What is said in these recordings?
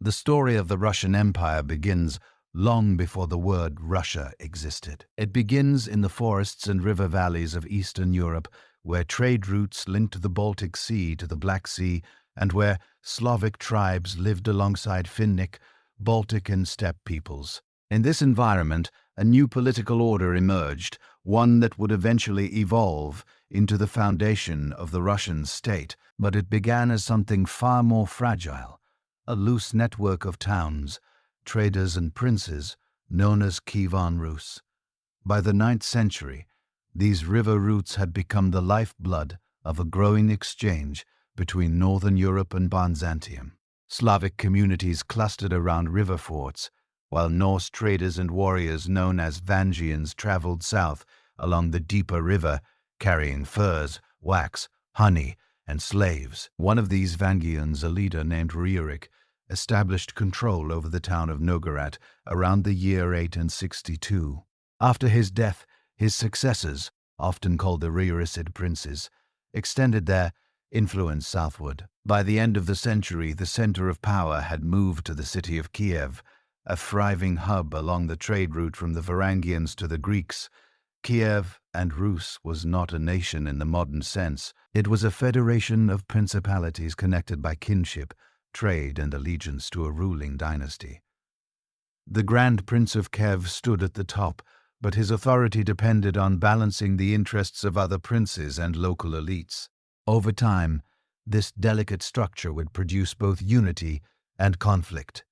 The story of the Russian Empire begins long before the word Russia existed. It begins in the forests and river valleys of Eastern Europe, where trade routes linked the Baltic Sea to the Black Sea, and where Slavic tribes lived alongside Finnic, Baltic, and steppe peoples. In this environment, a new political order emerged, one that would eventually evolve into the foundation of the Russian state, but it began as something far more fragile, a loose network of towns, traders and princes, known as Kievan Rus. By the 9th century, these river routes had become the lifeblood of a growing exchange between Northern Europe and Byzantium. Slavic communities clustered around river forts, while Norse traders and warriors known as Vangians traveled south along the deeper river, carrying furs, wax, honey, and slaves. One of these Vangians, a leader named Rurik, established control over the town of Novgorod around the year 862. After his death, his successors, often called the Ruricid princes, extended their influence southward. By the end of the century, the center of power had moved to the city of Kiev, a thriving hub along the trade route from the Varangians to the Greeks. Kiev and Rus was not a nation in the modern sense. It was a federation of principalities connected by kinship, trade, and allegiance to a ruling dynasty. The Grand Prince of Kiev stood at the top, but his authority depended on balancing the interests of other princes and local elites. Over time, this delicate structure would produce both unity and conflict.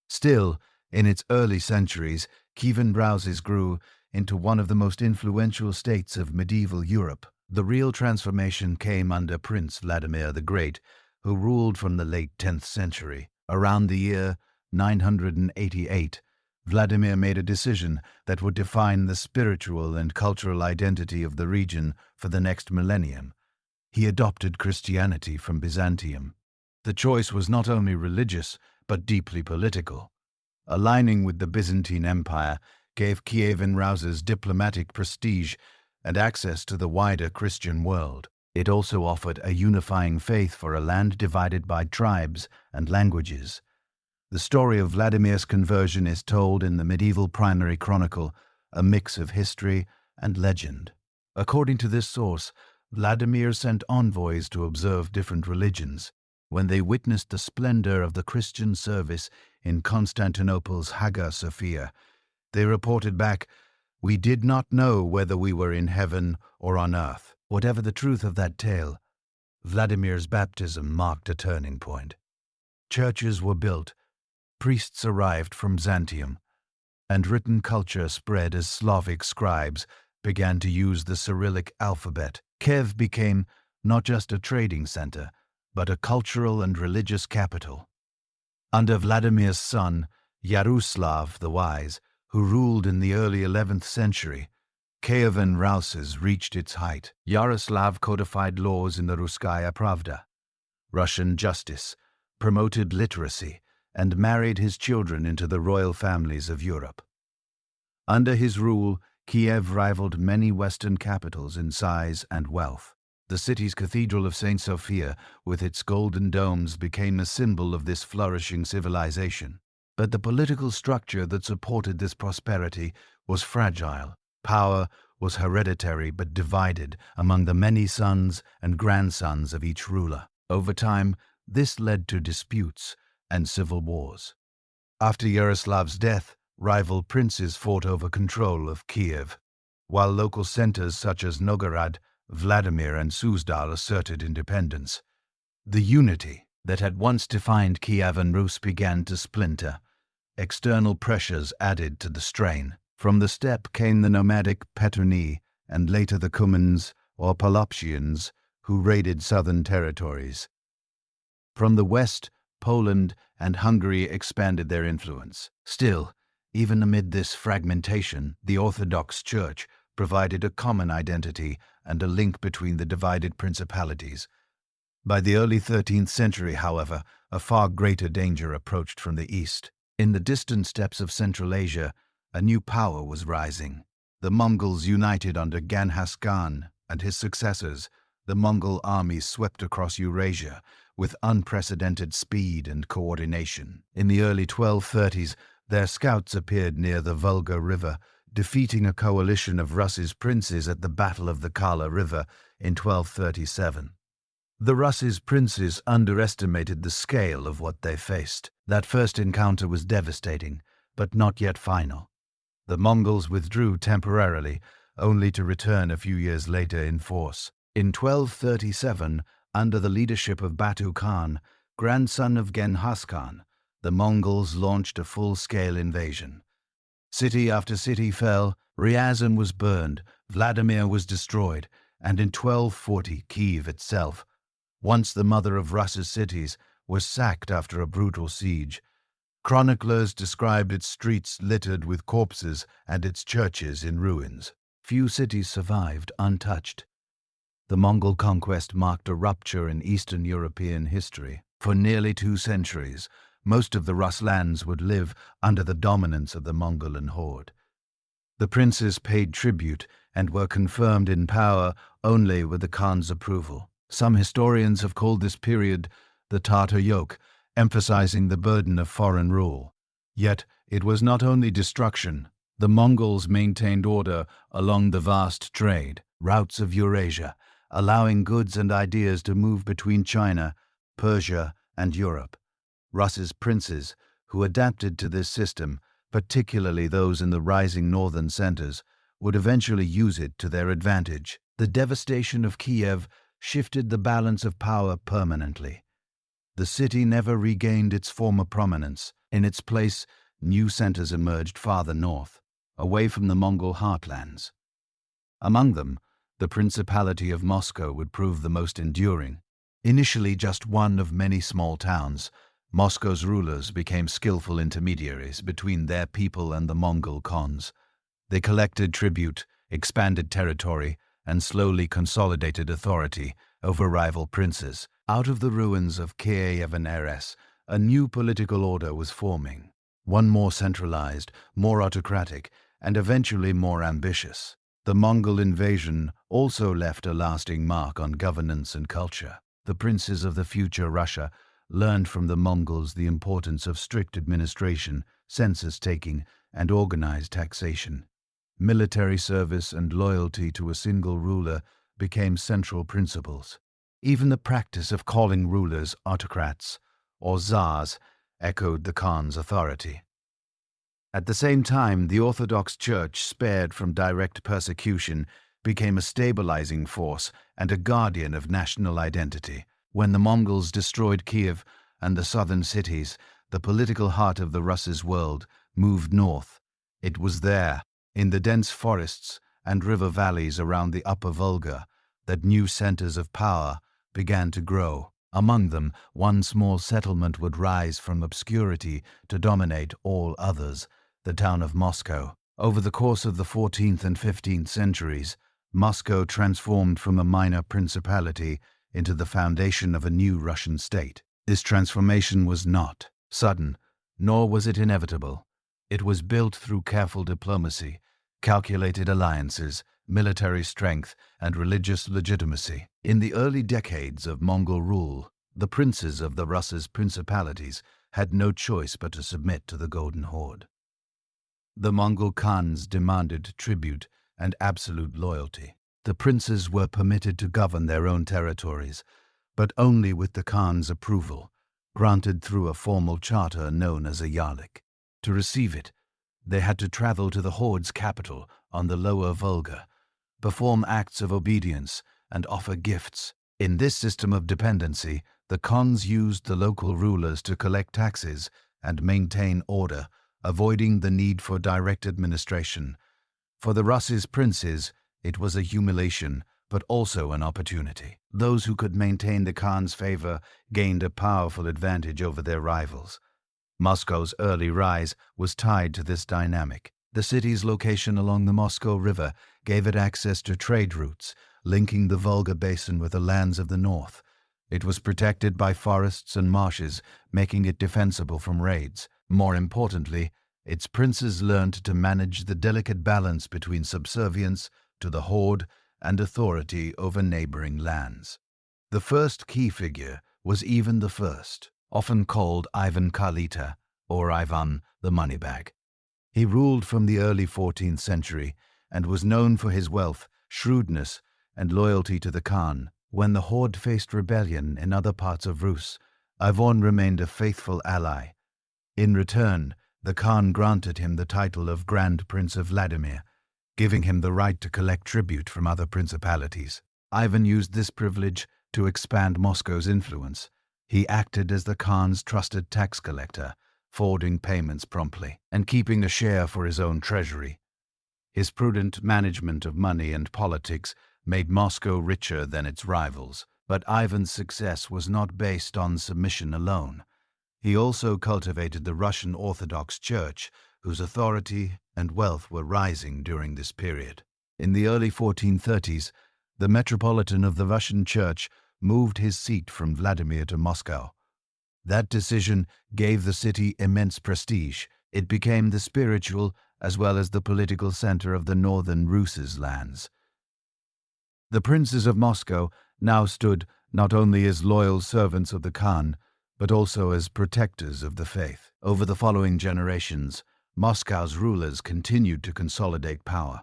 Still, in its early centuries, Kievan Rus grew into one of the most influential states of medieval Europe. The real transformation came under Prince Vladimir the Great, who ruled from the late 10th century. Around the year 988, Vladimir made a decision that would define the spiritual and cultural identity of the region for the next millennium. He adopted Christianity from Byzantium. The choice was not only religious, but deeply political. Aligning with the Byzantine Empire gave Kievan Rus diplomatic prestige and access to the wider Christian world. It also offered a unifying faith for a land divided by tribes and languages. The story of Vladimir's conversion is told in the medieval primary chronicle, a mix of history and legend. According to this source, Vladimir sent envoys to observe different religions. When they witnessed the splendor of the Christian service in Constantinople's Hagia Sophia, they reported back, "We did not know whether we were in heaven or on earth." Whatever the truth of that tale, Vladimir's baptism marked a turning point. Churches were built, priests arrived from Byzantium, and written culture spread as Slavic scribes began to use the Cyrillic alphabet. Kiev became not just a trading center, but a cultural and religious capital. Under Vladimir's son, Yaroslav the Wise, who ruled in the early 11th century, Kievan Rus reached its height. Yaroslav codified laws in the Russkaya Pravda, Russian justice, promoted literacy, and married his children into the royal families of Europe. Under his rule, Kiev rivaled many Western capitals in size and wealth. The city's Cathedral of St. Sophia, with its golden domes, became a symbol of this flourishing civilization. But the political structure that supported this prosperity was fragile. Power was hereditary but divided among the many sons and grandsons of each ruler. Over time, this led to disputes and civil wars. After Yaroslav's death, rival princes fought over control of Kiev, while local centers such as Novgorod, Vladimir, and Suzdal asserted independence. The unity that had once defined Kievan Rus began to splinter. External pressures added to the strain. From the steppe came the nomadic Petroni and later the Cumans or Poloptians, who raided southern territories. From the west, Poland and Hungary expanded their influence. Still, even amid this fragmentation, the Orthodox Church provided a common identity and a link between the divided principalities. By the early 13th century, however, a far greater danger approached from the east. In the distant steppes of Central Asia, a new power was rising. The Mongols united under Genghis Khan and his successors, The Mongol armies swept across Eurasia with unprecedented speed and coordination. In the early 1230s, their scouts appeared near the Volga River, defeating a coalition of Rus's princes at the Battle of the Kala River in 1237. The Rus's princes underestimated the scale of what they faced. That first encounter was devastating, but not yet final. The Mongols withdrew temporarily, only to return a few years later in force. In 1237, under the leadership of Batu Khan, grandson of Genghis Khan, the Mongols launched a full-scale invasion. City after city fell, Ryazan was burned, Vladimir was destroyed, and in 1240 Kiev itself, once the mother of Rus's cities, was sacked after a brutal siege. Chroniclers described its streets littered with corpses and its churches in ruins. Few cities survived untouched. The Mongol conquest marked a rupture in Eastern European history. For nearly 2 centuries, most of the Rus lands would live under the dominance of the Mongol Horde. The princes paid tribute and were confirmed in power only with the Khan's approval. Some historians have called this period the Tartar yoke, emphasizing the burden of foreign rule. Yet it was not only destruction. The Mongols maintained order along the vast trade routes of Eurasia, allowing goods and ideas to move between China, Persia, and Europe. Rus's princes, who adapted to this system, particularly those in the rising northern centers, would eventually use it to their advantage. The devastation of Kiev shifted the balance of power permanently. The city never regained its former prominence. In its place, new centers emerged farther north, away from the Mongol heartlands. Among them, the Principality of Moscow would prove the most enduring. Initially just one of many small towns, Moscow's rulers became skillful intermediaries between their people and the Mongol Khans. They collected tribute, expanded territory, and slowly consolidated authority over rival princes. Out of the ruins of Kievan Rus, a new political order was forming, one more centralized, more autocratic, and eventually more ambitious. The Mongol invasion also left a lasting mark on governance and culture. The princes of the future Russia learned from the Mongols the importance of strict administration, census-taking, and organized taxation. Military service and loyalty to a single ruler became central principles. Even the practice of calling rulers autocrats, or Tsars, echoed the Khan's authority. At the same time, the Orthodox Church, spared from direct persecution, became a stabilizing force and a guardian of national identity. When the Mongols destroyed Kiev and the southern cities, the political heart of the Rus's world moved north. It was there, in the dense forests and river valleys around the upper Volga, that new centers of power began to grow. Among them, one small settlement would rise from obscurity to dominate all others, the town of Moscow. Over the course of the 14th and 15th centuries, Moscow transformed from a minor principality into the foundation of a new Russian state. This transformation was not sudden, nor was it inevitable. It was built through careful diplomacy, calculated alliances, military strength, and religious legitimacy. In the early decades of Mongol rule, the princes of the Rus's principalities had no choice but to submit to the Golden Horde. The Mongol Khans demanded tribute and absolute loyalty. The princes were permitted to govern their own territories, but only with the Khan's approval, granted through a formal charter known as a Yarlik. To receive it, they had to travel to the Horde's capital on the lower Volga, perform acts of obedience, and offer gifts. In this system of dependency, the Khans used the local rulers to collect taxes and maintain order, avoiding the need for direct administration. For the Rus's princes, it was a humiliation, but also an opportunity. Those who could maintain the Khan's favor gained a powerful advantage over their rivals. Moscow's early rise was tied to this dynamic. The city's location along the Moscow River gave it access to trade routes, linking the Volga basin with the lands of the north. It was protected by forests and marshes, making it defensible from raids. More importantly, its princes learned to manage the delicate balance between subservience to the Horde and authority over neighboring lands. The first key figure was Ivan I, often called Ivan Kalita or Ivan the Moneybag. He ruled from the early 14th century and was known for his wealth, shrewdness, and loyalty to the Khan. When the Horde faced rebellion in other parts of Rus, Ivan remained a faithful ally. In return, the Khan granted him the title of Grand Prince of Vladimir, giving him the right to collect tribute from other principalities. Ivan used this privilege to expand Moscow's influence. He acted as the Khan's trusted tax collector, forwarding payments promptly and keeping a share for his own treasury. His prudent management of money and politics made Moscow richer than its rivals, but Ivan's success was not based on submission alone. He also cultivated the Russian Orthodox Church, whose authority and wealth were rising during this period. In the early 1430s, the Metropolitan of the Russian Church moved his seat from Vladimir to Moscow. That decision gave the city immense prestige. It became the spiritual as well as the political center of the northern Rus's lands. The princes of Moscow now stood not only as loyal servants of the Khan, but also as protectors of the faith. Over the following generations, Moscow's rulers continued to consolidate power.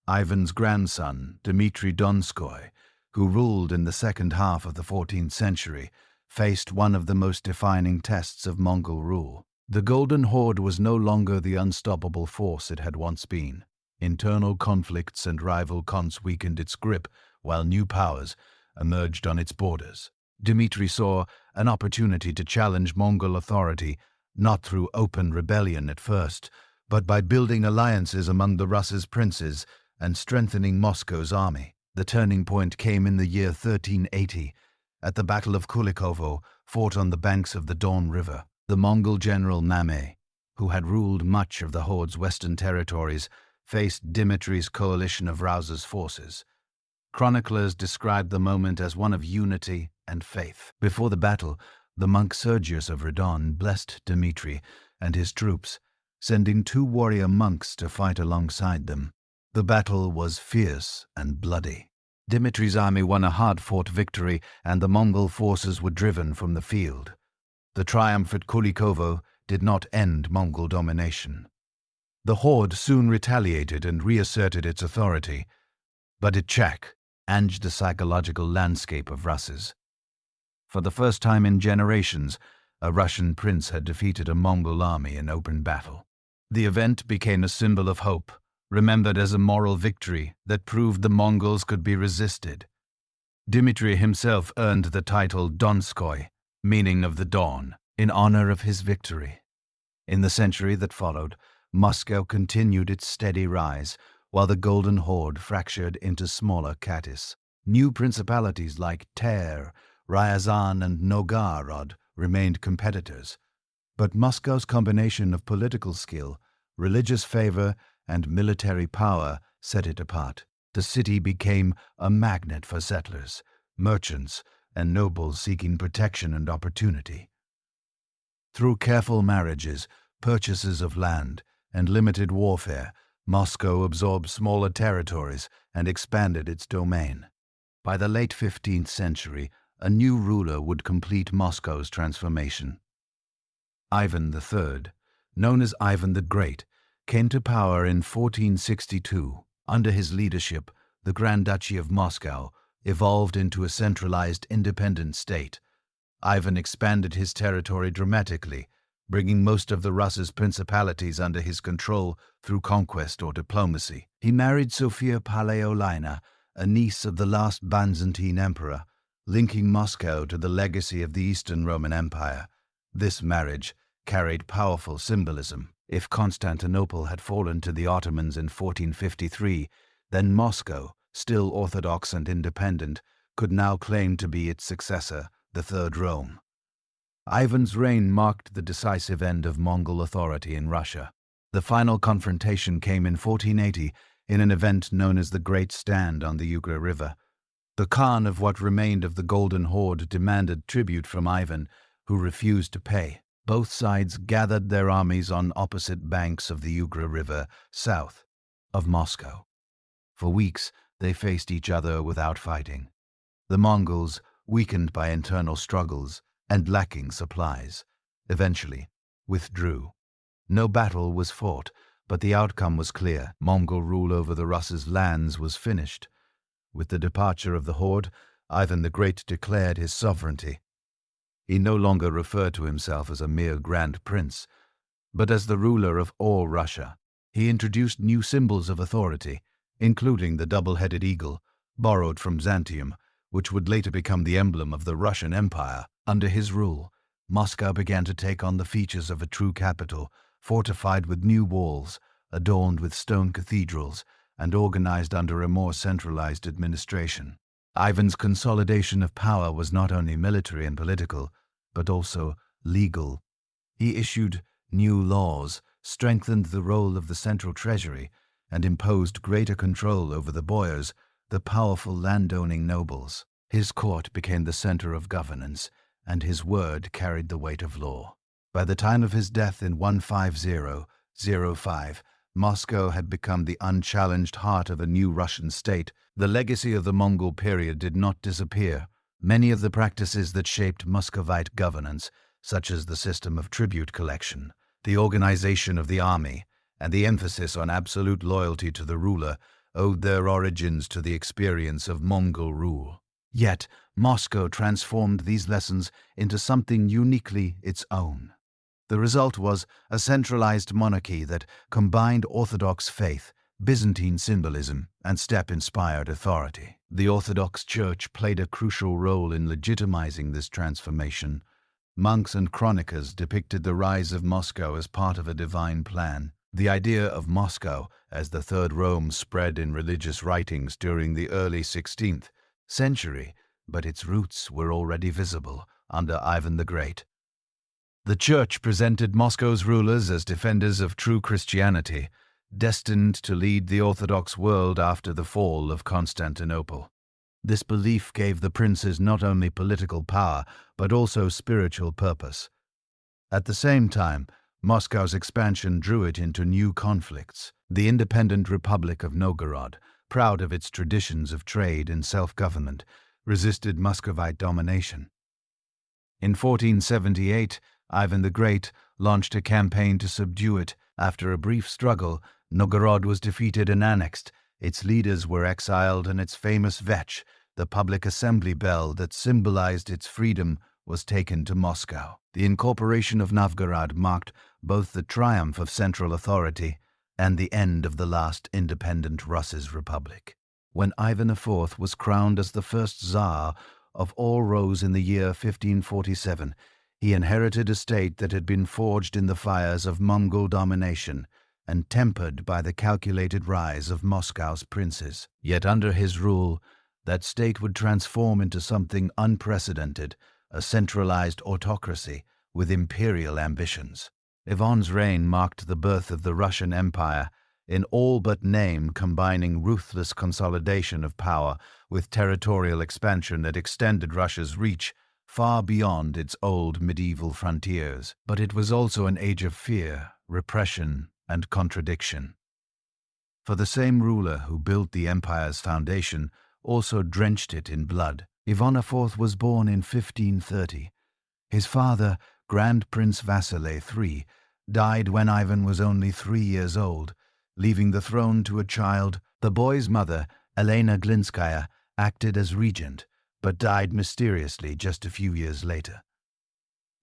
Ivan's grandson, Dmitry Donskoy, who ruled in the second half of the 14th century, faced one of the most defining tests of Mongol rule. The Golden Horde was no longer the unstoppable force it had once been. Internal conflicts and rival cons weakened its grip, while new powers emerged on its borders. Dmitry saw an opportunity to challenge Mongol authority, not through open rebellion at first, but by building alliances among the Russ's princes and strengthening Moscow's army. The turning point came in the year 1380, at the Battle of Kulikovo, fought on the banks of the Don River. The Mongol general Mame, who had ruled much of the Horde's western territories, faced Dmitry's coalition of Rus's forces. Chroniclers described the moment as one of unity and faith. Before the battle, the monk Sergius of Redon blessed Dmitry and his troops, sending 2 warrior monks to fight alongside them. The battle was fierce and bloody. Dmitry's army won a hard-fought victory, and the Mongol forces were driven from the field. The triumph at Kulikovo did not end Mongol domination. The Horde soon retaliated and reasserted its authority, but it changed the psychological landscape of Russes. For the first time in generations, a Russian prince had defeated a Mongol army in open battle. The event became a symbol of hope, remembered as a moral victory that proved the Mongols could be resisted. Dmitry himself earned the title Donskoy, meaning of the dawn, in honor of his victory. In the century that followed, Moscow continued its steady rise, while the Golden Horde fractured into smaller khatis. New principalities like Ter, Ryazan, and Novgorod remained competitors, but Moscow's combination of political skill, religious favor, and military power set it apart. The city became a magnet for settlers, merchants, and nobles seeking protection and opportunity. Through careful marriages, purchases of land, and limited warfare, Moscow absorbed smaller territories and expanded its domain. By the late 15th century, a new ruler would complete Moscow's transformation. Ivan III, known as Ivan the Great, came to power in 1462. Under his leadership, the Grand Duchy of Moscow evolved into a centralized independent state. Ivan expanded his territory dramatically, bringing most of the Russ's principalities under his control through conquest or diplomacy. He married Sophia Palaeolina, a niece of the last Byzantine emperor, linking Moscow to the legacy of the Eastern Roman Empire. This marriage carried powerful symbolism. If Constantinople had fallen to the Ottomans in 1453, then Moscow, still Orthodox and independent, could now claim to be its successor, the Third Rome. Ivan's reign marked the decisive end of Mongol authority in Russia. The final confrontation came in 1480 in an event known as the Great Stand on the Ugra River. The Khan of what remained of the Golden Horde demanded tribute from Ivan, who refused to pay. Both sides gathered their armies on opposite banks of the Ugra River, south of Moscow. For weeks, They faced each other without fighting. The Mongols, weakened by internal struggles and lacking supplies, eventually withdrew. No battle was fought, but the outcome was clear. Mongol rule over the Rus' lands was finished. With the departure of the Horde, Ivan the Great declared his sovereignty. He no longer referred to himself as a mere grand prince, but as the ruler of all Russia. He introduced new symbols of authority, including the double-headed eagle, borrowed from Byzantium, which would later become the emblem of the Russian Empire. Under his rule, Moscow began to take on the features of a true capital, fortified with new walls, adorned with stone cathedrals, and organized under a more centralized administration. Ivan's consolidation of power was not only military and political, but also legal. He issued new laws, strengthened the role of the central treasury, and imposed greater control over the boyars, the powerful landowning nobles. His court became the center of governance, and his word carried the weight of law. By the time of his death in 15005, Moscow had become the unchallenged heart of a new Russian state. The legacy of the Mongol period did not disappear. Many of the practices that shaped Muscovite governance, such as the system of tribute collection, the organization of the army, and the emphasis on absolute loyalty to the ruler, owed their origins to the experience of Mongol rule. Yet, Moscow transformed these lessons into something uniquely its own. The result was a centralized monarchy that combined Orthodox faith, Byzantine symbolism, and steppe-inspired authority. The Orthodox Church played a crucial role in legitimizing this transformation. Monks and chroniclers depicted the rise of Moscow as part of a divine plan. The idea of Moscow as the Third Rome spread in religious writings during the early 16th century, but its roots were already visible under Ivan the Great. The Church presented Moscow's rulers as defenders of true Christianity, destined to lead the Orthodox world after the fall of Constantinople. This belief gave the princes not only political power, but also spiritual purpose. At the same time, Moscow's expansion drew it into new conflicts. The independent Republic of Novgorod, proud of its traditions of trade and self-government, resisted Muscovite domination. In 1478, Ivan the Great launched a campaign to subdue it. After a brief struggle, Novgorod was defeated and annexed. Its leaders were exiled, and its famous vetch, the public assembly bell that symbolized its freedom, was taken to Moscow. The incorporation of Novgorod marked both the triumph of central authority and the end of the last independent Russia's republic. When Ivan IV was crowned as the first Tsar of all Rus in the year 1547, he inherited a state that had been forged in the fires of Mongol domination and tempered by the calculated rise of Moscow's princes. Yet under his rule, that state would transform into something unprecedented, a centralized autocracy with imperial ambitions. Ivan's reign marked the birth of the Russian Empire, in all but name combining ruthless consolidation of power with territorial expansion that extended Russia's reach far beyond its old medieval frontiers. But it was also an age of fear, repression, and contradiction. For the same ruler who built the empire's foundation also drenched it in blood. Ivan IV was born in 1530. His father, Grand Prince Vasily III, died when Ivan was only 3 years old, leaving the throne to a child. The boy's mother, Elena Glinskaya, acted as regent, but died mysteriously just a few years later.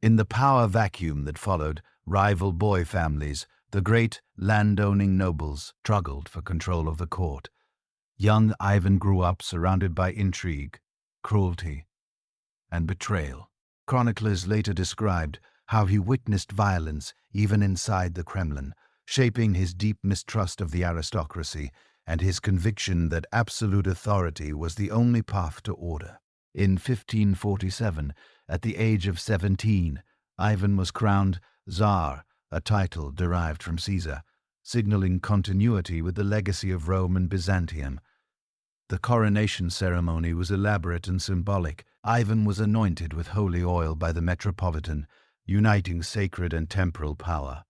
In the power vacuum that followed, rival boy families, the great landowning nobles, struggled for control of the court. Young Ivan grew up surrounded by intrigue, cruelty, and betrayal. Chroniclers later described how he witnessed violence even inside the Kremlin, shaping his deep mistrust of the aristocracy and his conviction that absolute authority was the only path to order. In 1547, at the age of 17, Ivan was crowned Tsar, a title derived from Caesar, signaling continuity with the legacy of Rome and Byzantium. The coronation ceremony was elaborate and symbolic. Ivan was anointed with holy oil by the Metropolitan, uniting sacred and temporal power.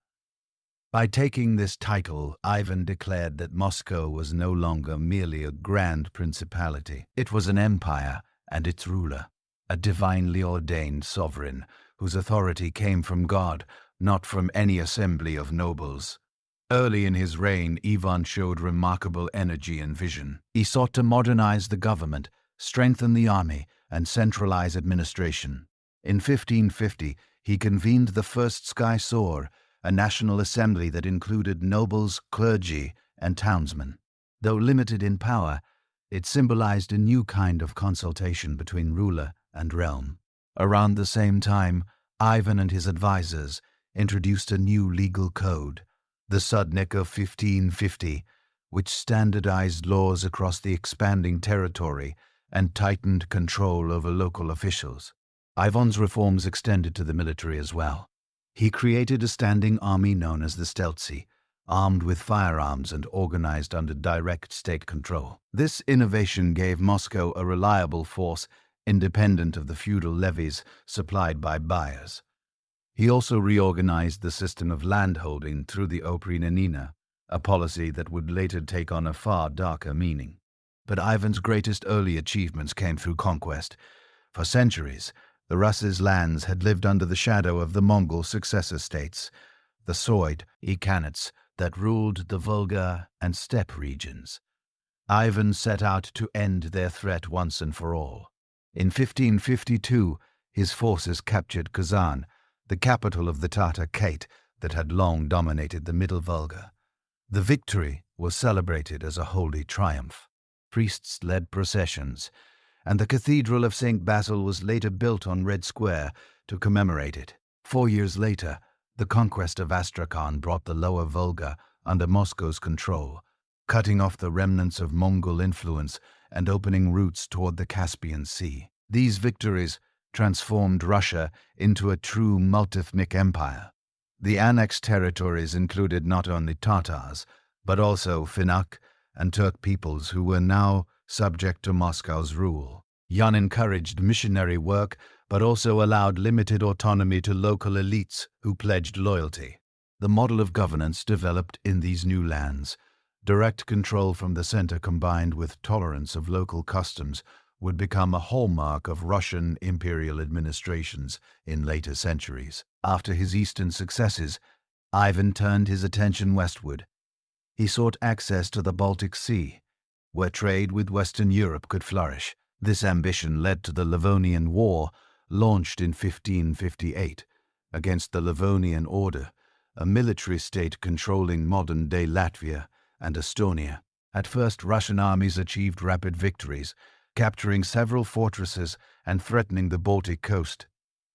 By taking this title, Ivan declared that Moscow was no longer merely a grand principality. It was an empire and its ruler, a divinely ordained sovereign whose authority came from God, not from any assembly of nobles. Early in his reign, Ivan showed remarkable energy and vision. He sought to modernize the government, strengthen the army, and centralize administration. In 1550, he convened the First Sky Soar, a national assembly that included nobles, clergy, and townsmen. Though limited in power, it symbolized a new kind of consultation between ruler and realm. Around the same time, Ivan and his advisors introduced a new legal code, the Sudnik of 1550, which standardized laws across the expanding territory and tightened control over local officials. Ivan's reforms extended to the military as well. He created a standing army known as the Steltsy, armed with firearms and organized under direct state control. This innovation gave Moscow a reliable force independent of the feudal levies supplied by buyers. He also reorganized the system of landholding through the oprinanina, a policy that would later take on a far darker meaning. But Ivan's greatest early achievements came through conquest. For centuries, the Rus' lands had lived under the shadow of the Mongol successor states, the Soid Khanate that ruled the Volga and steppe regions. Ivan set out to end their threat once and for all. In 1552, his forces captured Kazan, the capital of the Tatar Kate that had long dominated the Middle Volga. The victory was celebrated as a holy triumph. Priests led processions, and the Cathedral of St. Basil was later built on Red Square to commemorate it. 4 years later, the conquest of Astrakhan brought the Lower Volga under Moscow's control, cutting off the remnants of Mongol influence and opening routes toward the Caspian Sea. These victories transformed Russia into a true multi-ethnic empire. The annexed territories included not only Tatars, but also Finnak and Turk peoples who were now subject to Moscow's rule. Yan encouraged missionary work, but also allowed limited autonomy to local elites who pledged loyalty. The model of governance developed in these new lands. Direct control from the center combined with tolerance of local customs would become a hallmark of Russian imperial administrations in later centuries. After his eastern successes, Ivan turned his attention westward. He sought access to the Baltic Sea, where trade with Western Europe could flourish. This ambition led to the Livonian War, launched in 1558, against the Livonian Order, a military state controlling modern-day Latvia and Estonia. At first, Russian armies achieved rapid victories, capturing several fortresses and threatening the Baltic coast.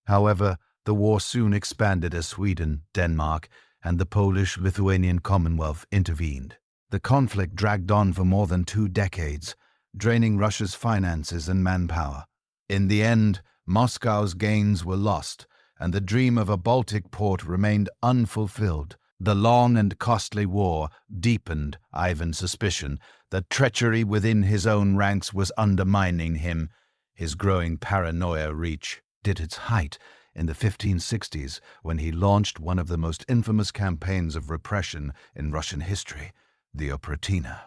However, the war soon expanded as Sweden, Denmark, and the Polish-Lithuanian Commonwealth intervened. The conflict dragged on for more than 2 decades, draining Russia's finances and manpower. In the end, Moscow's gains were lost, and the dream of a Baltic port remained unfulfilled. The long and costly war deepened Ivan's suspicion that treachery within his own ranks was undermining him. His growing paranoia reached its height in the 1560s when he launched one of the most infamous campaigns of repression in Russian history, the Opratina.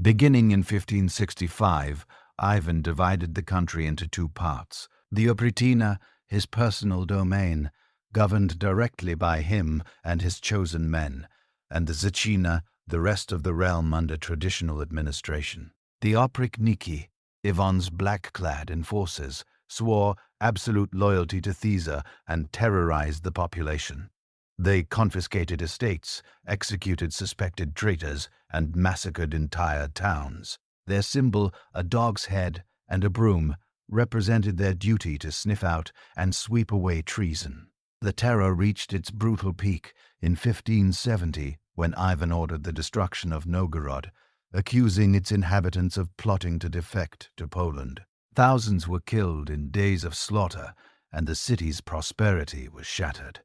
Beginning in 1565, Ivan divided the country into 2 parts. The Opratina, his personal domain, governed directly by him and his chosen men, and the Zechina, the rest of the realm under traditional administration. The Oprichniki, Ivan's black-clad enforcers, swore absolute loyalty to Caesar and terrorized the population. They confiscated estates, executed suspected traitors, and massacred entire towns. Their symbol, a dog's head and a broom, represented their duty to sniff out and sweep away treason. The terror reached its brutal peak in 1570 when Ivan ordered the destruction of Novgorod, accusing its inhabitants of plotting to defect to Poland. Thousands were killed in days of slaughter, and the city's prosperity was shattered.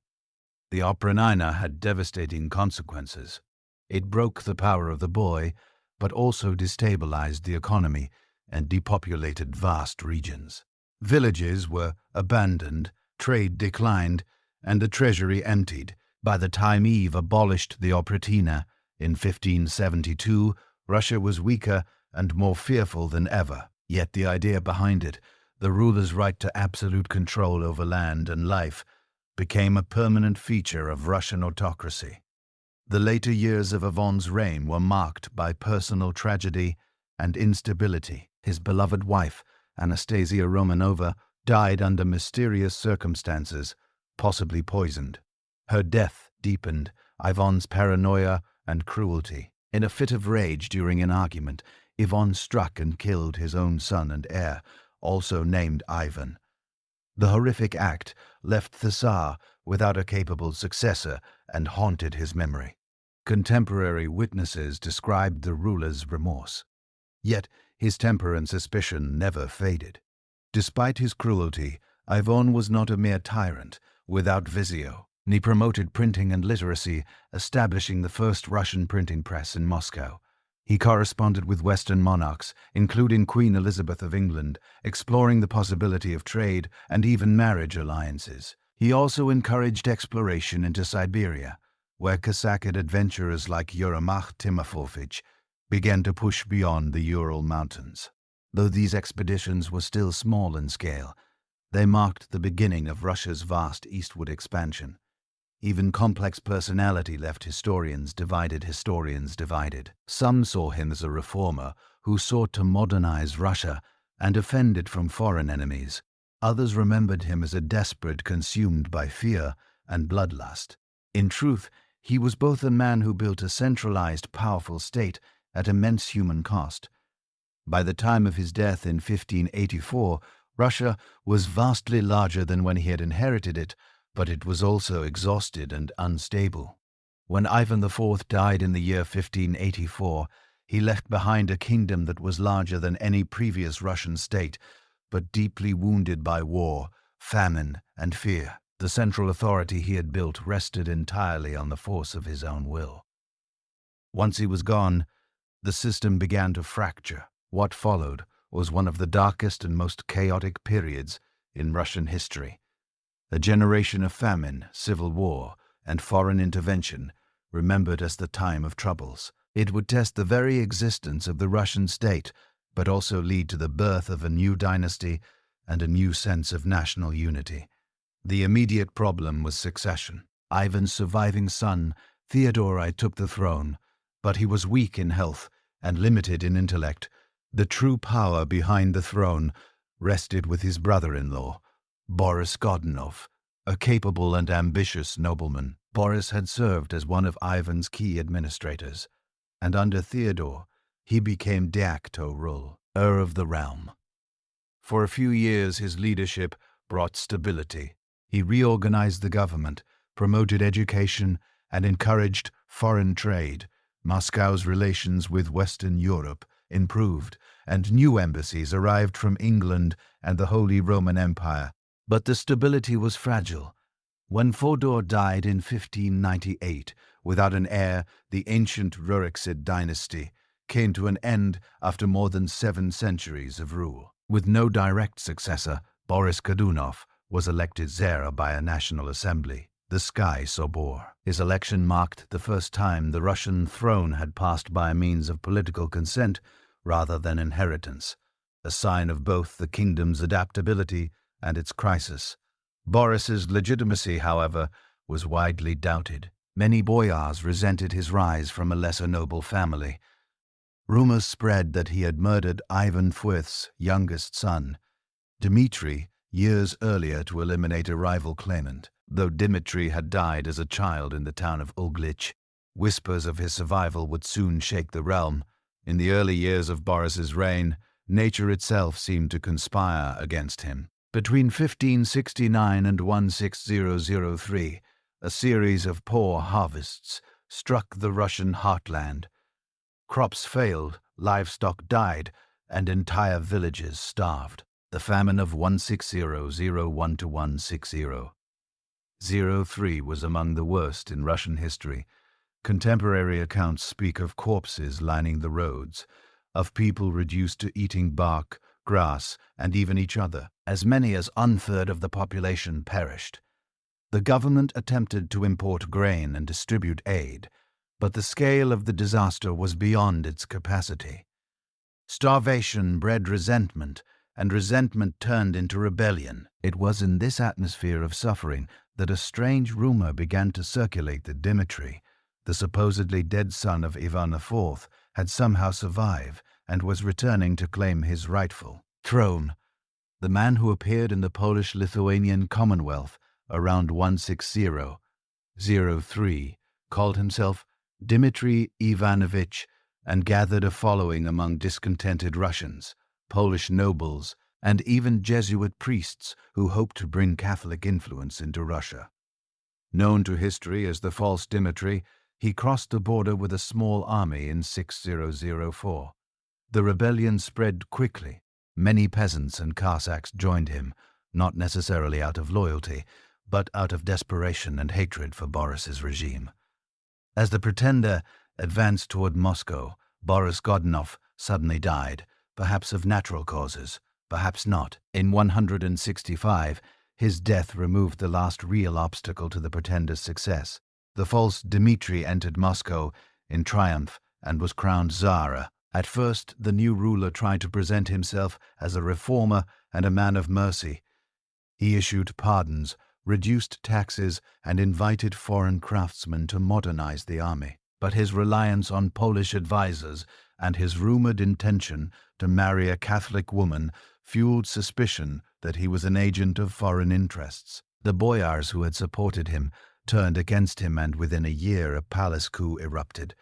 The Opratina had devastating consequences. It broke the power of the boy, but also destabilized the economy and depopulated vast regions. Villages were abandoned, trade declined, and the treasury emptied. By the time Eve abolished the opratina in 1572, Russia was weaker and more fearful than ever. Yet the idea behind it, the ruler's right to absolute control over land and life, became a permanent feature of Russian autocracy. The later years of Ivan's reign were marked by personal tragedy and instability. His beloved wife, Anastasia Romanova, died under mysterious circumstances, possibly poisoned. Her death deepened Ivan's paranoia and cruelty. In a fit of rage during an argument, Ivan struck and killed his own son and heir, also named Ivan. The horrific act left the Tsar without a capable successor and haunted his memory. Contemporary witnesses described the ruler's remorse. Yet his temper and suspicion never faded. Despite his cruelty, Ivan was not a mere tyrant without vision. He promoted printing and literacy, establishing the first Russian printing press in Moscow. He corresponded with Western monarchs, including Queen Elizabeth of England, exploring the possibility of trade and even marriage alliances. He also encouraged exploration into Siberia, where Cossack adventurers like Yermak Timofovich began to push beyond the Ural Mountains. Though these expeditions were still small in scale, they marked the beginning of Russia's vast eastward expansion. Even complex personality left historians divided. Some saw him as a reformer who sought to modernize Russia and defend it from foreign enemies. Others remembered him as a desperate consumed by fear and bloodlust. In truth, he was both a man who built a centralized, powerful state at immense human cost. By the time of his death in 1584, Russia was vastly larger than when he had inherited it, but it was also exhausted and unstable. When Ivan IV died in the year 1584, he left behind a kingdom that was larger than any previous Russian state, but deeply wounded by war, famine, and fear. The central authority he had built rested entirely on the force of his own will. Once he was gone, the system began to fracture. What followed was one of the darkest and most chaotic periods in Russian history. A generation of famine, civil war, and foreign intervention, remembered as the time of troubles. It would test the very existence of the Russian state, but also lead to the birth of a new dynasty and a new sense of national unity. The immediate problem was succession. Ivan's surviving son, Theodore I, took the throne, but he was weak in health and limited in intellect. The true power behind the throne rested with his brother-in-law, Boris Godunov, a capable and ambitious nobleman. Boris had served as one of Ivan's key administrators, and under Theodore, he became de facto ruler of the realm. For a few years, his leadership brought stability. He reorganized the government, promoted education, and encouraged foreign trade. Moscow's relations with Western Europe improved, and new embassies arrived from England and the Holy Roman Empire. But the stability was fragile. When Fodor died in 1598, without an heir, the ancient Ruriksid dynasty came to an end after more than 7 centuries of rule. With no direct successor, Boris Godunov was elected Tsar by a national assembly, the Sky Sobor. His election marked the first time the Russian throne had passed by means of political consent rather than inheritance, a sign of both the kingdom's adaptability and its crisis. Boris's legitimacy, however, was widely doubted. Many boyars resented his rise from a lesser noble family. Rumors spread that he had murdered Ivan IV's youngest son, Dmitry, years earlier to eliminate a rival claimant. Though Dmitry had died as a child in the town of Uglich, whispers of his survival would soon shake the realm. In the early years of Boris's reign, nature itself seemed to conspire against him. Between 1569 and 16003, a series of poor harvests struck the Russian heartland. Crops failed, livestock died, and entire villages starved. The famine of 16001-16003 was among the worst in Russian history. Contemporary accounts speak of corpses lining the roads, of people reduced to eating bark, grass, and even each other. As many as 1/3 of the population perished. The government attempted to import grain and distribute aid, but the scale of the disaster was beyond its capacity. Starvation bred resentment, and resentment turned into rebellion. It was in this atmosphere of suffering that a strange rumor began to circulate that Dmitry, the supposedly dead son of Ivan IV, had somehow survived and was returning to claim his rightful throne. The man who appeared in the Polish-Lithuanian Commonwealth around 160-03 called himself Dmitry Ivanovich and gathered a following among discontented Russians, Polish nobles, and even Jesuit priests who hoped to bring Catholic influence into Russia. Known to history as the false Dmitry, he crossed the border with a small army in 6004. The rebellion spread quickly. Many peasants and Cossacks joined him, not necessarily out of loyalty, but out of desperation and hatred for Boris's regime. As the pretender advanced toward Moscow, Boris Godunov suddenly died, perhaps of natural causes, perhaps not. In 165, his death removed the last real obstacle to the pretender's success. The false Dmitry entered Moscow in triumph and was crowned Tsar. At first, the new ruler tried to present himself as a reformer and a man of mercy. He issued pardons, reduced taxes, and invited foreign craftsmen to modernize the army. But his reliance on Polish advisors and his rumored intention to marry a Catholic woman fueled suspicion that he was an agent of foreign interests. The boyars who had supported him turned against him, and within a year a palace coup erupted.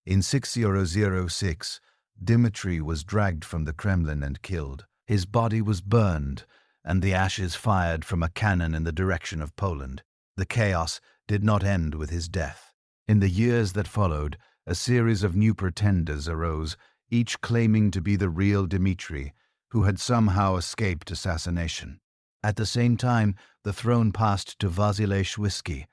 In 6006, Dmitry was dragged from the Kremlin and killed. His body was burned, and the ashes fired from a cannon in the direction of Poland. The chaos did not end with his death. In the years that followed, a series of new pretenders arose, each claiming to be the real Dmitry, who had somehow escaped assassination. At the same time, the throne passed to Vasile Shwisky,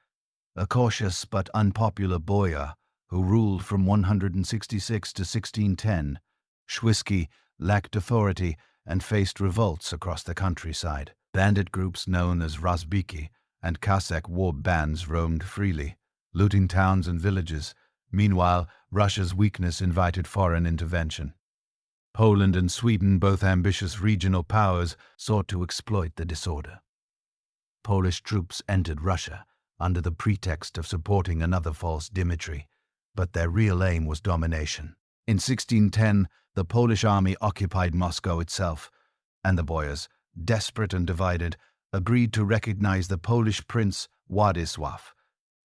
a cautious but unpopular boyar who ruled from 166 to 1610. Shwisky lacked authority and faced revolts across the countryside. Bandit groups known as Razbiki and Cossack war bands roamed freely, looting towns and villages. Meanwhile, Russia's weakness invited foreign intervention. Poland and Sweden, both ambitious regional powers, sought to exploit the disorder. Polish troops entered Russia under the pretext of supporting another false Dmitry, but their real aim was domination. In 1610, the Polish army occupied Moscow itself, and the boyars, desperate and divided, agreed to recognize the Polish prince Władysław,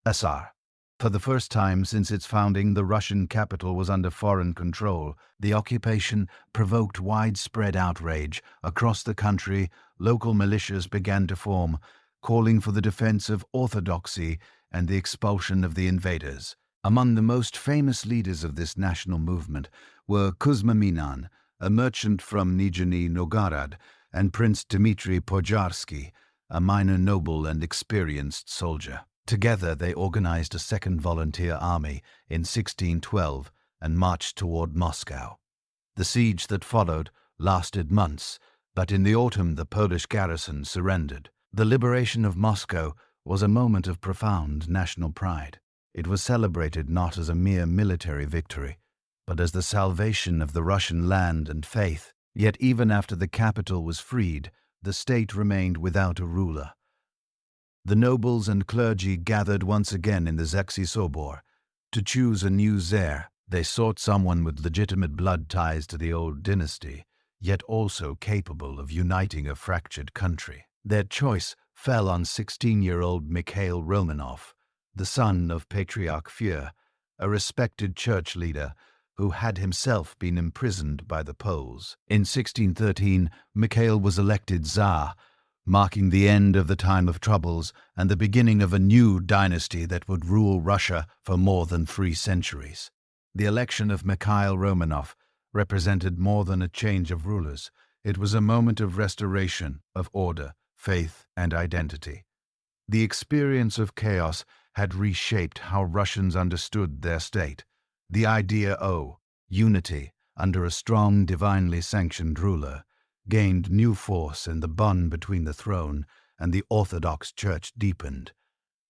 a Tsar. For the first time since its founding, the Russian capital was under foreign control. The occupation provoked widespread outrage. Across the country, local militias began to form, calling for the defense of orthodoxy and the expulsion of the invaders. Among the most famous leaders of this national movement were Kuzma Minan, a merchant from Nizhny Novgorod, and Prince Dmitry Podjarsky, a minor noble and experienced soldier. Together they organized a second volunteer army in 1612 and marched toward Moscow. The siege that followed lasted months, but in the autumn the Polish garrison surrendered. The liberation of Moscow was a moment of profound national pride. It was celebrated not as a mere military victory, but as the salvation of the Russian land and faith. Yet even after the capital was freed, the state remained without a ruler. The nobles and clergy gathered once again in the Zexy Sobor to choose a new Tsar. They sought someone with legitimate blood ties to the old dynasty, yet also capable of uniting a fractured country. Their choice fell on 16-year-old Mikhail Romanov, the son of Patriarch Fyodor, a respected church leader who had himself been imprisoned by the Poles. In 1613, Mikhail was elected Tsar, marking the end of the time of troubles and the beginning of a new dynasty that would rule Russia for more than 3 centuries. The election of Mikhail Romanov represented more than a change of rulers. It was a moment of restoration, of order, faith, and identity. The experience of chaos had reshaped how Russians understood their state. The idea of unity under a strong, divinely sanctioned ruler gained new force, and the bond between the throne and the Orthodox Church deepened.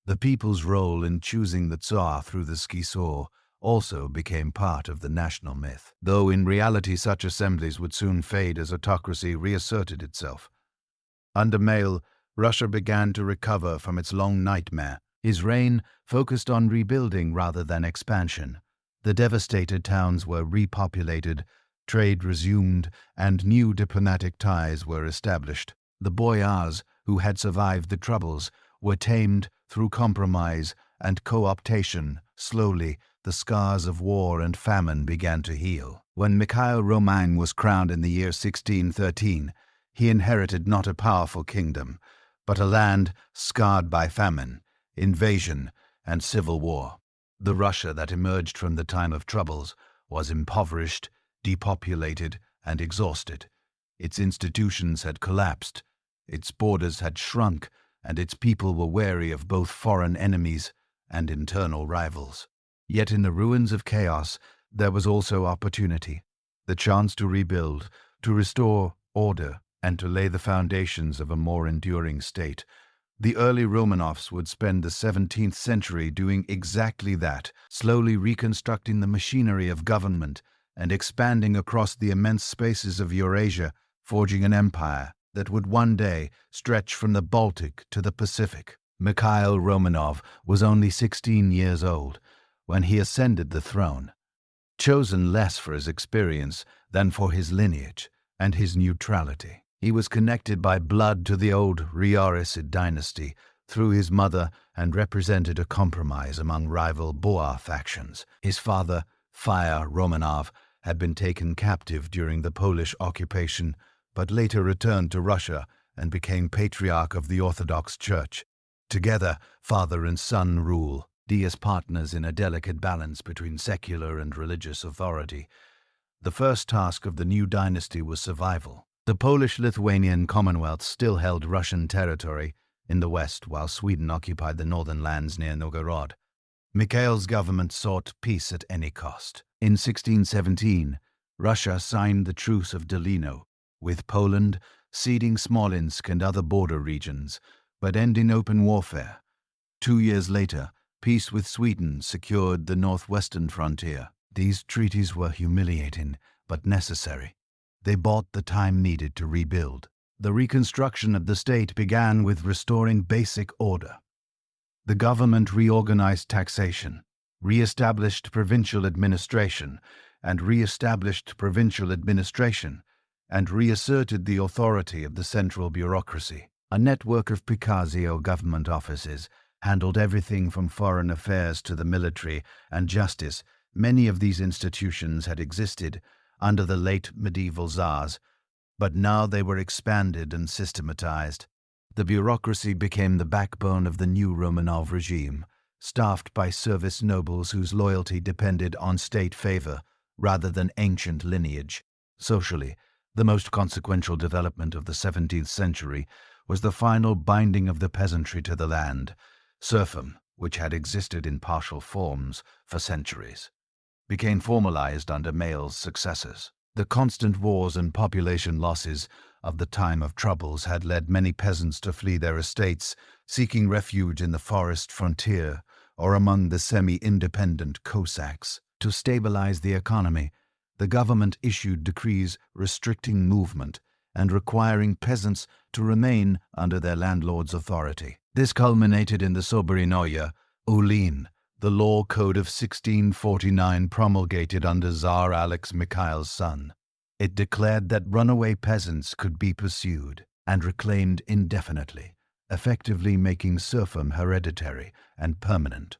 The people's role in choosing the Tsar through the schisor also became part of the national myth, though in reality such assemblies would soon fade as autocracy reasserted itself. Under Mail, Russia began to recover from its long nightmare. His reign focused on rebuilding rather than expansion. The devastated towns were repopulated, trade resumed, and new diplomatic ties were established. The boyars, who had survived the Troubles, were tamed through compromise and co-optation. Slowly, the scars of war and famine began to heal. When Mikhail Roman was crowned in the year 1613, he inherited not a powerful kingdom, but a land scarred by famine, invasion, and civil war. The Russia that emerged from the time of troubles was impoverished, depopulated, and exhausted. Its institutions had collapsed, its borders had shrunk, and its people were wary of both foreign enemies and internal rivals. Yet in the ruins of chaos, there was also opportunity, the chance to rebuild, to restore order, and to lay the foundations of a more enduring state. The early Romanovs would spend the 17th century doing exactly that, slowly reconstructing the machinery of government and expanding across the immense spaces of Eurasia, forging an empire that would one day stretch from the Baltic to the Pacific. Mikhail Romanov was only 16 years old when he ascended the throne, chosen less for his experience than for his lineage and his neutrality. He was connected by blood to the old Ryarid dynasty through his mother and represented a compromise among rival Boer factions. His father, Fyodor Romanov, had been taken captive during the Polish occupation, but later returned to Russia and became Patriarch of the Orthodox Church. Together, father and son rule, as partners in a delicate balance between secular and religious authority. The first task of the new dynasty was survival. The Polish-Lithuanian Commonwealth still held Russian territory in the west, while Sweden occupied the northern lands near Novgorod. Mikhail's government sought peace at any cost. In 1617, Russia signed the Truce of Delino, with Poland ceding Smolensk and other border regions, but ending open warfare. 2 years later, peace with Sweden secured the northwestern frontier. These treaties were humiliating, but necessary. They bought the time needed to rebuild. The reconstruction of the state began with restoring basic order. The government reorganized taxation, re-established provincial administration, and reasserted the authority of the central bureaucracy. A network of Prikazio government offices handled everything from foreign affairs to the military and justice. Many of these institutions had existed under the late medieval Tsars, but now they were expanded and systematized. The bureaucracy became the backbone of the new Romanov regime, staffed by service nobles whose loyalty depended on state favor rather than ancient lineage. Socially, the most consequential development of the 17th century was the final binding of the peasantry to the land. Serfdom, which had existed in partial forms for centuries, became formalized under Mail's successors. The constant wars and population losses of the time of troubles had led many peasants to flee their estates, seeking refuge in the forest frontier or among the semi-independent Cossacks. To stabilize the economy, the government issued decrees restricting movement and requiring peasants to remain under their landlord's authority. This culminated in the Soberinoye Ulin, the law code of 1649 promulgated under Tsar Alex Mikhail's son. It declared that runaway peasants could be pursued and reclaimed indefinitely, effectively making serfdom hereditary and permanent.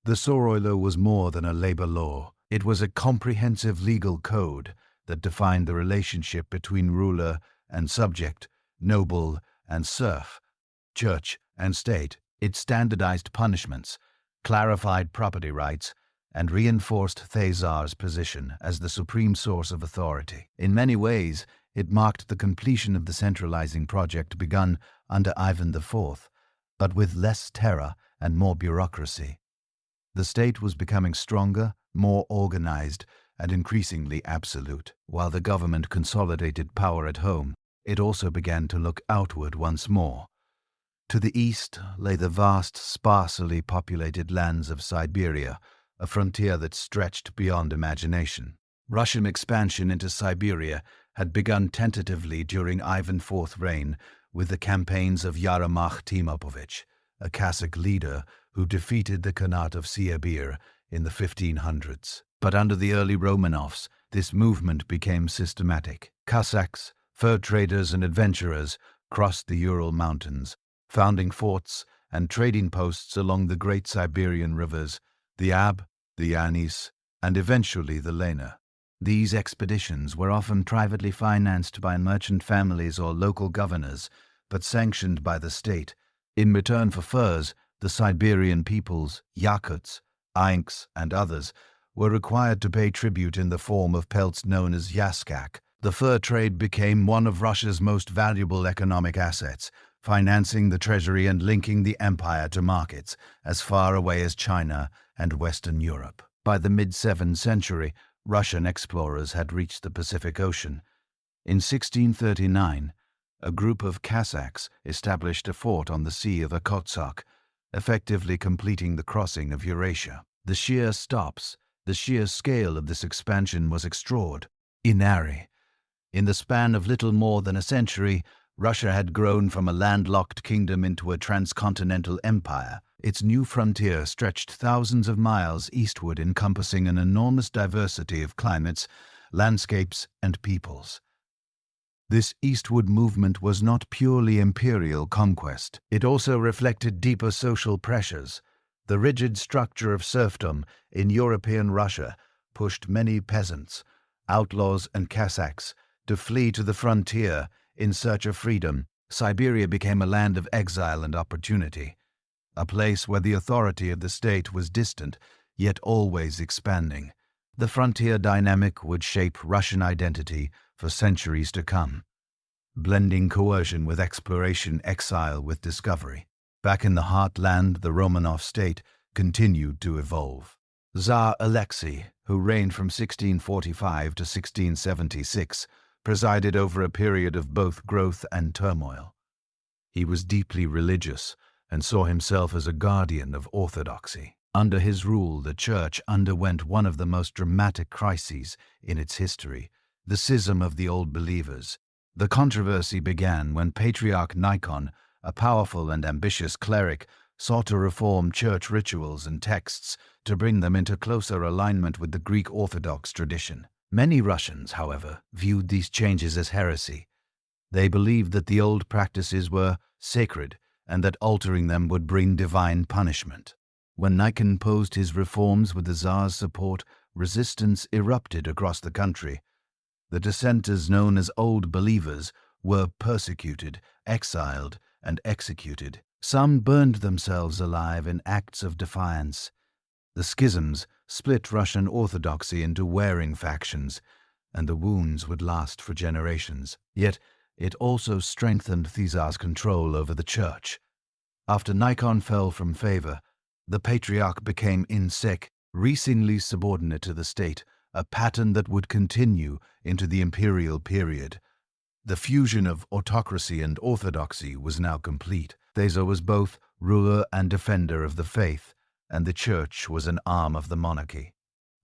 The Soroilo was more than a labor law. It was a comprehensive legal code that defined the relationship between ruler and subject, noble and serf, church and state. It standardized punishments, clarified property rights, and reinforced Tsar's position as the supreme source of authority. In many ways, it marked the completion of the centralizing project begun under Ivan IV, but with less terror and more bureaucracy. The state was becoming stronger, more organized, and increasingly absolute. While the government consolidated power at home, it also began to look outward once more. To the east lay the vast, sparsely populated lands of Siberia, a frontier that stretched beyond imagination. Russian expansion into Siberia had begun tentatively during Ivan IV's reign with the campaigns of Yermak Timopovich, a Cossack leader who defeated the Khanate of Sibir in the 1500s. But under the early Romanovs, this movement became systematic. Cossacks, fur traders and adventurers crossed the Ural Mountains, founding forts and trading posts along the great Siberian rivers, the Ab, the Yanis, and eventually the Lena. These expeditions were often privately financed by merchant families or local governors, but sanctioned by the state. In return for furs, the Siberian peoples, Yakuts, Ainks, and others, were required to pay tribute in the form of pelts known as yaskak. The fur trade became one of Russia's most valuable economic assets, financing the treasury and linking the empire to markets as far away as China and Western Europe. By the mid-7th century, Russian explorers had reached the Pacific Ocean. In 1639, a group of Cossacks established a fort on the Sea of Okhotsk, effectively completing the crossing of Eurasia. The sheer scale of this expansion was extraordinary. In the span of little more than a century, Russia had grown from a landlocked kingdom into a transcontinental empire. Its new frontier stretched thousands of miles eastward, encompassing an enormous diversity of climates, landscapes, and peoples. This eastward movement was not purely imperial conquest. It also reflected deeper social pressures. The rigid structure of serfdom in European Russia pushed many peasants, outlaws, and Cossacks to flee to the frontier in search of freedom. Siberia became a land of exile and opportunity, a place where the authority of the state was distant, yet always expanding. The frontier dynamic would shape Russian identity for centuries to come, blending coercion with exploration, exile with discovery. Back in the heartland, the Romanov state continued to evolve. Tsar Alexei, who reigned from 1645 to 1676, presided over a period of both growth and turmoil. He was deeply religious and saw himself as a guardian of orthodoxy. Under his rule, the Church underwent one of the most dramatic crises in its history, the schism of the Old Believers. The controversy began when Patriarch Nikon, a powerful and ambitious cleric, sought to reform church rituals and texts to bring them into closer alignment with the Greek Orthodox tradition. Many Russians, however, viewed these changes as heresy. They believed that the old practices were sacred and that altering them would bring divine punishment. When Nikon posed his reforms with the Tsar's support, resistance erupted across the country. The dissenters, known as Old Believers, were persecuted, exiled, and executed. Some burned themselves alive in acts of defiance. The schisms split Russian Orthodoxy into warring factions, and the wounds would last for generations. Yet it also strengthened the Tsar's control over the church. After Nikon fell from favor, the Patriarch became increasingly subordinate to the state, a pattern that would continue into the imperial period. The fusion of autocracy and orthodoxy was now complete. Tsar was both ruler and defender of the faith, and the church was an arm of the monarchy.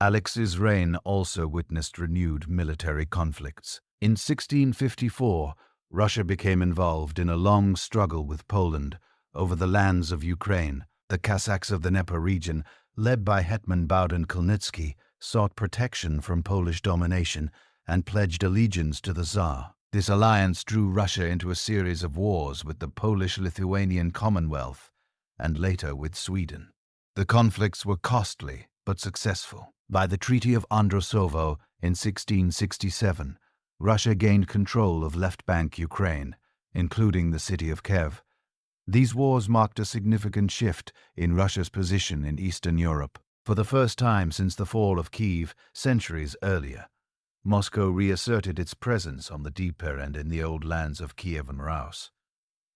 Alexei's reign also witnessed renewed military conflicts. In 1654, Russia became involved in a long struggle with Poland over the lands of Ukraine. The Cossacks of the Dnieper region, led by Hetman Bogdan Khmelnytsky, sought protection from Polish domination and pledged allegiance to the Tsar. This alliance drew Russia into a series of wars with the Polish-Lithuanian Commonwealth and later with Sweden. The conflicts were costly but successful. By the Treaty of Androsovo in 1667, Russia gained control of left bank Ukraine, including the city of Kiev. These wars marked a significant shift in Russia's position in Eastern Europe. For the first time since the fall of Kiev centuries earlier, Moscow reasserted its presence on the Dnieper and in the old lands of Kievan Rus.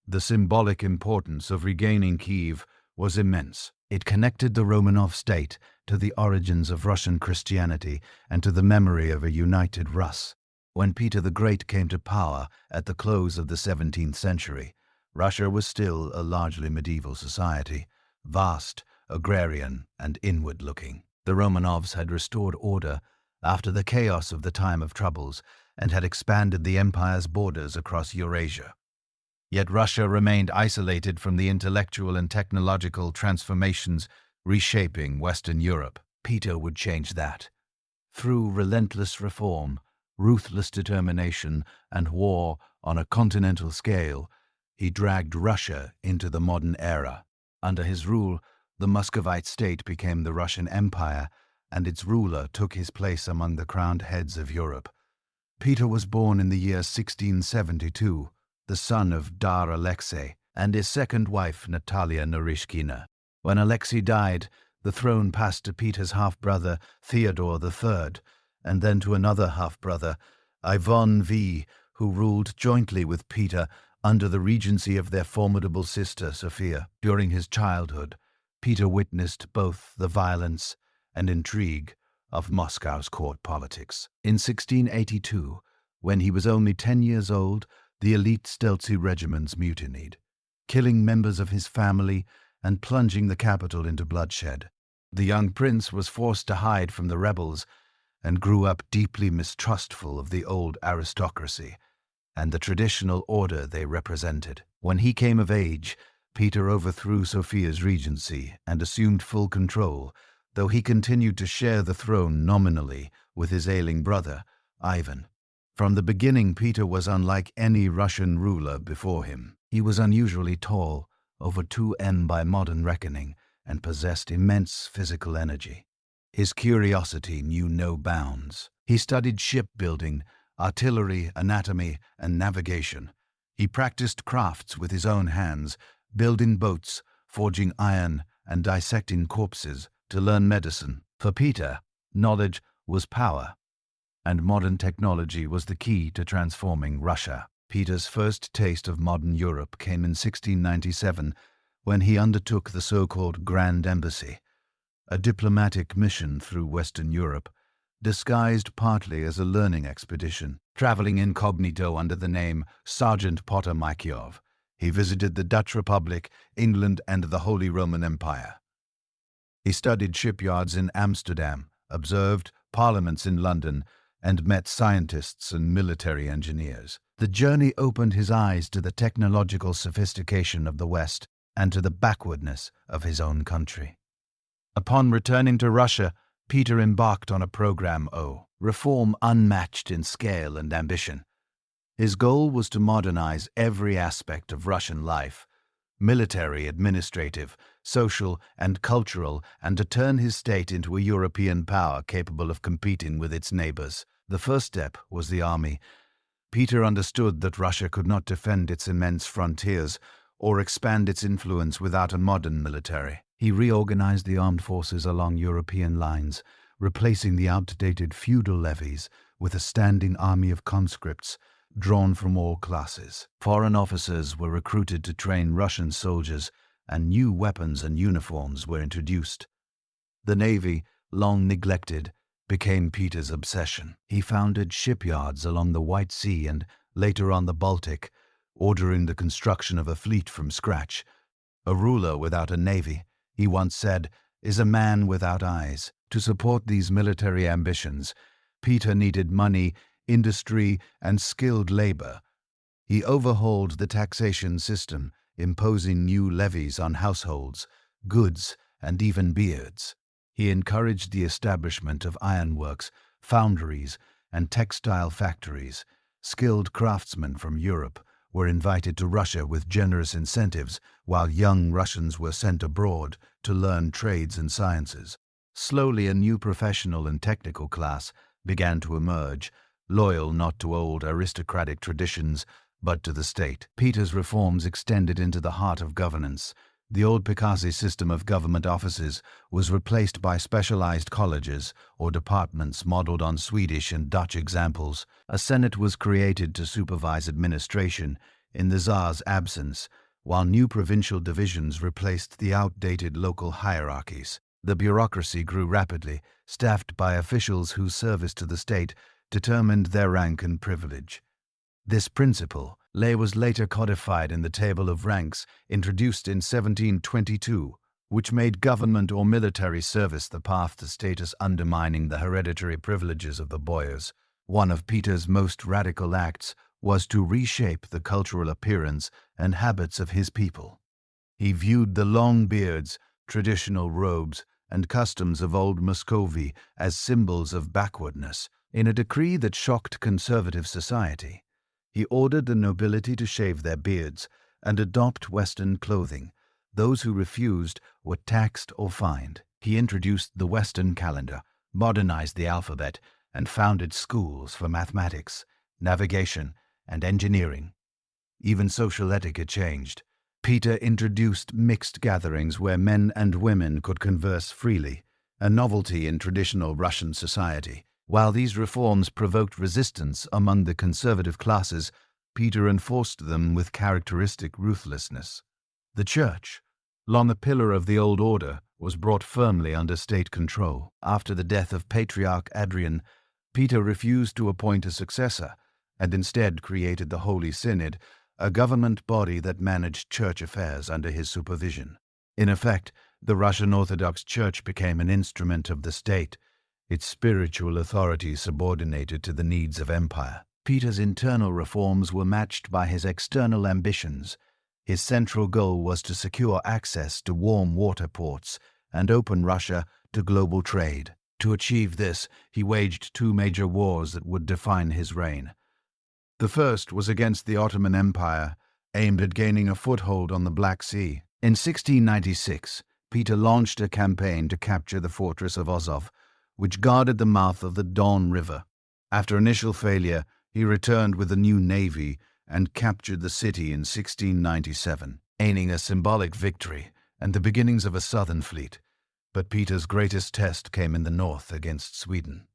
The symbolic importance of regaining Kiev was immense. It connected the Romanov state to the origins of Russian Christianity and to the memory of a united Rus. When Peter the Great came to power at the close of the 17th century, Russia was still a largely medieval society, vast, agrarian, and inward-looking. The Romanovs had restored order after the chaos of the time of troubles and had expanded the empire's borders across Eurasia. Yet Russia remained isolated from the intellectual and technological transformations reshaping Western Europe. Peter would change that. Through relentless reform, ruthless determination, and war on a continental scale, he dragged Russia into the modern era. Under his rule, the Muscovite state became the Russian Empire, and its ruler took his place among the crowned heads of Europe. Peter was born in the year 1672, the son of Tsar Alexei and his second wife Natalia Narishkina. When Alexei died, the throne passed to Peter's half-brother Theodore III, and then to another half-brother, Ivan V, who ruled jointly with Peter under the regency of their formidable sister Sophia. During his childhood, Peter witnessed both the violence and intrigue of Moscow's court politics. In 1682, when he was only 10 years old, the elite Stelzi regiments mutinied, killing members of his family and plunging the capital into bloodshed. The young prince was forced to hide from the rebels and grew up deeply mistrustful of the old aristocracy and the traditional order they represented. When he came of age, Peter overthrew Sophia's regency and assumed full control, though he continued to share the throne nominally with his ailing brother, Ivan. From the beginning, Peter was unlike any Russian ruler before him. He was unusually tall, over 2 m by modern reckoning, and possessed immense physical energy. His curiosity knew no bounds. He studied shipbuilding, artillery, anatomy, and navigation. He practiced crafts with his own hands, building boats, forging iron, and dissecting corpses to learn medicine. For Peter, knowledge was power, and modern technology was the key to transforming Russia. Peter's first taste of modern Europe came in 1697 when he undertook the so-called Grand Embassy, a diplomatic mission through Western Europe, disguised partly as a learning expedition. Traveling incognito under the name Sergeant Potter Mykyov, he visited the Dutch Republic, England, and the Holy Roman Empire. He studied shipyards in Amsterdam, observed parliaments in London, and met scientists and military engineers. The journey opened his eyes to the technological sophistication of the West and to the backwardness of his own country. Upon returning to Russia, Peter embarked on a program O, reform unmatched in scale and ambition. His goal was to modernize every aspect of Russian life, military, administrative, social, and cultural, and to turn his state into a European power capable of competing with its neighbors. The first step was the army. Peter understood that Russia could not defend its immense frontiers or expand its influence without a modern military. He reorganized the armed forces along European lines, replacing the outdated feudal levies with a standing army of conscripts drawn from all classes. Foreign officers were recruited to train Russian soldiers, and new weapons and uniforms were introduced. The navy, long neglected, became Peter's obsession. He founded shipyards along the White Sea and later on the Baltic, ordering the construction of a fleet from scratch. A ruler without a navy, he once said, is a man without eyes. To support these military ambitions, Peter needed money, industry, and skilled labor. He overhauled the taxation system, imposing new levies on households, goods, and even beards. He encouraged the establishment of ironworks, foundries, and textile factories. Skilled craftsmen from Europe were invited to Russia with generous incentives, while young Russians were sent abroad to learn trades and sciences. Slowly, a new professional and technical class began to emerge, loyal not to old aristocratic traditions, but to the state. Peter's reforms extended into the heart of governance. The old Pikasi system of government offices was replaced by specialized colleges or departments modeled on Swedish and Dutch examples. A senate was created to supervise administration in the Tsar's absence, while new provincial divisions replaced the outdated local hierarchies. The bureaucracy grew rapidly, staffed by officials whose service to the state determined their rank and privilege. This principle, Ley was later codified in the Table of Ranks, introduced in 1722, which made government or military service the path to status, undermining the hereditary privileges of the boyars. One of Peter's most radical acts was to reshape the cultural appearance and habits of his people. He viewed the long beards, traditional robes, and customs of old Muscovy as symbols of backwardness. In a decree that shocked conservative society, he ordered the nobility to shave their beards and adopt Western clothing. Those who refused were taxed or fined. He introduced the Western calendar, modernized the alphabet, and founded schools for mathematics, navigation, and engineering. Even social etiquette changed. Peter introduced mixed gatherings where men and women could converse freely, a novelty in traditional Russian society. While these reforms provoked resistance among the conservative classes, Peter enforced them with characteristic ruthlessness. The Church, long a pillar of the old order, was brought firmly under state control. After the death of Patriarch Adrian, Peter refused to appoint a successor and instead created the Holy Synod, a government body that managed church affairs under his supervision. In effect, the Russian Orthodox Church became an instrument of the state, its spiritual authority subordinated to the needs of empire. Peter's internal reforms were matched by his external ambitions. His central goal was to secure access to warm water ports and open Russia to global trade. To achieve this, he waged two major wars that would define his reign. The first was against the Ottoman Empire, aimed at gaining a foothold on the Black Sea. In 1696, Peter launched a campaign to capture the fortress of Azov, which guarded the mouth of the Don River. After initial failure, he returned with a new navy and captured the city in 1697, gaining a symbolic victory and the beginnings of a southern fleet. But Peter's greatest test came in the north against Sweden.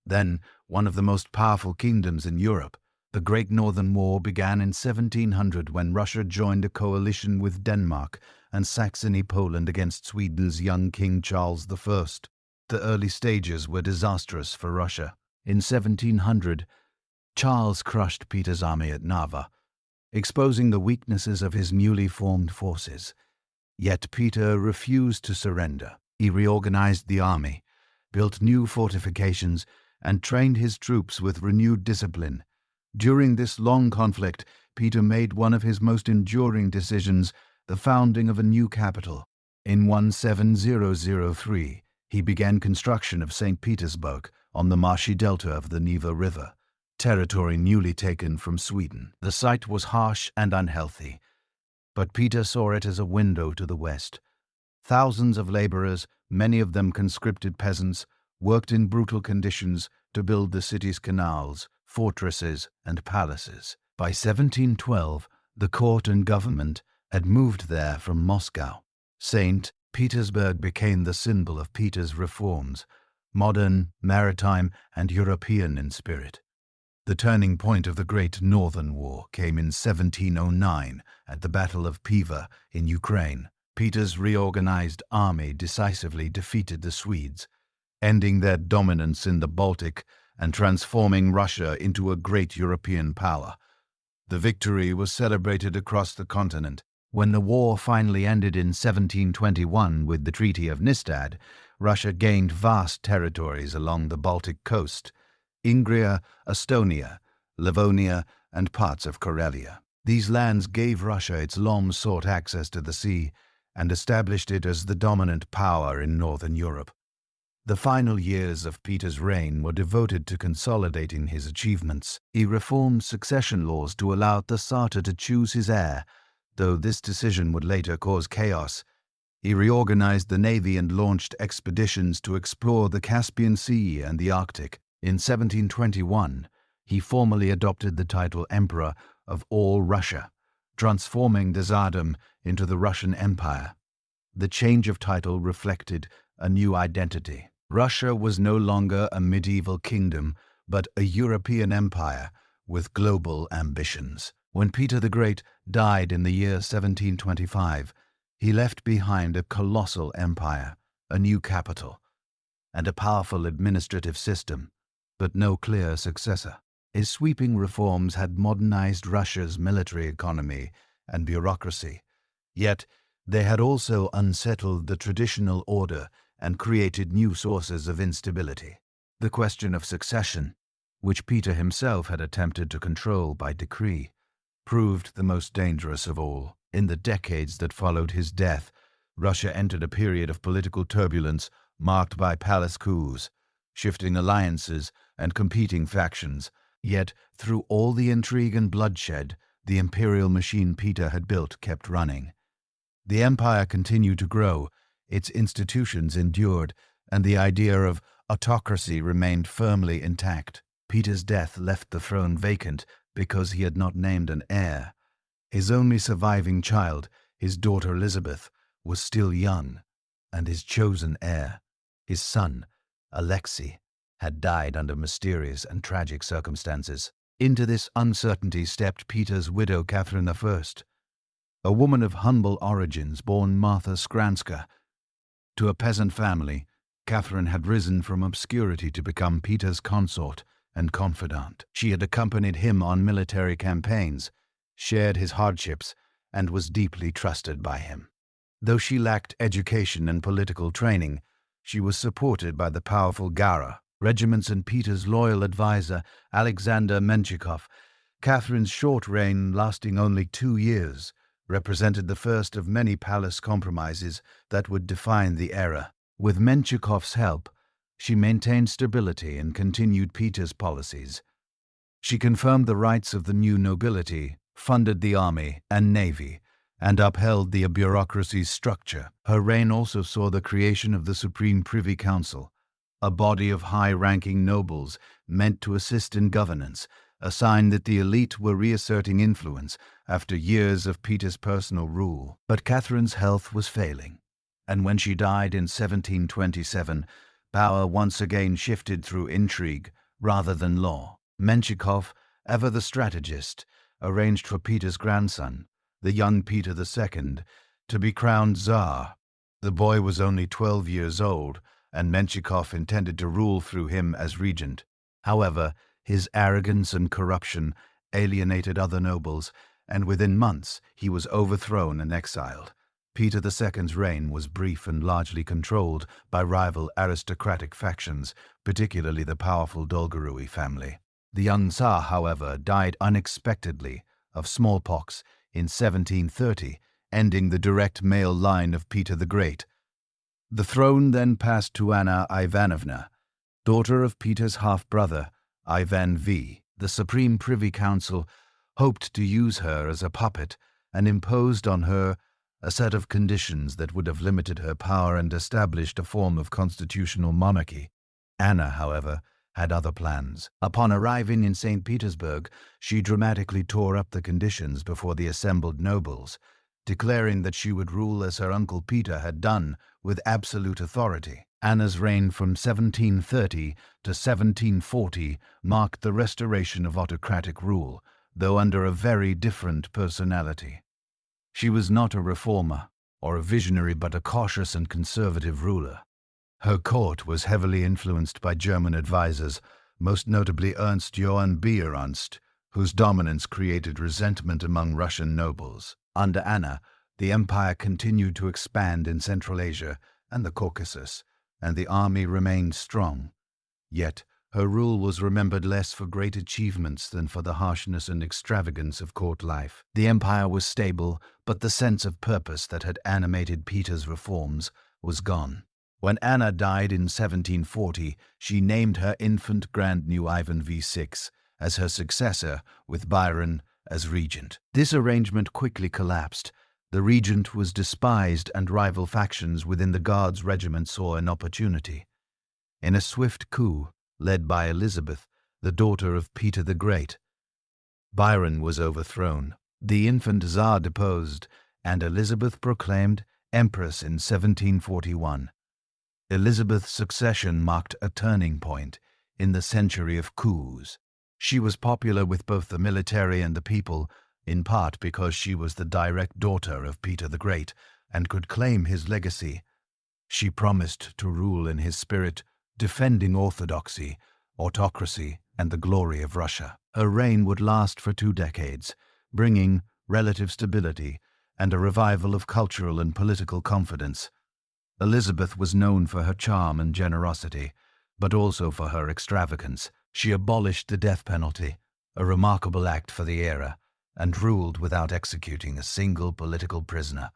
Then, one of the most powerful kingdoms in Europe, the Great Northern War began in 1700 when Russia joined a coalition with Denmark and Saxony-Poland against Sweden's young King Charles I. The early stages were disastrous for Russia. In 1700, Charles crushed Peter's army at Narva, exposing the weaknesses of his newly formed forces. Yet Peter refused to surrender. He reorganized the army, built new fortifications, and trained his troops with renewed discipline. During this long conflict, Peter made one of his most enduring decisions, the founding of a new capital. In 1703, he began construction of St. Petersburg on the marshy delta of the Neva River, territory newly taken from Sweden. The site was harsh and unhealthy, but Peter saw it as a window to the west. Thousands of laborers, many of them conscripted peasants, worked in brutal conditions to build the city's canals, fortresses, and palaces. By 1712, the court and government had moved there from Moscow. St. Petersburg became the symbol of Peter's reforms, modern, maritime, and European in spirit. The turning point of the Great Northern War came in 1709 at the Battle of Piva in Ukraine. Peter's reorganized army decisively defeated the Swedes, ending their dominance in the Baltic and transforming Russia into a great European power. The victory was celebrated across the continent. When the war finally ended in 1721 with the Treaty of Nystad, Russia gained vast territories along the Baltic coast, Ingria, Estonia, Livonia, and parts of Karelia. These lands gave Russia its long-sought access to the sea and established it as the dominant power in northern Europe. The final years of Peter's reign were devoted to consolidating his achievements. He reformed succession laws to allow the Tsar to choose his heir, though this decision would later cause chaos. He reorganized the navy and launched expeditions to explore the Caspian Sea and the Arctic. In 1721, he formally adopted the title Emperor of all Russia, transforming the Tsardom into the Russian Empire. The change of title reflected a new identity. Russia was no longer a medieval kingdom, but a European empire with global ambitions. When Peter the Great died in the year 1725, he left behind a colossal empire, a new capital, and a powerful administrative system, but no clear successor. His sweeping reforms had modernized Russia's military economy and bureaucracy, yet they had also unsettled the traditional order and created new sources of instability. The question of succession, which Peter himself had attempted to control by decree, proved the most dangerous of all. In the decades that followed his death, Russia entered a period of political turbulence marked by palace coups, shifting alliances, and competing factions. Yet, through all the intrigue and bloodshed, the imperial machine Peter had built kept running. The empire continued to grow, its institutions endured, and the idea of autocracy remained firmly intact. Peter's death left the throne vacant because he had not named an heir. His only surviving child, his daughter Elizabeth, was still young, and his chosen heir, his son, Alexei, had died under mysterious and tragic circumstances. Into this uncertainty stepped Peter's widow Catherine I, a woman of humble origins born Martha Skranska. To a peasant family, Catherine had risen from obscurity to become Peter's consort and confidant. She had accompanied him on military campaigns, shared his hardships, and was deeply trusted by him. Though she lacked education and political training, she was supported by the powerful Gara regiments and Peter's loyal advisor, Alexander Menshikov. Catherine's short reign, lasting only 2 years, represented the first of many palace compromises that would define the era. With Menshikov's help, she maintained stability and continued Peter's policies. She confirmed the rights of the new nobility, funded the army and navy, and upheld the bureaucracy's structure. Her reign also saw the creation of the Supreme Privy Council, a body of high-ranking nobles meant to assist in governance, a sign that the elite were reasserting influence after years of Peter's personal rule. But Catherine's health was failing, and when she died in 1727, power once again shifted through intrigue rather than law. Menshikov, ever the strategist, arranged for Peter's grandson, the young Peter II, to be crowned Tsar. The boy was only 12 years old, and Menshikov intended to rule through him as regent. However, his arrogance and corruption alienated other nobles, and within months he was overthrown and exiled. Peter II's reign was brief and largely controlled by rival aristocratic factions, particularly the powerful Dolgorui family. The young Tsar, however, died unexpectedly of smallpox in 1730, ending the direct male line of Peter the Great. The throne then passed to Anna Ivanovna, daughter of Peter's half-brother, Ivan V. The Supreme Privy Council hoped to use her as a puppet and imposed on her a set of conditions that would have limited her power and established a form of constitutional monarchy. Anna, however, had other plans. Upon arriving in St. Petersburg, she dramatically tore up the conditions before the assembled nobles, declaring that she would rule as her uncle Peter had done, with absolute authority. Anna's reign from 1730 to 1740 marked the restoration of autocratic rule, though under a very different personality. She was not a reformer or a visionary, but a cautious and conservative ruler. Her court was heavily influenced by German advisors, most notably Ernst Johann Bierernst, whose dominance created resentment among Russian nobles. Under Anna, the empire continued to expand in Central Asia and the Caucasus, and the army remained strong. Yet, her rule was remembered less for great achievements than for the harshness and extravagance of court life. The empire was stable, but the sense of purpose that had animated Peter's reforms was gone. When Anna died in 1740, she named her infant grandnew Ivan VI as her successor, with Byron as regent. This arrangement quickly collapsed. The regent was despised, and rival factions within the Guards regiment saw an opportunity. In a swift coup, led by Elizabeth, the daughter of Peter the Great, Byron was overthrown, the infant Tsar deposed, and Elizabeth proclaimed Empress in 1741. Elizabeth's succession marked a turning point in the century of coups. She was popular with both the military and the people, in part because she was the direct daughter of Peter the Great and could claim his legacy. She promised to rule in his spirit, defending orthodoxy, autocracy, and the glory of Russia. Her reign would last for 2 decades, bringing relative stability and a revival of cultural and political confidence. Elizabeth was known for her charm and generosity, but also for her extravagance. She abolished the death penalty, a remarkable act for the era, and ruled without executing a single political prisoner.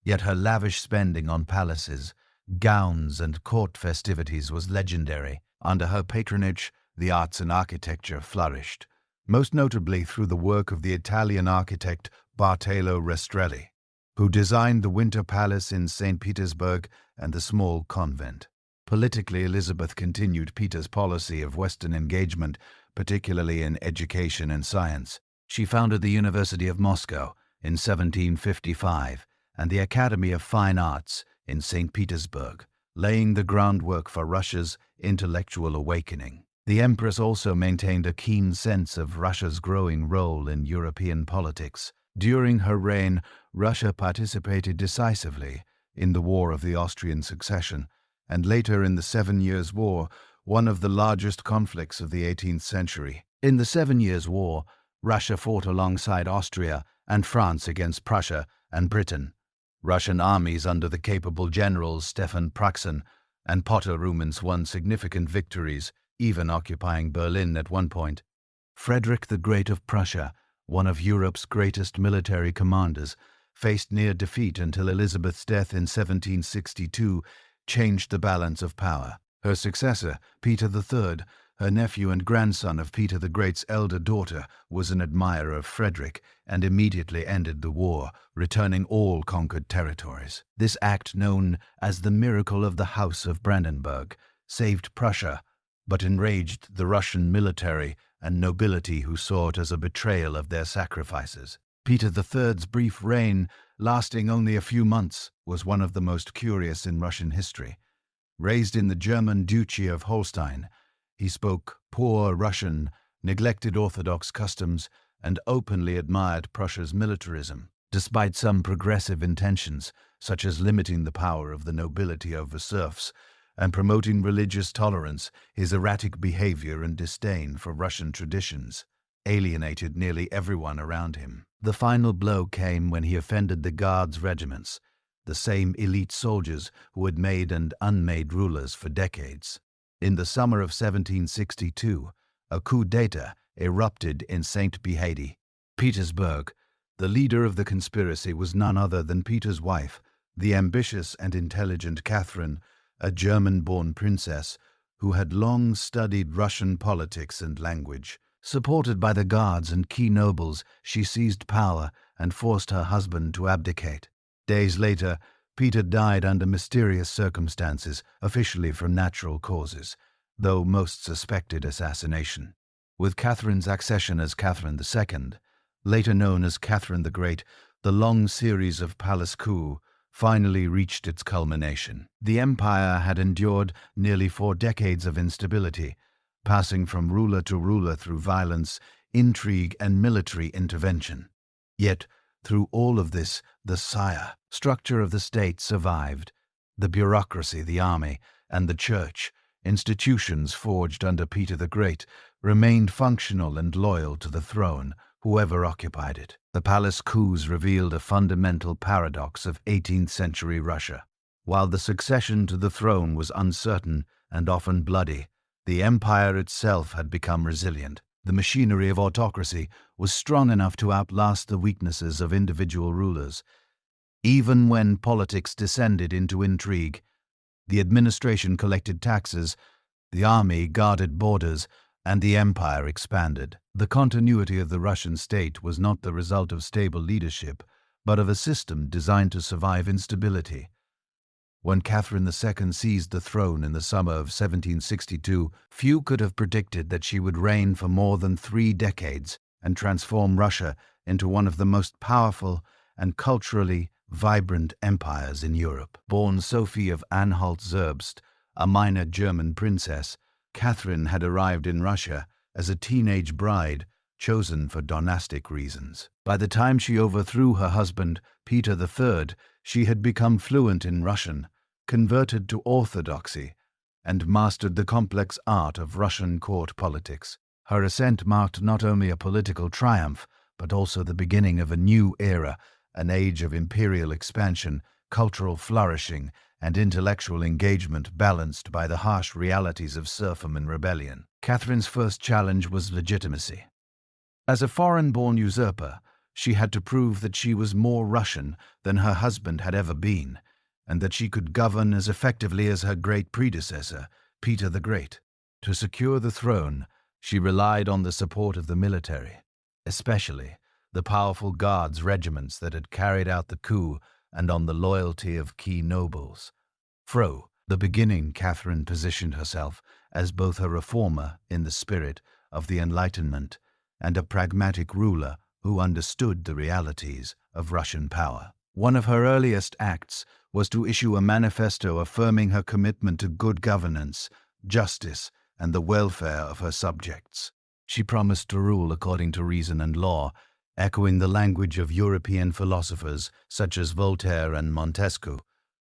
Yet her lavish spending on palaces, gowns, and court festivities was legendary. Under her patronage, the arts and architecture flourished, most notably through the work of the Italian architect Bartolo Restrelli, who designed the Winter Palace in St. Petersburg and the small convent. Politically, Elizabeth continued Peter's policy of Western engagement, particularly in education and science. She founded the University of Moscow in 1755 and the Academy of Fine Arts in St. Petersburg, laying the groundwork for Russia's intellectual awakening. The Empress also maintained a keen sense of Russia's growing role in European politics. During her reign, Russia participated decisively in the War of the Austrian Succession, and later in the 7 Years' War, one of the largest conflicts of the 18th century. In the 7 Years' War, Russia fought alongside Austria and France against Prussia and Britain. Russian armies under the capable generals Stefan Praxin and Potter Rumens won significant victories, even occupying Berlin at one point. Frederick the Great of Prussia, one of Europe's greatest military commanders, faced near defeat until Elizabeth's death in 1762 changed the balance of power. Her successor, Peter III, her nephew and grandson of Peter the Great's elder daughter, was an admirer of Frederick and immediately ended the war, returning all conquered territories. This act, known as the Miracle of the House of Brandenburg, saved Prussia, but enraged the Russian military and nobility who saw it as a betrayal of their sacrifices. Peter III's brief reign, lasting only a few months, was one of the most curious in Russian history. Raised in the German Duchy of Holstein, he spoke poor Russian, neglected Orthodox customs, and openly admired Prussia's militarism. Despite some progressive intentions, such as limiting the power of the nobility over serfs and promoting religious tolerance, his erratic behavior and disdain for Russian traditions alienated nearly everyone around him. The final blow came when he offended the Guards regiments, the same elite soldiers who had made and unmade rulers for decades. In the summer of 1762, a coup d'etat erupted in St. Petersburg. The leader of the conspiracy was none other than Peter's wife, the ambitious and intelligent Catherine, a German-born princess who had long studied Russian politics and language. Supported by the Guards and key nobles, she seized power and forced her husband to abdicate. Days later, Peter died under mysterious circumstances, officially from natural causes, though most suspected assassination. With Catherine's accession as Catherine II, later known as Catherine the Great, the long series of palace coups finally reached its culmination. The empire had endured nearly 4 decades of instability, passing from ruler to ruler through violence, intrigue, and military intervention. Yet, through all of this, the structure of the state survived. The bureaucracy, the army, and the church, institutions forged under Peter the Great, remained functional and loyal to the throne, whoever occupied it. The palace coups revealed a fundamental paradox of 18th century Russia. While the succession to the throne was uncertain and often bloody, the empire itself had become resilient. The machinery of autocracy was strong enough to outlast the weaknesses of individual rulers. Even when politics descended into intrigue, the administration collected taxes, the army guarded borders, and the empire expanded. The continuity of the Russian state was not the result of stable leadership, but of a system designed to survive instability. When Catherine II seized the throne in the summer of 1762, few could have predicted that she would reign for more than 3 decades and transform Russia into one of the most powerful and culturally vibrant empires in Europe. Born Sophie of Anhalt-Zerbst, a minor German princess, Catherine had arrived in Russia as a teenage bride chosen for dynastic reasons. By the time she overthrew her husband, Peter III, she had become fluent in Russian, converted to Orthodoxy, and mastered the complex art of Russian court politics. Her ascent marked not only a political triumph, but also the beginning of a new era, an age of imperial expansion, cultural flourishing, and intellectual engagement balanced by the harsh realities of serfdom and rebellion. Catherine's first challenge was legitimacy. As a foreign-born usurper, she had to prove that she was more Russian than her husband had ever been, and that she could govern as effectively as her great predecessor, Peter the Great. To secure the throne, she relied on the support of the military, especially the powerful guards regiments that had carried out the coup, and on the loyalty of key nobles. From the beginning, Catherine positioned herself as both a reformer in the spirit of the Enlightenment and a pragmatic ruler who understood the realities of Russian power. One of her earliest acts was to issue a manifesto affirming her commitment to good governance, justice, and the welfare of her subjects. She promised to rule according to reason and law, echoing the language of European philosophers such as Voltaire and Montesquieu,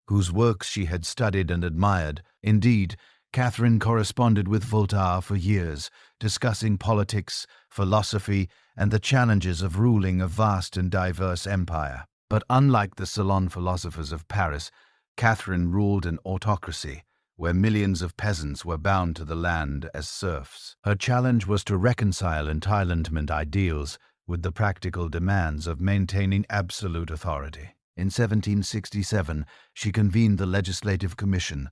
whose works she had studied and admired. Indeed, Catherine corresponded with Voltaire for years, discussing politics, philosophy, and the challenges of ruling a vast and diverse empire. But unlike the salon philosophers of Paris, Catherine ruled an autocracy where millions of peasants were bound to the land as serfs. Her challenge was to reconcile Enlightenment ideals with the practical demands of maintaining absolute authority. In 1767, she convened the Legislative Commission,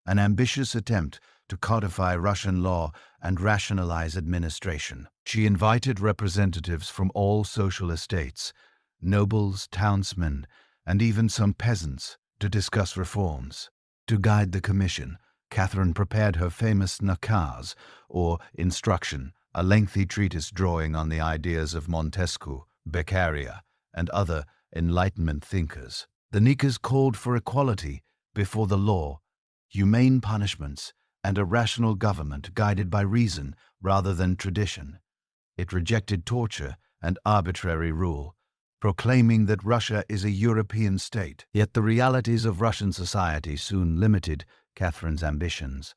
an ambitious attempt to codify Russian law and rationalize administration. She invited representatives from all social estates, nobles, townsmen, and even some peasants, to discuss reforms. To guide the commission, Catherine prepared her famous nakaz, or instruction, a lengthy treatise drawing on the ideas of Montesquieu, Beccaria, and other Enlightenment thinkers. The nakaz called for equality before the law, humane punishments, and a rational government guided by reason rather than tradition. It rejected torture and arbitrary rule, proclaiming that Russia is a European state. Yet the realities of Russian society soon limited Catherine's ambitions.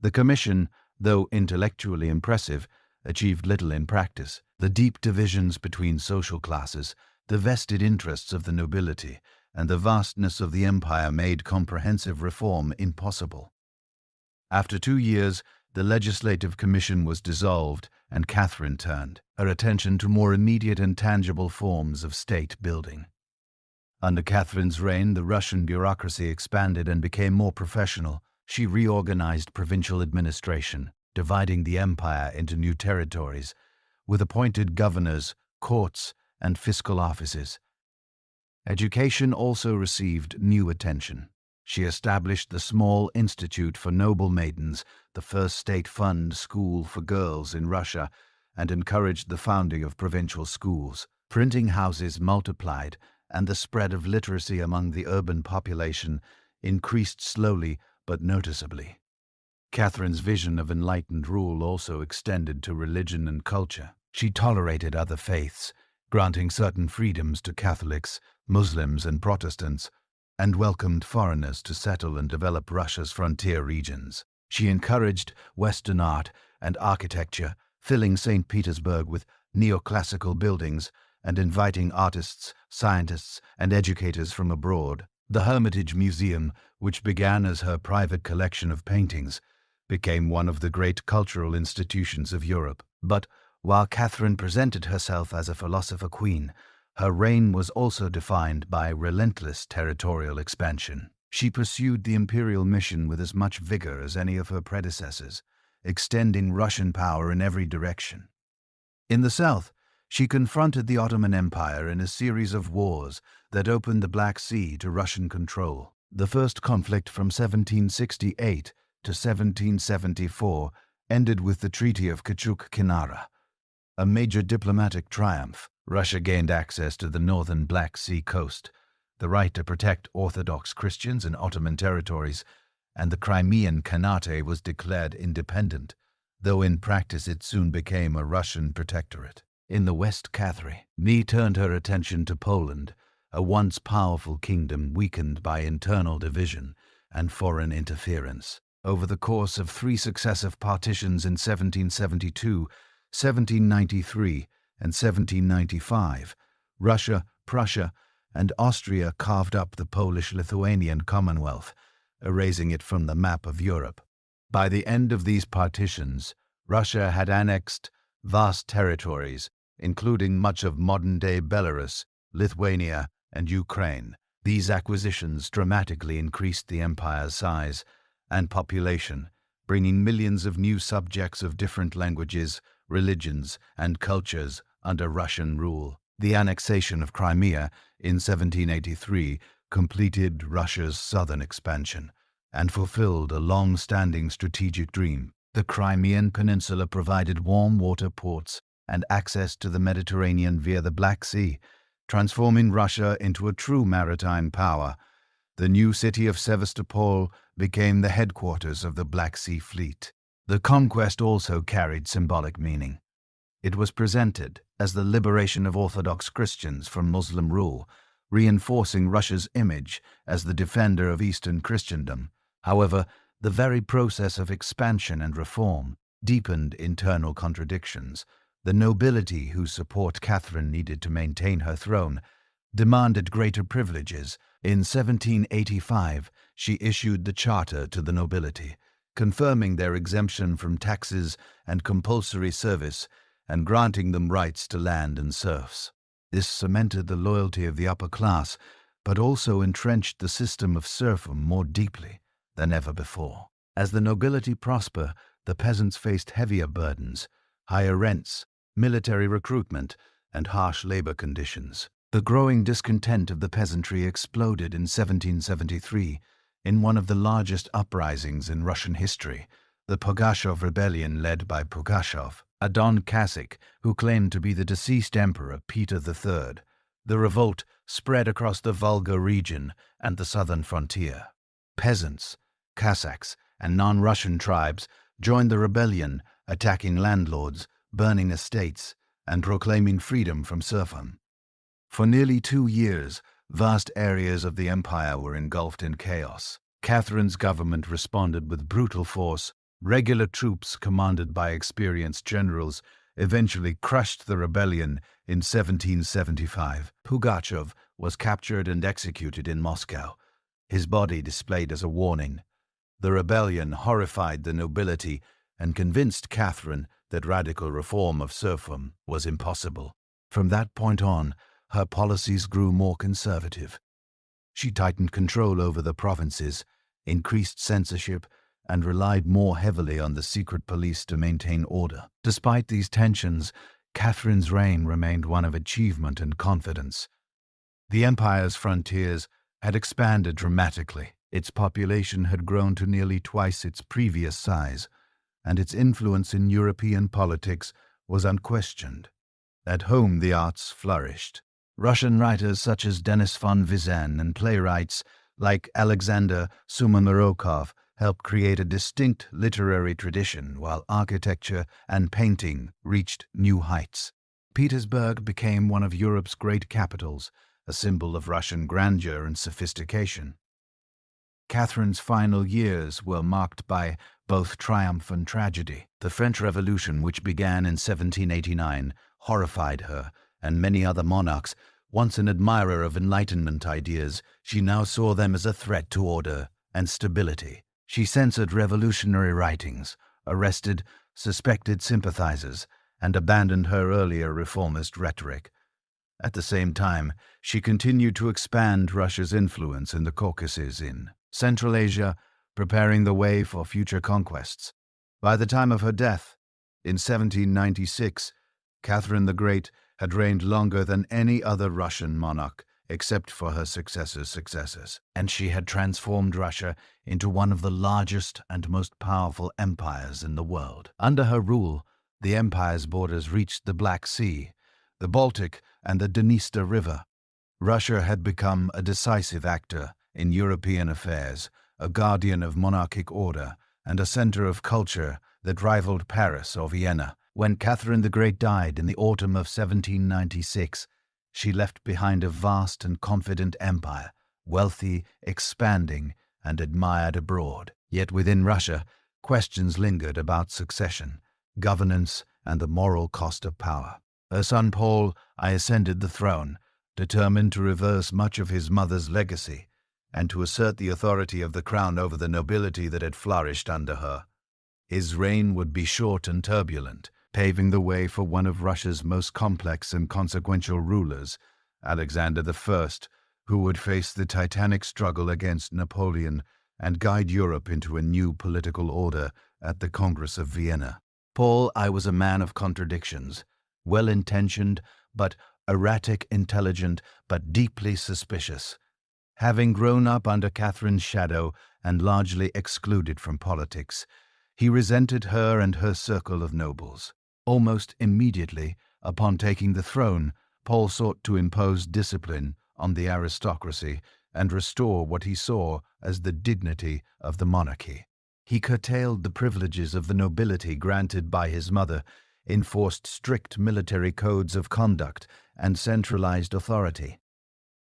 The commission, though intellectually impressive, achieved little in practice. The deep divisions between social classes, the vested interests of the nobility, and the vastness of the empire made comprehensive reform impossible. After 2 years, the Legislative Commission was dissolved, and Catherine turned her attention to more immediate and tangible forms of state building. Under Catherine's reign, the Russian bureaucracy expanded and became more professional. She reorganized provincial administration, dividing the empire into new territories, with appointed governors, courts, and fiscal offices. Education also received new attention. She established the Small Institute for Noble Maidens, the first state-funded school for girls in Russia, and encouraged the founding of provincial schools. Printing houses multiplied, and the spread of literacy among the urban population increased slowly but noticeably. Catherine's vision of enlightened rule also extended to religion and culture. She tolerated other faiths, granting certain freedoms to Catholics, Muslims, and Protestants, and welcomed foreigners to settle and develop Russia's frontier regions. She encouraged Western art and architecture, filling St. Petersburg with neoclassical buildings and inviting artists, scientists, and educators from abroad. The Hermitage Museum, which began as her private collection of paintings, became one of the great cultural institutions of Europe. But while Catherine presented herself as a philosopher queen, her reign was also defined by relentless territorial expansion. She pursued the imperial mission with as much vigor as any of her predecessors, extending Russian power in every direction. In the south, she confronted the Ottoman Empire in a series of wars that opened the Black Sea to Russian control. The first conflict from 1768 to 1774 ended with the Treaty of Kachuk-Kinara, a major diplomatic triumph. Russia gained access to the northern Black Sea coast, the right to protect Orthodox Christians in Ottoman territories, and the Crimean Khanate was declared independent, though in practice it soon became a Russian protectorate. In the West, Catherine turned her attention to Poland, a once powerful kingdom weakened by internal division and foreign interference. Over the course of three successive partitions in 1772, 1793, and 1795, Russia, Prussia, and Austria carved up the Polish-Lithuanian Commonwealth, erasing it from the map of Europe. By the end of these partitions, Russia had annexed vast territories, including much of modern-day Belarus, Lithuania, and Ukraine. These acquisitions dramatically increased the empire's size and population, bringing millions of new subjects of different languages, religions, and cultures under Russian rule. The annexation of Crimea in 1783 completed Russia's southern expansion and fulfilled a long-standing strategic dream. The Crimean Peninsula provided warm water ports and access to the Mediterranean via the Black Sea, transforming Russia into a true maritime power. The new city of Sevastopol became the headquarters of the Black Sea Fleet. The conquest also carried symbolic meaning. It was presented as the liberation of Orthodox Christians from Muslim rule, reinforcing Russia's image as the defender of Eastern Christendom. However, the very process of expansion and reform deepened internal contradictions. The nobility whose support Catherine needed to maintain her throne demanded greater privileges. In 1785, she issued the charter to the nobility, confirming their exemption from taxes and compulsory service and granting them rights to land and serfs. This cemented the loyalty of the upper class, but also entrenched the system of serfdom more deeply than ever before. As the nobility prospered, the peasants faced heavier burdens, higher rents, military recruitment, and harsh labor conditions. The growing discontent of the peasantry exploded in 1773 in one of the largest uprisings in Russian history, the Pugachov Rebellion led by Pugachov, a Don Cossack who claimed to be the deceased emperor Peter III. The revolt spread across the Volga region and the southern frontier. Peasants, Cossacks, and non-Russian tribes joined the rebellion, attacking landlords, burning estates, and proclaiming freedom from serfdom. For nearly 2 years, vast areas of the empire were engulfed in chaos. Catherine's government responded with brutal force. Regular troops commanded by experienced generals eventually crushed the rebellion in 1775. Pugachov was captured and executed in Moscow, his body displayed as a warning. The rebellion horrified the nobility and convinced Catherine that radical reform of serfdom was impossible. From that point on, her policies grew more conservative. She tightened control over the provinces, increased censorship, and relied more heavily on the secret police to maintain order. Despite these tensions, Catherine's reign remained one of achievement and confidence. The empire's frontiers had expanded dramatically. Its population had grown to nearly twice its previous size, and its influence in European politics was unquestioned. At home, the arts flourished. Russian writers such as Denis von Vizen and playwrights like Alexander Sumarokov helped create a distinct literary tradition, while architecture and painting reached new heights. Petersburg became one of Europe's great capitals, a symbol of Russian grandeur and sophistication. Catherine's final years were marked by both triumph and tragedy. The French Revolution, which began in 1789, horrified her, and many other monarchs. Once an admirer of Enlightenment ideas, she now saw them as a threat to order and stability. She censored revolutionary writings, arrested suspected sympathizers, and abandoned her earlier reformist rhetoric. At the same time, she continued to expand Russia's influence in the Caucasus in Central Asia, preparing the way for future conquests. By the time of her death, in 1796, Catherine the Great had reigned longer than any other Russian monarch, except for her successors, and she had transformed Russia into one of the largest and most powerful empires in the world. Under her rule, the empire's borders reached the Black Sea, the Baltic, and the Dniester River. Russia had become a decisive actor in European affairs, a guardian of monarchic order, and a center of culture that rivaled Paris or Vienna. When Catherine the Great died in the autumn of 1796, she left behind a vast and confident empire, wealthy, expanding, and admired abroad. Yet within Russia, questions lingered about succession, governance, and the moral cost of power. Her son Paul I ascended the throne, determined to reverse much of his mother's legacy, and to assert the authority of the crown over the nobility that had flourished under her. His reign would be short and turbulent, paving the way for one of Russia's most complex and consequential rulers, Alexander I, who would face the titanic struggle against Napoleon and guide Europe into a new political order at the Congress of Vienna. Paul I was a man of contradictions, well-intentioned but erratic, intelligent but deeply suspicious. Having grown up under Catherine's shadow and largely excluded from politics, he resented her and her circle of nobles. Almost immediately, upon taking the throne, Paul sought to impose discipline on the aristocracy and restore what he saw as the dignity of the monarchy. He curtailed the privileges of the nobility granted by his mother, enforced strict military codes of conduct, and centralized authority.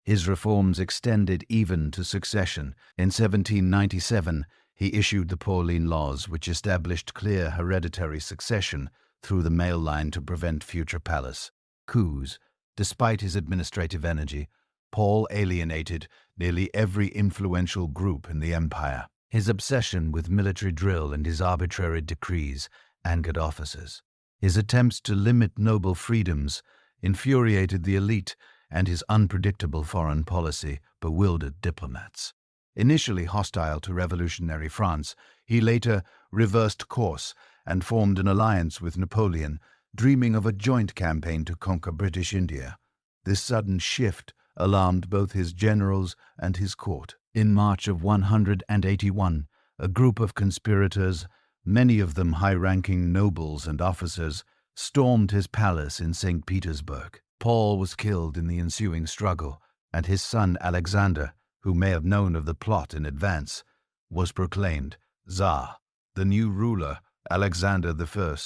His reforms extended even to succession. In 1797, he issued the Pauline Laws, which established clear hereditary succession through the male line to prevent future palace coups. Despite his administrative energy, Paul alienated nearly every influential group in the empire. His obsession with military drill and his arbitrary decrees angered officers. His attempts to limit noble freedoms infuriated the elite, and his unpredictable foreign policy bewildered diplomats. Initially hostile to revolutionary France, he later reversed course and formed an alliance with Napoleon, dreaming of a joint campaign to conquer British India. This sudden shift alarmed both his generals and his court. In March of 181, a group of conspirators, many of them high-ranking nobles and officers, stormed his palace in St. Petersburg. Paul was killed in the ensuing struggle, and his son Alexander, who may have known of the plot in advance, was proclaimed Tsar. The new ruler, Alexander I,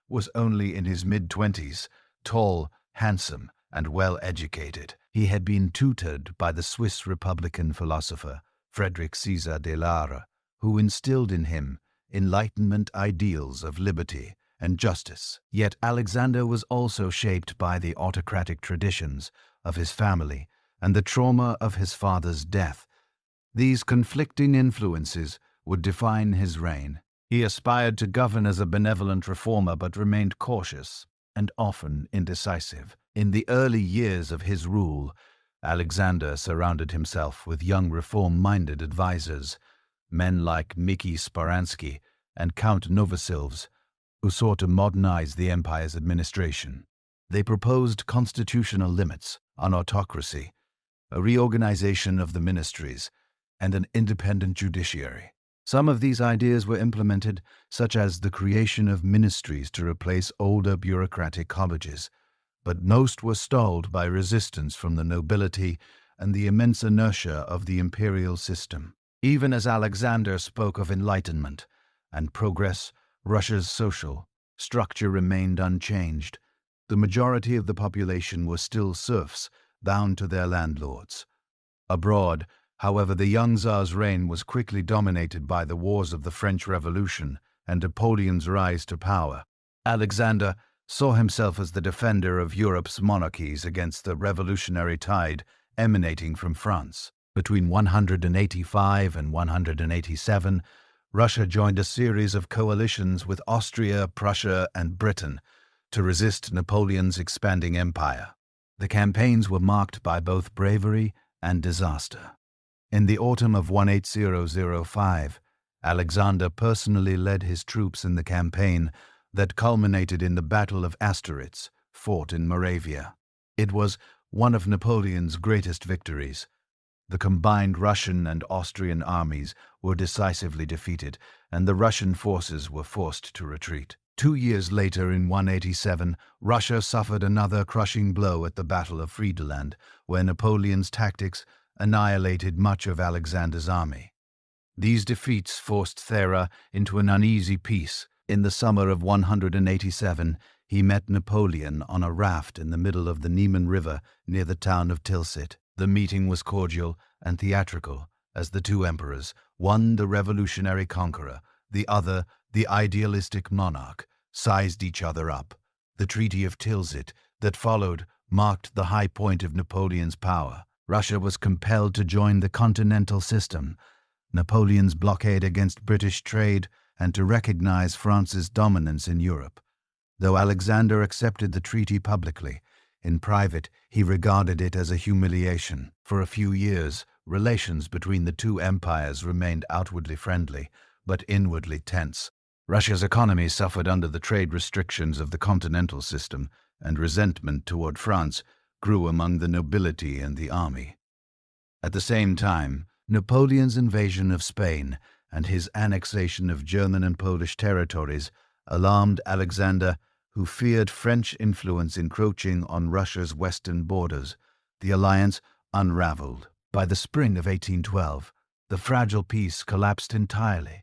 was only in his mid-20s, tall, handsome, and well-educated. He had been tutored by the Swiss Republican philosopher Frederick Caesar de Lara, who instilled in him Enlightenment ideals of liberty and justice. Yet Alexander was also shaped by the autocratic traditions of his family and the trauma of his father's death. These conflicting influences would define his reign. He aspired to govern as a benevolent reformer but remained cautious and often indecisive. In the early years of his rule, Alexander surrounded himself with young reform-minded advisors, men like Miki Speransky and Count Novosilves, who sought to modernize the empire's administration. They proposed constitutional limits on autocracy, a reorganization of the ministries, and an independent judiciary. Some of these ideas were implemented, such as the creation of ministries to replace older bureaucratic colleges, but most were stalled by resistance from the nobility and the immense inertia of the imperial system. Even as Alexander spoke of enlightenment and progress, Russia's social structure remained unchanged. The majority of the population were still serfs, bound to their landlords. Abroad, however, the young Tsar's reign was quickly dominated by the wars of the French Revolution and Napoleon's rise to power. Alexander saw himself as the defender of Europe's monarchies against the revolutionary tide emanating from France. Between 185 and 187, Russia joined a series of coalitions with Austria, Prussia, and Britain to resist Napoleon's expanding empire. The campaigns were marked by both bravery and disaster. In the autumn of 18005, Alexander personally led his troops in the campaign that culminated in the Battle of Austerlitz, fought in Moravia. It was one of Napoleon's greatest victories. The combined Russian and Austrian armies were decisively defeated, and the Russian forces were forced to retreat. 2 years later, in 187, Russia suffered another crushing blow at the Battle of Friedland, where Napoleon's tactics annihilated much of Alexander's army. These defeats forced Thera into an uneasy peace. In the summer of 187, he met Napoleon on a raft in the middle of the Niemen River near the town of Tilsit. The meeting was cordial and theatrical, as the two emperors, One, the revolutionary conqueror, the other, the idealistic monarch, sized each other up. The Treaty of Tilsit that followed marked the high point of Napoleon's power. Russia was compelled to join the continental system, Napoleon's blockade against British trade, and to recognize France's dominance in Europe. Though Alexander accepted the treaty publicly, in private he regarded it as a humiliation. For a few years, relations between the two empires remained outwardly friendly, but inwardly tense. Russia's economy suffered under the trade restrictions of the continental system, and resentment toward France grew among the nobility and the army. At the same time, Napoleon's invasion of Spain and his annexation of German and Polish territories alarmed Alexander, who feared French influence encroaching on Russia's western borders. The alliance unraveled. By the spring of 1812, the fragile peace collapsed entirely.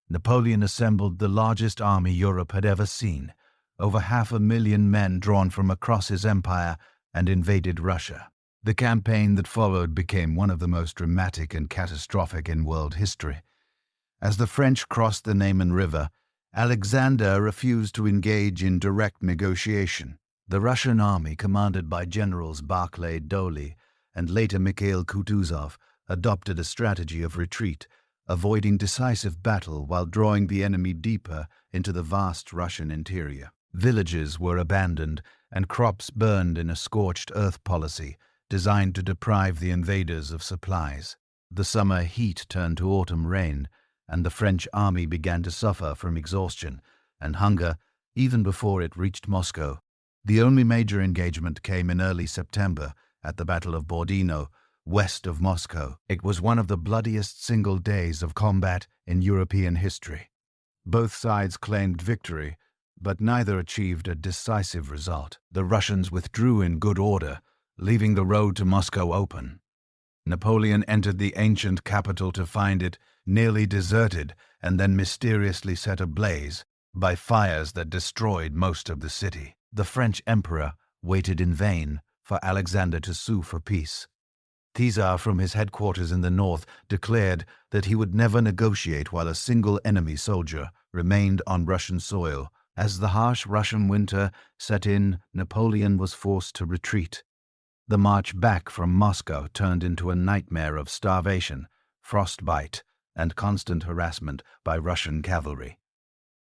Napoleon assembled the largest army Europe had ever seen, over 500,000 men drawn from across his empire, and invaded Russia. The campaign that followed became one of the most dramatic and catastrophic in world history. As the French crossed the Niemen River, Alexander refused to engage in direct negotiation. The Russian army, commanded by Generals Barclay Dolly and later Mikhail Kutuzov, adopted a strategy of retreat, avoiding decisive battle while drawing the enemy deeper into the vast Russian interior. Villages were abandoned and crops burned in a scorched earth policy designed to deprive the invaders of supplies. The summer heat turned to autumn rain, and the French army began to suffer from exhaustion and hunger even before it reached Moscow. The only major engagement came in early September at the Battle of Borodino, west of Moscow. It was one of the bloodiest single days of combat in European history. Both sides claimed victory, but neither achieved a decisive result. The Russians withdrew in good order, leaving the road to Moscow open. Napoleon entered the ancient capital to find it nearly deserted and then mysteriously set ablaze by fires that destroyed most of the city. The French emperor waited in vain for Alexander to sue for peace. Tsars from his headquarters in the north declared that he would never negotiate while a single enemy soldier remained on Russian soil. As the harsh Russian winter set in, Napoleon was forced to retreat. The march back from Moscow turned into a nightmare of starvation, frostbite, and constant harassment by Russian cavalry.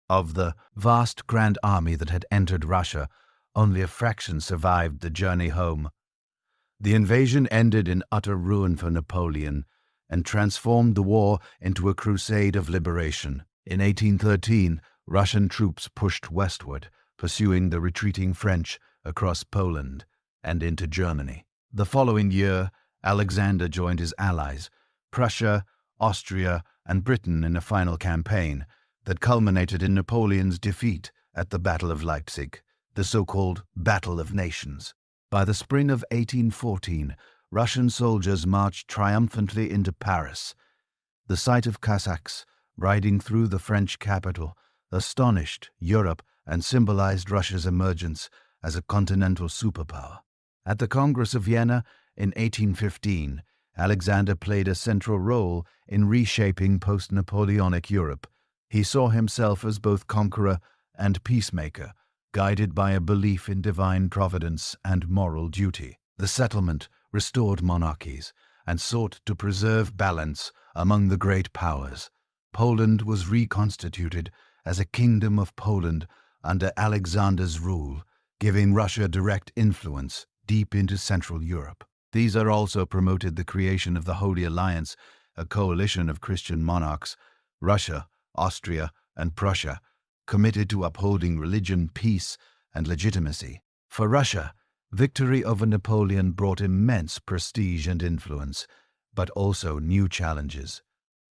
Of the vast grand army that had entered Russia, only a fraction survived the journey home. The invasion ended in utter ruin for Napoleon and transformed the war into a crusade of liberation. In 1813, Russian troops pushed westward, pursuing the retreating French across Poland and into Germany. The following year, Alexander joined his allies, Prussia, Austria, and Britain, in a final campaign that culminated in Napoleon's defeat at the Battle of Leipzig, the so-called Battle of Nations. By the spring of 1814, Russian soldiers marched triumphantly into Paris. The sight of Cossacks riding through the French capital astonished Europe and symbolized Russia's emergence as a continental superpower. At the Congress of Vienna in 1815, Alexander played a central role in reshaping post-Napoleonic Europe. He saw himself as both conqueror and peacemaker, guided by a belief in divine providence and moral duty. The settlement restored monarchies and sought to preserve balance among the great powers. Poland was reconstituted as a Kingdom of Poland under Alexander's rule, giving Russia direct influence deep into Central Europe. Caesar also promoted the creation of the Holy Alliance, a coalition of Christian monarchs, Russia, Austria, and Prussia, committed to upholding religion, peace, and legitimacy. For Russia, victory over Napoleon brought immense prestige and influence, but also new challenges.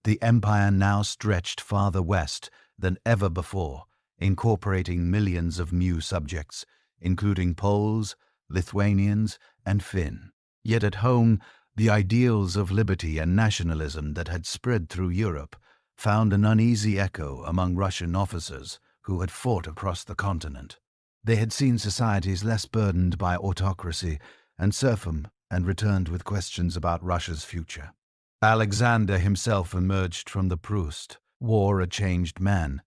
The empire now stretched farther west than ever before, incorporating millions of new subjects, including Poles, Lithuanians, and Finn. Yet at home, the ideals of liberty and nationalism that had spread through Europe found an uneasy echo among Russian officers who had fought across the continent. They had seen societies less burdened by autocracy and serfdom and returned with questions about Russia's future. Alexander himself emerged from the Proust, war a changed man.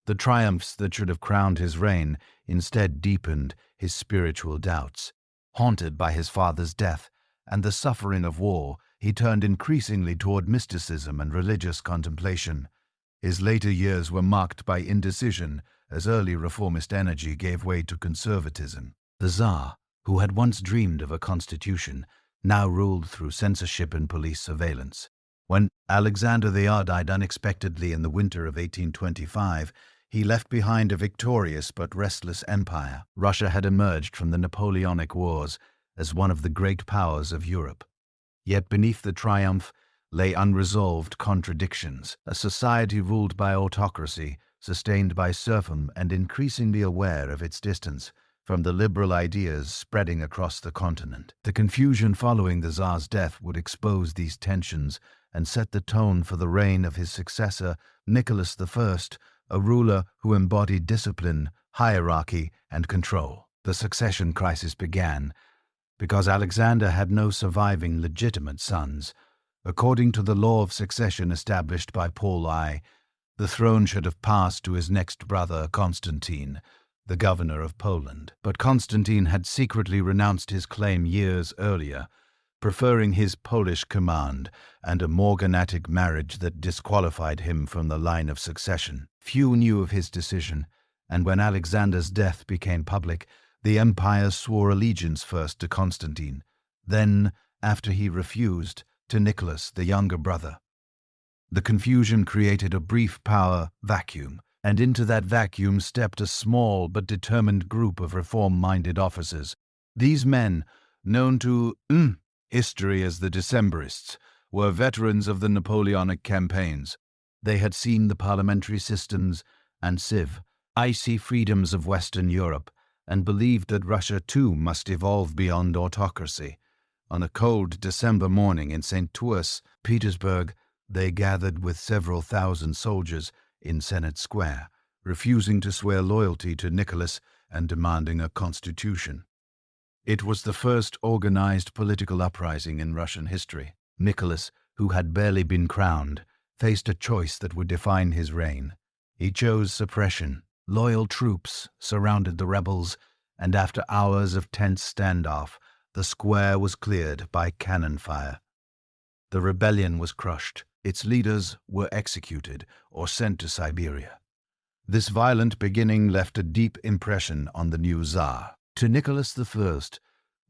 The triumphs that should have crowned his reign instead deepened his spiritual doubts. Haunted by his father's death and the suffering of war, he turned increasingly toward mysticism and religious contemplation. His later years were marked by indecision, as early reformist energy gave way to conservatism. The Tsar, who had once dreamed of a constitution, now ruled through censorship and police surveillance. When Alexander the died unexpectedly in the winter of 1825, he left behind a victorious but restless empire. Russia had emerged from the Napoleonic Wars as one of the great powers of Europe. Yet beneath the triumph lay unresolved contradictions, a society ruled by autocracy, sustained by serfdom, and increasingly aware of its distance from the liberal ideas spreading across the continent. The confusion following the Tsar's death would expose these tensions and set the tone for the reign of his successor, Nicholas I, a ruler who embodied discipline, hierarchy, and control. The succession crisis began because Alexander had no surviving legitimate sons. According to the law of succession established by Paul I, the throne should have passed to his next brother, Constantine, the governor of Poland. But Constantine had secretly renounced his claim years earlier, preferring his Polish command and a morganatic marriage that disqualified him from the line of succession. Few knew of his decision, and when Alexander's death became public, the empire swore allegiance first to Constantine, then, after he refused, to Nicholas, the younger brother. The confusion created a brief power vacuum, and into that vacuum stepped a small but determined group of reform-minded officers. These men, known to history as the Decembrists, were veterans of the Napoleonic campaigns. They had seen the parliamentary systems and icy freedoms of Western Europe, and believed that Russia too must evolve beyond autocracy. On a cold December morning in St. Petersburg, they gathered with several thousand soldiers in Senate Square, refusing to swear loyalty to Nicholas and demanding a constitution. It was the first organized political uprising in Russian history. Nicholas, who had barely been crowned, faced a choice that would define his reign. He chose suppression. Loyal troops surrounded the rebels, and after hours of tense standoff, the square was cleared by cannon fire. The rebellion was crushed. Its leaders were executed or sent to Siberia. This violent beginning left a deep impression on the new Tsar. To Nicholas I,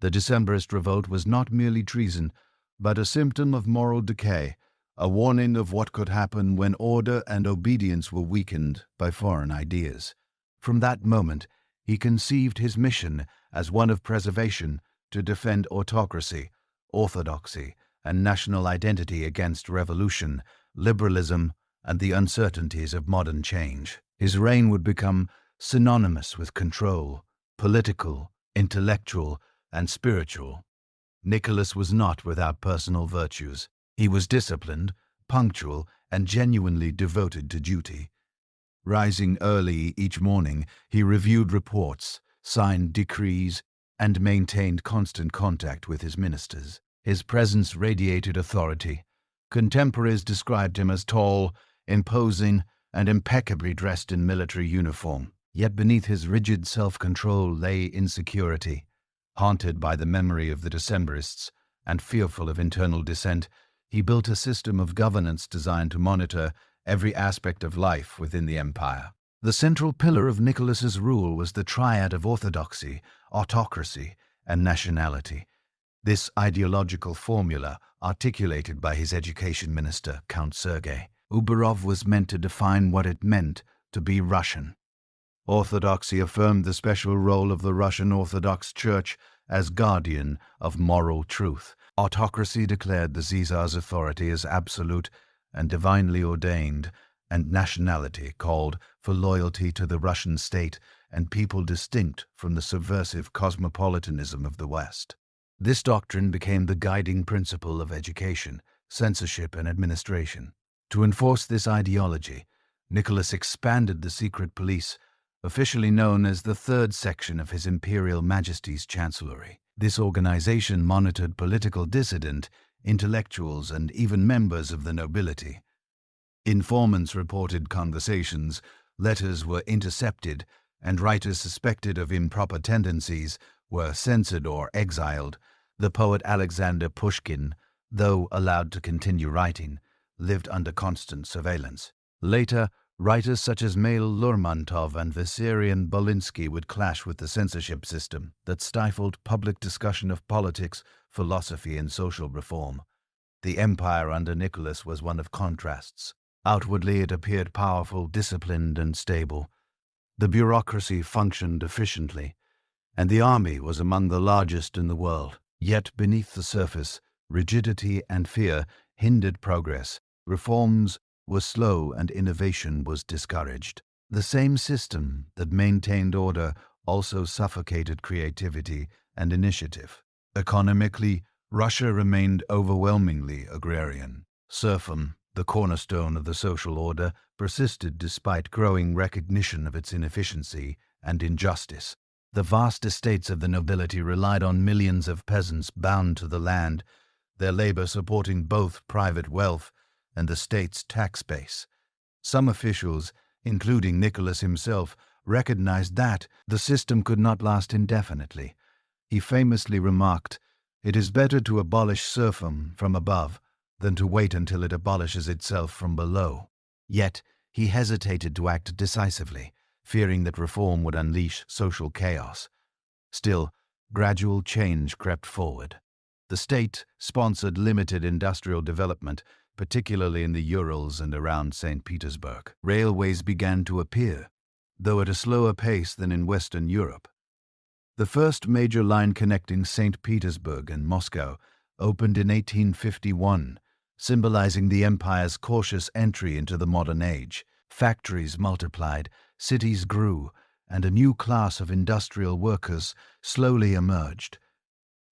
the Decembrist revolt was not merely treason, but a symptom of moral decay, a warning of what could happen when order and obedience were weakened by foreign ideas. From that moment, he conceived his mission as one of preservation, to defend autocracy, orthodoxy, and national identity against revolution, liberalism, and the uncertainties of modern change. His reign would become synonymous with control, political, intellectual, and spiritual. Nicholas was not without personal virtues. He was disciplined, punctual, and genuinely devoted to duty. Rising early each morning, he reviewed reports, signed decrees, and maintained constant contact with his ministers. His presence radiated authority. Contemporaries described him as tall, imposing, and impeccably dressed in military uniform. Yet beneath his rigid self-control lay insecurity. Haunted by the memory of the Decembrists and fearful of internal dissent, he built a system of governance designed to monitor every aspect of life within the empire. The central pillar of Nicholas's rule was the triad of orthodoxy, autocracy, and nationality. This ideological formula, articulated by his education minister, Count Sergei Uberov, was meant to define what it meant to be Russian. Orthodoxy affirmed the special role of the Russian Orthodox Church as guardian of moral truth. Autocracy declared the Tsar's authority as absolute and divinely ordained, and nationality called for loyalty to the Russian state and people distinct from the subversive cosmopolitanism of the West. This doctrine became the guiding principle of education, censorship, and administration. To enforce this ideology, Nicholas expanded the secret police, officially known as the Third Section of His Imperial Majesty's Chancellery. This organization monitored political dissident, intellectuals, and even members of the nobility. Informants reported conversations, letters were intercepted, and writers suspected of improper tendencies were censored or exiled. The poet Alexander Pushkin, though allowed to continue writing, lived under constant surveillance. Later, writers such as Mikhail Lermontov and Vissarion Bolinsky would clash with the censorship system that stifled public discussion of politics, philosophy, and social reform. The empire under Nicholas was one of contrasts. Outwardly, it appeared powerful, disciplined, and stable. The bureaucracy functioned efficiently, and the army was among the largest in the world. Yet beneath the surface, rigidity and fear hindered progress. Reforms were slow and innovation was discouraged. The same system that maintained order also suffocated creativity and initiative. Economically, Russia remained overwhelmingly agrarian. Serfdom, the cornerstone of the social order, persisted despite growing recognition of its inefficiency and injustice. The vast estates of the nobility relied on millions of peasants bound to the land, their labor supporting both private wealth and the state's tax base. Some officials, including Nicholas himself, recognized that the system could not last indefinitely. He famously remarked, "It is better to abolish serfdom from above than to wait until it abolishes itself from below." Yet he hesitated to act decisively, fearing that reform would unleash social chaos. Still, gradual change crept forward. The state sponsored limited industrial development, particularly in the Urals and around St. Petersburg. Railways began to appear, though at a slower pace than in Western Europe. The first major line connecting St. Petersburg and Moscow opened in 1851, symbolizing the empire's cautious entry into the modern age. Factories multiplied, cities grew, and a new class of industrial workers slowly emerged.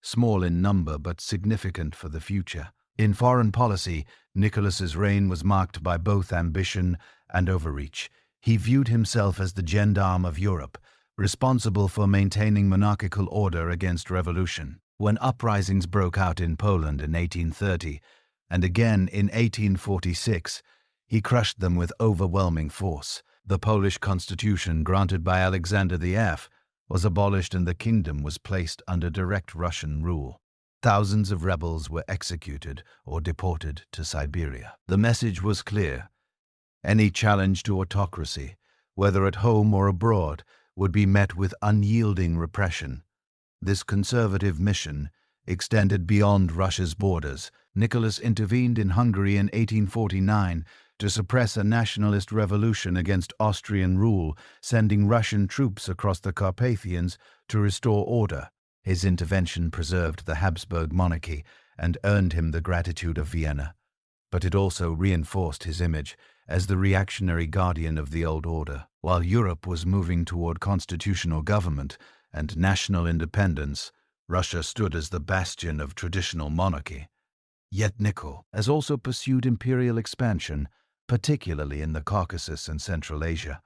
Small in number but significant for the future. In foreign policy, Nicholas's reign was marked by both ambition and overreach. He viewed himself as the gendarme of Europe, responsible for maintaining monarchical order against revolution. When uprisings broke out in Poland in 1830 and again in 1846, he crushed them with overwhelming force. The Polish constitution granted by Alexander the F was abolished and the kingdom was placed under direct Russian rule. Thousands of rebels were executed or deported to Siberia. The message was clear. Any challenge to autocracy, whether at home or abroad, would be met with unyielding repression. This conservative mission extended beyond Russia's borders. Nicholas intervened in Hungary in 1849 to suppress a nationalist revolution against Austrian rule, sending Russian troops across the Carpathians to restore order. His intervention preserved the Habsburg monarchy and earned him the gratitude of Vienna, but it also reinforced his image as the reactionary guardian of the old order. While Europe was moving toward constitutional government and national independence, Russia stood as the bastion of traditional monarchy. Yet Nicholas has also pursued imperial expansion, particularly in the Caucasus and Central Asia.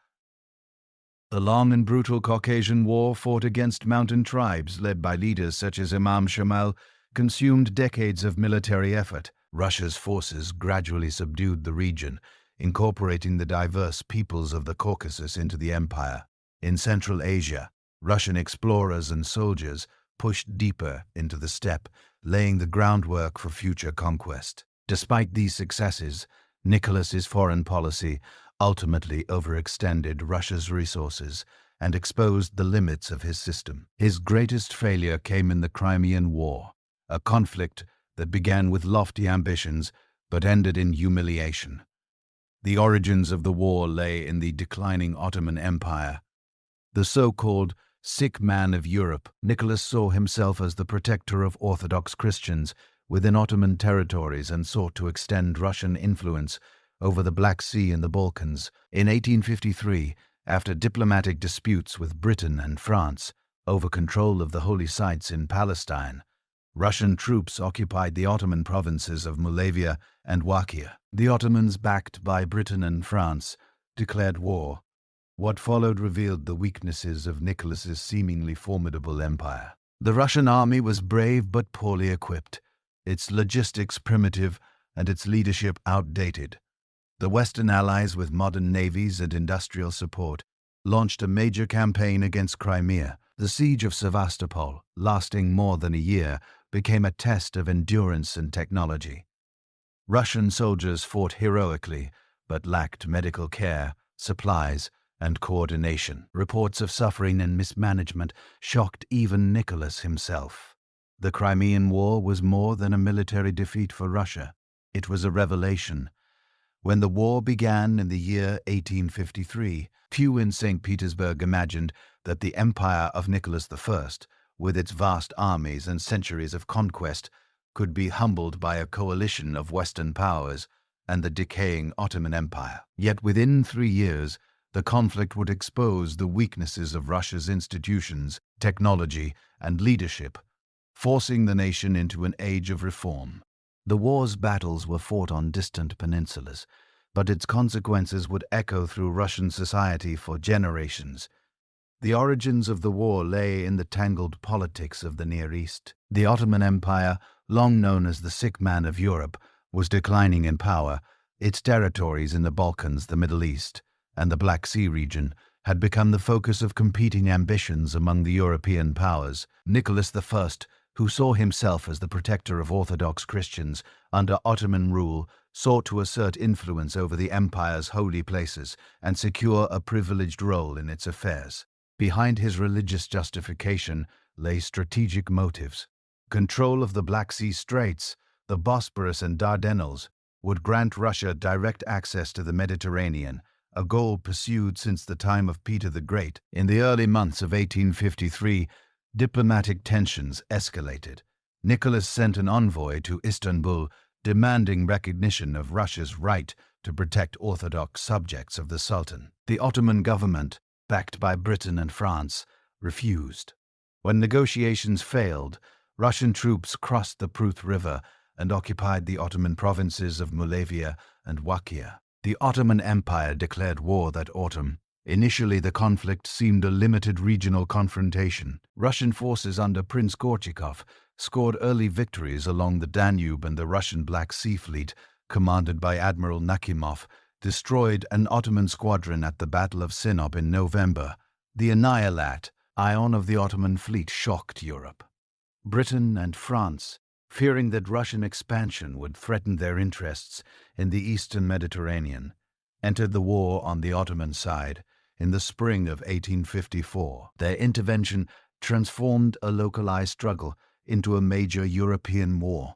The long and brutal Caucasian War fought against mountain tribes led by leaders such as Imam Shamal consumed decades of military effort. Russia's forces gradually subdued the region, incorporating the diverse peoples of the Caucasus into the empire. In Central Asia, Russian explorers and soldiers pushed deeper into the steppe, laying the groundwork for future conquest. Despite these successes, Nicholas's foreign policy ultimately overextended Russia's resources and exposed the limits of his system. His greatest failure came in the Crimean War, a conflict that began with lofty ambitions but ended in humiliation. The origins of the war lay in the declining Ottoman Empire. The so-called sick man of Europe, Nicholas saw himself as the protector of Orthodox Christians within Ottoman territories and sought to extend Russian influence over the Black Sea and the Balkans. In 1853, after diplomatic disputes with Britain and France over control of the holy sites in Palestine, Russian troops occupied the Ottoman provinces of Moldavia and Wallachia. The Ottomans, backed by Britain and France, declared war. What followed revealed the weaknesses of Nicholas's seemingly formidable empire. The Russian army was brave but poorly equipped. its logistics primitive, and its leadership outdated. The Western allies, with modern navies and industrial support, launched a major campaign against Crimea. The siege of Sevastopol, lasting more than a year, became a test of endurance and technology. Russian soldiers fought heroically, but lacked medical care, supplies, and coordination. Reports of suffering and mismanagement shocked even Nicholas himself. The Crimean War was more than a military defeat for Russia. It was a revelation. When the war began in the year 1853, few in St. Petersburg imagined that the empire of Nicholas I, with its vast armies and centuries of conquest, could be humbled by a coalition of Western powers and the decaying Ottoman Empire. Yet within 3 years, the conflict would expose the weaknesses of Russia's institutions, technology, and leadership, forcing the nation into an age of reform. The war's battles were fought on distant peninsulas, but its consequences would echo through Russian society for generations. The origins of the war lay in the tangled politics of the Near East. The Ottoman Empire, long known as the sick man of Europe, was declining in power. Its territories in the Balkans, the Middle East, and the Black Sea region had become the focus of competing ambitions among the European powers. Nicholas I, who saw himself as the protector of Orthodox Christians under Ottoman rule, sought to assert influence over the empire's holy places and secure a privileged role in its affairs. Behind his religious justification lay strategic motives. Control of the Black Sea Straits, the Bosporus and Dardanelles, would grant Russia direct access to the Mediterranean, a goal pursued since the time of Peter the Great. In the early months of 1853, diplomatic tensions escalated. Nicholas sent an envoy to Istanbul demanding recognition of Russia's right to protect Orthodox subjects of the Sultan. The Ottoman government, backed by Britain and France, refused. When negotiations failed, Russian troops crossed the Pruth River and occupied the Ottoman provinces of Moldavia and Wallachia. The Ottoman Empire declared war that autumn. Initially, the conflict seemed a limited regional confrontation. Russian forces under Prince Gorchakov scored early victories along the Danube, and the Russian Black Sea Fleet, commanded by Admiral Nakhimov, destroyed an Ottoman squadron at the Battle of Sinop in November. The Annihilat, ion of the Ottoman fleet, shocked Europe. Britain and France, fearing that Russian expansion would threaten their interests in the eastern Mediterranean, entered the war on the Ottoman side in the spring of 1854. Their intervention transformed a localized struggle into a major European war.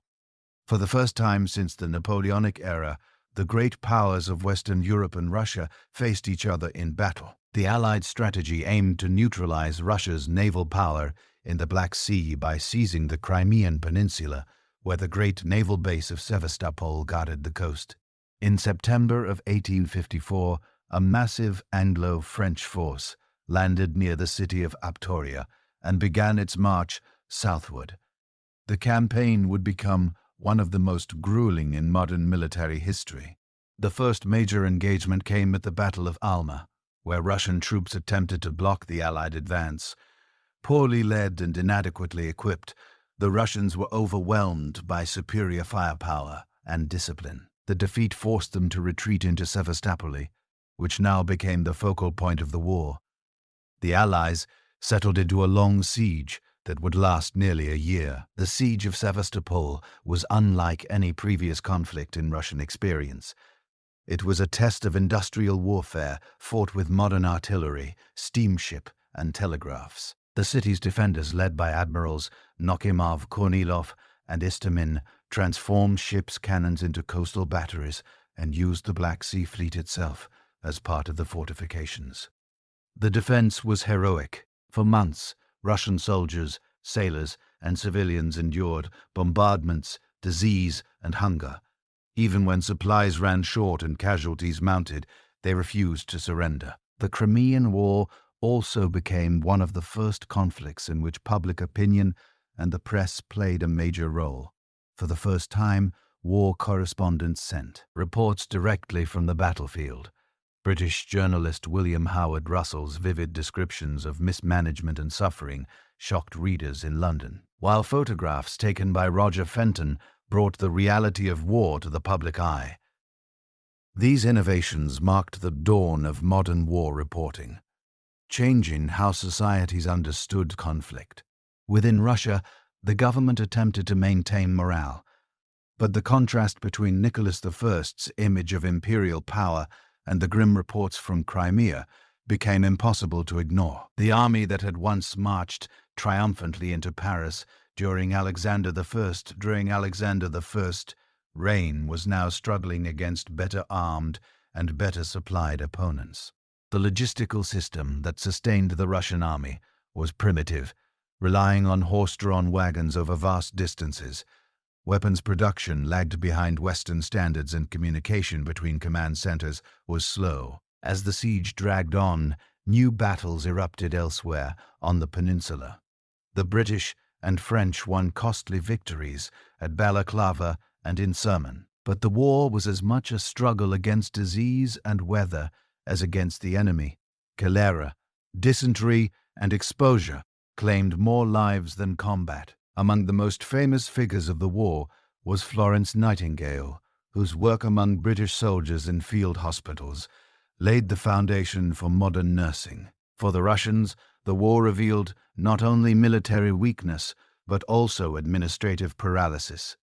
For the first time since the Napoleonic era, the great powers of Western Europe and Russia faced each other in battle. The Allied strategy aimed to neutralize Russia's naval power in the Black Sea by seizing the Crimean Peninsula, where the great naval base of Sevastopol guarded the coast. In September of 1854, a massive Anglo-French force landed near the city of Aptoria and began its march southward. The campaign would become one of the most grueling in modern military history. The first major engagement came at the Battle of Alma, where Russian troops attempted to block the Allied advance. Poorly led and inadequately equipped, the Russians were overwhelmed by superior firepower and discipline. The defeat forced them to retreat into Sevastopol, which now became the focal point of the war. The Allies settled into a long siege that would last nearly a year. The siege of Sevastopol was unlike any previous conflict in Russian experience. It was a test of industrial warfare fought with modern artillery, steamship, and telegraphs. The city's defenders, led by Admirals Nakhimov, Kornilov, and Istomin, transformed ships' cannons into coastal batteries and used the Black Sea Fleet itself as part of the fortifications. The defense was heroic. For months, Russian soldiers, sailors, and civilians endured bombardments, disease, and hunger. Even when supplies ran short and casualties mounted, they refused to surrender. The Crimean War also became one of the first conflicts in which public opinion and the press played a major role. For the first time, war correspondents sent reports directly from the battlefield. British journalist William Howard Russell's vivid descriptions of mismanagement and suffering shocked readers in London, while photographs taken by Roger Fenton brought the reality of war to the public eye. These innovations marked the dawn of modern war reporting, changing how societies understood conflict. Within Russia, the government attempted to maintain morale, but the contrast between Nicholas I's image of imperial power and the grim reports from Crimea became impossible to ignore. The army that had once marched triumphantly into Paris during Alexander I's reign was now struggling against better armed and better supplied opponents. The logistical system that sustained the Russian army was primitive, relying on horse-drawn wagons over vast distances. Weapons production lagged behind Western standards, and communication between command centers was slow. As the siege dragged on, new battles erupted elsewhere on the peninsula. The British and French won costly victories at Balaclava and in Sermon, but the war was as much a struggle against disease and weather as against the enemy. Cholera, dysentery, and exposure claimed more lives than combat. Among the most famous figures of the war was Florence Nightingale, whose work among British soldiers in field hospitals laid the foundation for modern nursing. For the Russians, the war revealed not only military weakness, but also administrative paralysis.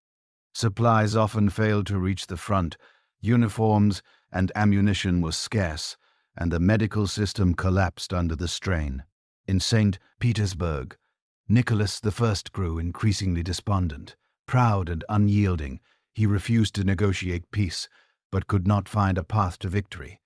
Supplies often failed to reach the front, uniforms and ammunition were scarce, and the medical system collapsed under the strain. In St. Petersburg, Nicholas I grew increasingly despondent. Proud and unyielding, he refused to negotiate peace, but could not find a path to victory.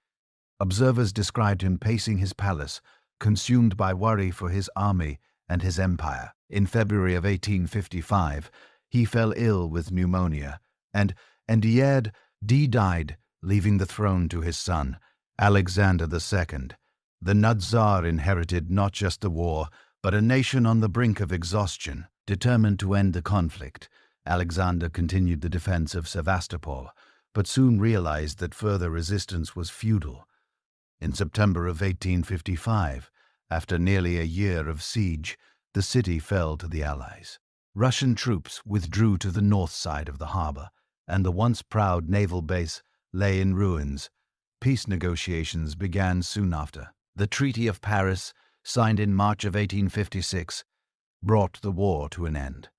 Observers described him pacing his palace, consumed by worry for his army and his empire. In February of 1855, he fell ill with pneumonia, and died, leaving the throne to his son, Alexander II. The Tsar inherited not just the war, but a nation on the brink of exhaustion. Determined to end the conflict, Alexander continued the defense of Sevastopol, but soon realized that further resistance was futile. In September of 1855, after nearly a year of siege, the city fell to the Allies. Russian troops withdrew to the north side of the harbor, and the once proud naval base lay in ruins. Peace negotiations began soon after. The Treaty of Paris, signed in March of 1856, brought the war to an end.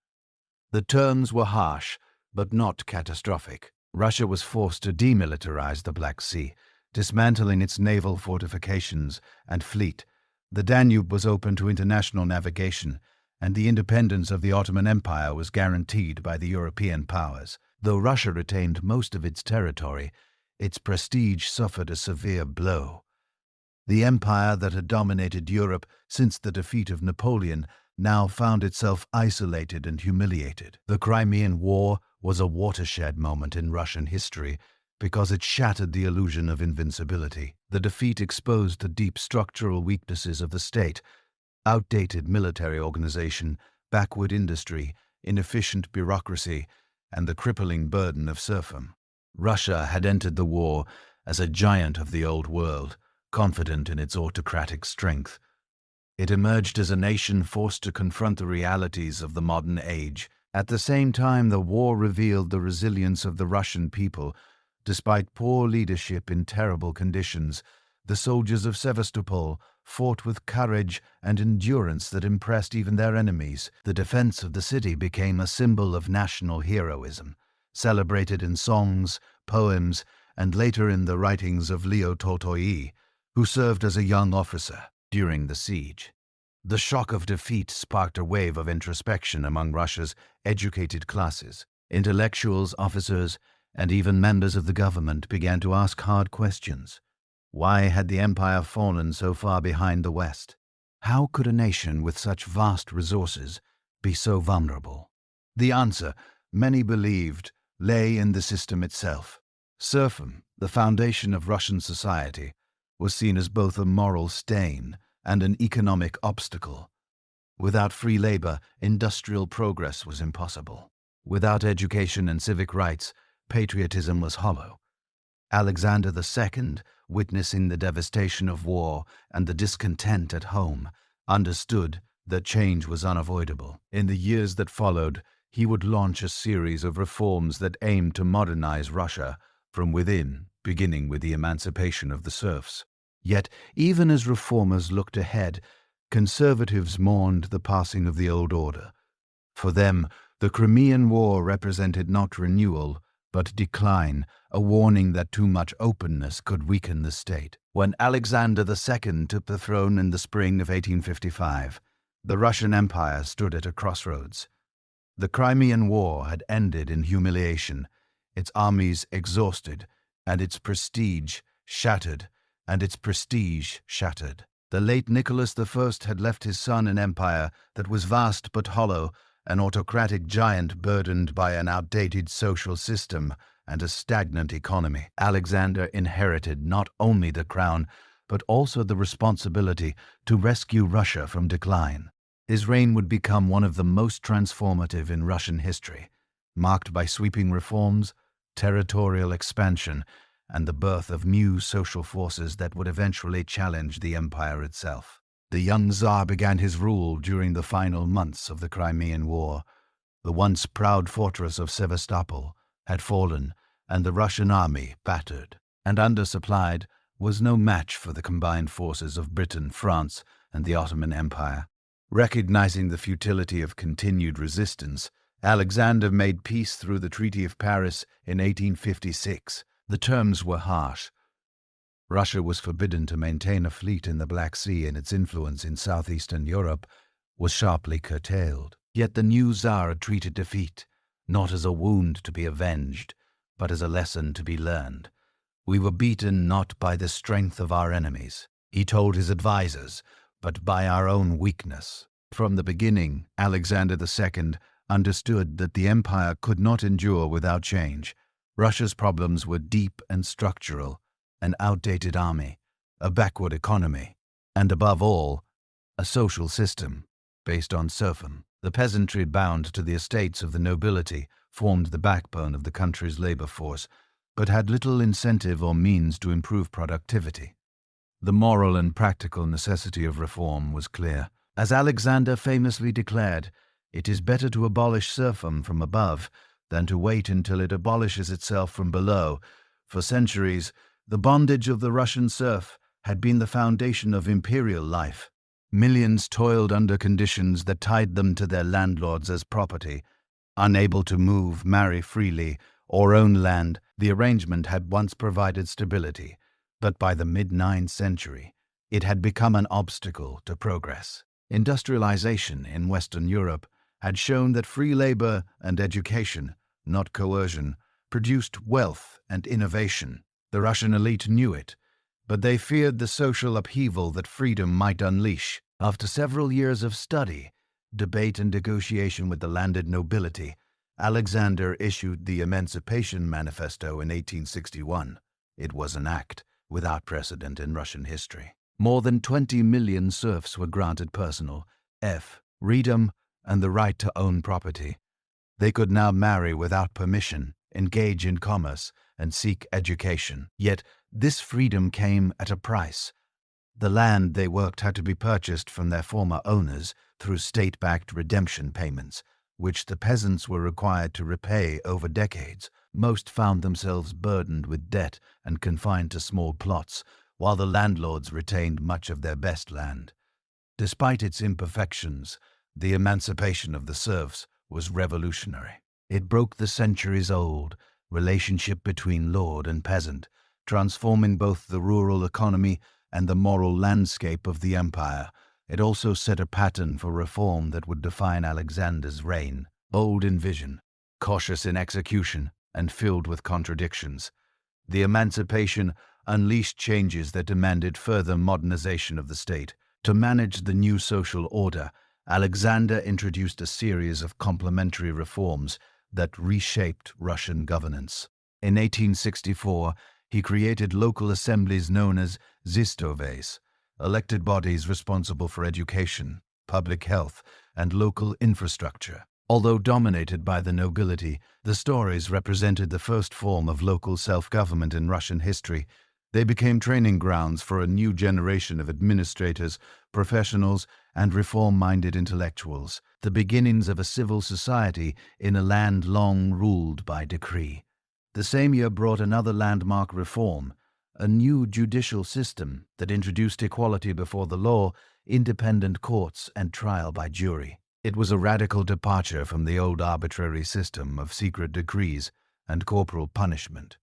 The terms were harsh, but not catastrophic. Russia was forced to demilitarize the Black Sea, dismantling its naval fortifications and fleet. The Danube was open to international navigation, and the independence of the Ottoman Empire was guaranteed by the European powers. Though Russia retained most of its territory, its prestige suffered a severe blow. The empire that had dominated Europe since the defeat of Napoleon now found itself isolated and humiliated. The Crimean War was a watershed moment in Russian history because it shattered the illusion of invincibility. The defeat exposed the deep structural weaknesses of the state: outdated military organization, backward industry, inefficient bureaucracy, and the crippling burden of serfdom. Russia had entered the war as a giant of the old world, confident in its autocratic strength. It emerged as a nation forced to confront the realities of the modern age. At the same time, the war revealed the resilience of the Russian people. Despite poor leadership in terrible conditions, the soldiers of Sevastopol fought with courage and endurance that impressed even their enemies. The defense of the city became a symbol of national heroism, celebrated in songs, poems, and later in the writings of Leo Tolstoy, who served as a young officer during the siege. The shock of defeat sparked a wave of introspection among Russia's educated classes. Intellectuals, officers, and even members of the government began to ask hard questions. Why had the empire fallen so far behind the West? How could a nation with such vast resources be so vulnerable? The answer, many believed, lay in the system itself. Serfdom, the foundation of Russian society, was seen as both a moral stain and an economic obstacle. Without free labor, industrial progress was impossible. Without education and civic rights, patriotism was hollow. Alexander II, witnessing the devastation of war and the discontent at home, understood that change was unavoidable. In the years that followed, he would launch a series of reforms that aimed to modernize Russia from within, beginning with the emancipation of the serfs. Yet, even as reformers looked ahead, conservatives mourned the passing of the old order. For them, the Crimean War represented not renewal, but decline, a warning that too much openness could weaken the state. When Alexander II took the throne in the spring of 1855, the Russian Empire stood at a crossroads. The Crimean War had ended in humiliation, its armies exhausted, and its prestige shattered. The late Nicholas I had left his son an empire that was vast but hollow, an autocratic giant burdened by an outdated social system and a stagnant economy. Alexander inherited not only the crown, but also the responsibility to rescue Russia from decline. His reign would become one of the most transformative in Russian history, marked by sweeping reforms, territorial expansion, and the birth of new social forces that would eventually challenge the empire itself. The young Tsar began his rule during the final months of the Crimean War. The once proud fortress of Sevastopol had fallen, and the Russian army, battered and undersupplied, was no match for the combined forces of Britain, France, and the Ottoman Empire. Recognizing the futility of continued resistance, Alexander made peace through the Treaty of Paris in 1856. The terms were harsh. Russia was forbidden to maintain a fleet in the Black Sea, and its influence in southeastern Europe was sharply curtailed. Yet the new Tsar treated defeat, not as a wound to be avenged, but as a lesson to be learned. We were beaten not by the strength of our enemies, he told his advisors, but by our own weakness. From the beginning, Alexander II understood that the empire could not endure without change. Russia's problems were deep and structural: an outdated army, a backward economy, and above all, a social system based on serfdom. The peasantry, bound to the estates of the nobility, formed the backbone of the country's labor force, but had little incentive or means to improve productivity. The moral and practical necessity of reform was clear. As Alexander famously declared, "It is better to abolish serfdom from above than to wait until it abolishes itself from below." For centuries, the bondage of the Russian serf had been the foundation of imperial life. Millions toiled under conditions that tied them to their landlords as property. Unable to move, marry freely, or own land, the arrangement had once provided stability, but by the mid-9th century, it had become an obstacle to progress. Industrialization in Western Europe had shown that free labor and education, not coercion, produced wealth and innovation. The Russian elite knew it, but they feared the social upheaval that freedom might unleash. After several years of study, debate, and negotiation with the landed nobility, Alexander issued the Emancipation Manifesto in 1861. It was an act without precedent in Russian history. More than 20 million serfs were granted personal freedom and the right to own property. They could now marry without permission, engage in commerce, and seek education. Yet this freedom came at a price. The land they worked had to be purchased from their former owners through state-backed redemption payments, which the peasants were required to repay over decades. Most found themselves burdened with debt and confined to small plots, while the landlords retained much of their best land. Despite its imperfections, the emancipation of the serfs was revolutionary. It broke the centuries-old relationship between lord and peasant, transforming both the rural economy and the moral landscape of the empire. It also set a pattern for reform that would define Alexander's reign. Bold in vision, cautious in execution, and filled with contradictions, the emancipation unleashed changes that demanded further modernization of the state. To manage the new social order, Alexander introduced a series of complementary reforms that reshaped Russian governance. In 1864, he created local assemblies known as zistoves, elected bodies responsible for education, public health, and local infrastructure. Although dominated by the nobility, the stories represented the first form of local self-government in Russian history. They became training grounds for a new generation of administrators, professionals, and reform-minded intellectuals, the beginnings of a civil society in a land long ruled by decree. The same year brought another landmark reform, a new judicial system that introduced equality before the law, independent courts, and trial by jury. It was a radical departure from the old arbitrary system of secret decrees and corporal punishment.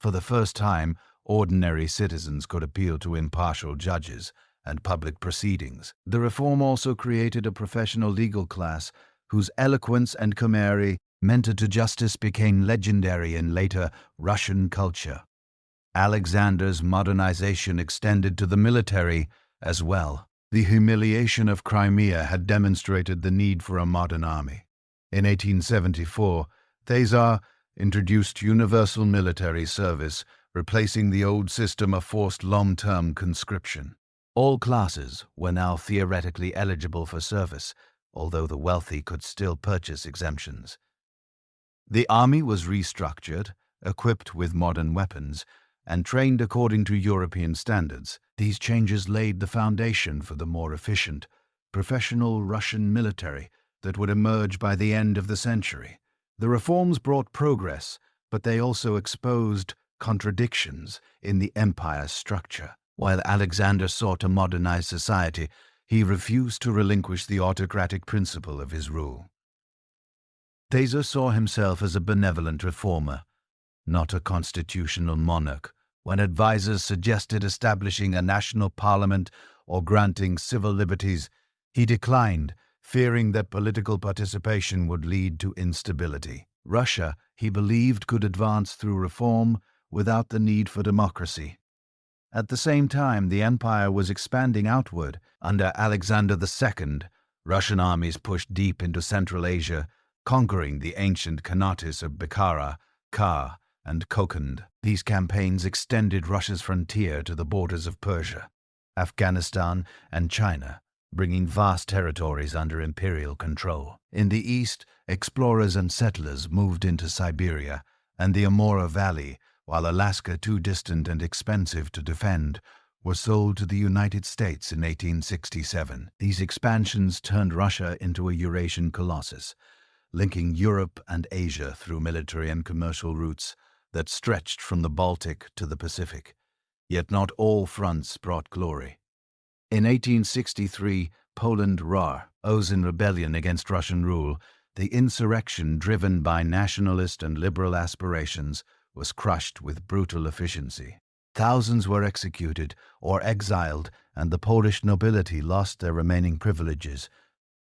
For the first time, ordinary citizens could appeal to impartial judges and public proceedings. The reform also created a professional legal class whose eloquence and chimera mentored to justice became legendary in later Russian culture. Alexander's modernization extended to the military as well. The humiliation of Crimea had demonstrated the need for a modern army. In 1874, Tsars introduced universal military service, replacing the old system of forced long-term conscription. All classes were now theoretically eligible for service, although the wealthy could still purchase exemptions. The army was restructured, equipped with modern weapons, and trained according to European standards. These changes laid the foundation for the more efficient, professional Russian military that would emerge by the end of the century. The reforms brought progress, but they also exposed contradictions in the empire's structure. While Alexander sought to modernize society, he refused to relinquish the autocratic principle of his rule. Tsars saw himself as a benevolent reformer, not a constitutional monarch. When advisors suggested establishing a national parliament or granting civil liberties, he declined, fearing that political participation would lead to instability. Russia, he believed, could advance through reform without the need for democracy. At the same time, the empire was expanding outward. Under Alexander II, Russian armies pushed deep into Central Asia, conquering the ancient Khanates of Bukhara, Kar, and Kokand. These campaigns extended Russia's frontier to the borders of Persia, Afghanistan, and China, bringing vast territories under imperial control. In the east, explorers and settlers moved into Siberia and the Amur Valley, while Alaska, too distant and expensive to defend, were sold to the United States in 1867. These expansions turned Russia into a Eurasian colossus, linking Europe and Asia through military and commercial routes that stretched from the Baltic to the Pacific. Yet not all fronts brought glory. In 1863, Poland rose in rebellion against Russian rule. The insurrection, driven by nationalist and liberal aspirations, was crushed with brutal efficiency. Thousands were executed or exiled, and the Polish nobility lost their remaining privileges.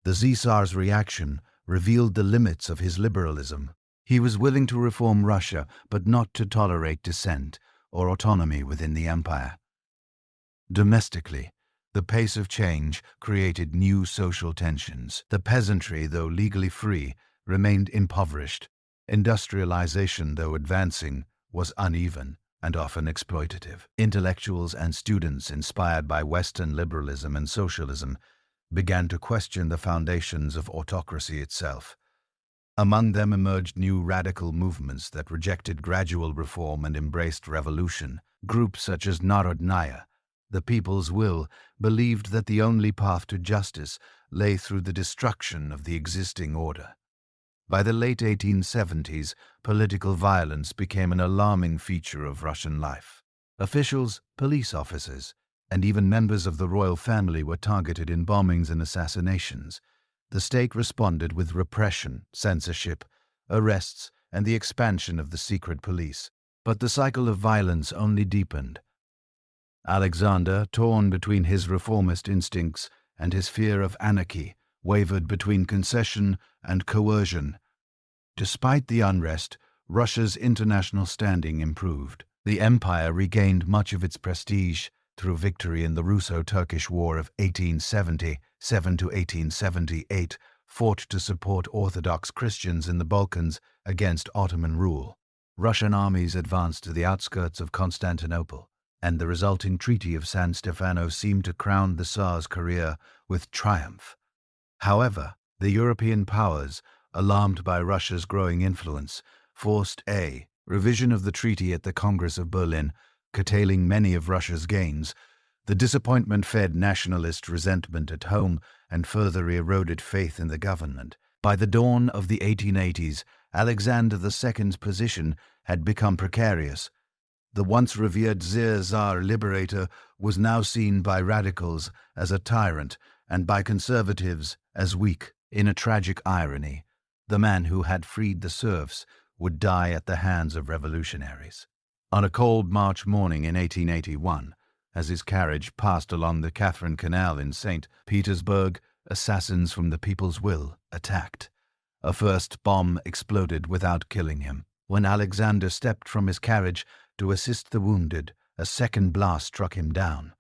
The Tsar's reaction revealed the limits of his liberalism. He was willing to reform Russia, but not to tolerate dissent or autonomy within the empire. Domestically, the pace of change created new social tensions. The peasantry, though legally free, remained impoverished. Industrialization, though advancing, was uneven and often exploitative. Intellectuals and students, inspired by Western liberalism and socialism, began to question the foundations of autocracy itself. Among them emerged new radical movements that rejected gradual reform and embraced revolution. Groups such as Narodnaya, the people's will, believed that the only path to justice lay through the destruction of the existing order. By the late 1870s, political violence became an alarming feature of Russian life. Officials, police officers, and even members of the royal family were targeted in bombings and assassinations. The state responded with repression, censorship, arrests, and the expansion of the secret police. But the cycle of violence only deepened. Alexander, torn between his reformist instincts and his fear of anarchy, wavered between concession and coercion. Despite the unrest, Russia's international standing improved. The empire regained much of its prestige through victory in the Russo-Turkish War of 1877 to 1878, fought to support Orthodox Christians in the Balkans against Ottoman rule. Russian armies advanced to the outskirts of Constantinople, and the resulting Treaty of San Stefano seemed to crown the Tsar's career with triumph. However, the European powers, alarmed by Russia's growing influence, forced a revision of the treaty at the Congress of Berlin, curtailing many of Russia's gains. The disappointment fed nationalist resentment at home and further eroded faith in the government. By the dawn of the 1880s, Alexander II's position had become precarious. The once revered Tsar liberator was now seen by radicals as a tyrant and by conservatives as weak. In a tragic irony, the man who had freed the serfs would die at the hands of revolutionaries. On a cold March morning in 1881, as his carriage passed along the Catherine Canal in St. Petersburg, assassins from the People's Will attacked. A first bomb exploded without killing him. When Alexander stepped from his carriage to assist the wounded, a second blast struck him down.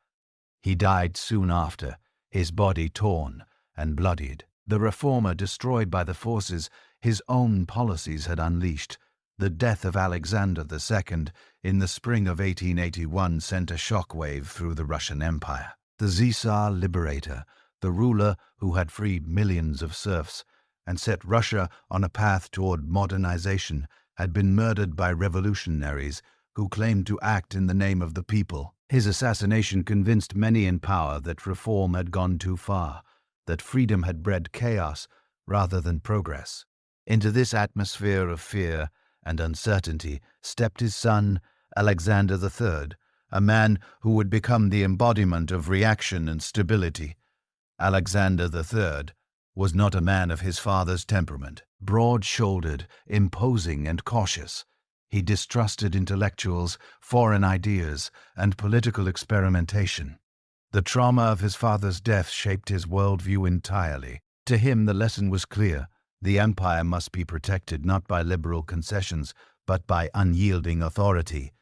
He died soon after, his body torn and bloodied. The reformer destroyed by the forces his own policies had unleashed. The death of Alexander II in the spring of 1881 sent a shockwave through the Russian Empire. The Tsar liberator, the ruler who had freed millions of serfs and set Russia on a path toward modernization, had been murdered by revolutionaries who claimed to act in the name of the people. His assassination convinced many in power that reform had gone too far, that freedom had bred chaos rather than progress. Into this atmosphere of fear and uncertainty stepped his son, Alexander III, a man who would become the embodiment of reaction and stability. Alexander III was not a man of his father's temperament. Broad-shouldered, imposing, and cautious, he distrusted intellectuals, foreign ideas, and political experimentation. The trauma of his father's death shaped his worldview entirely. To him, the lesson was clear. The empire must be protected not by liberal concessions, but by unyielding authority,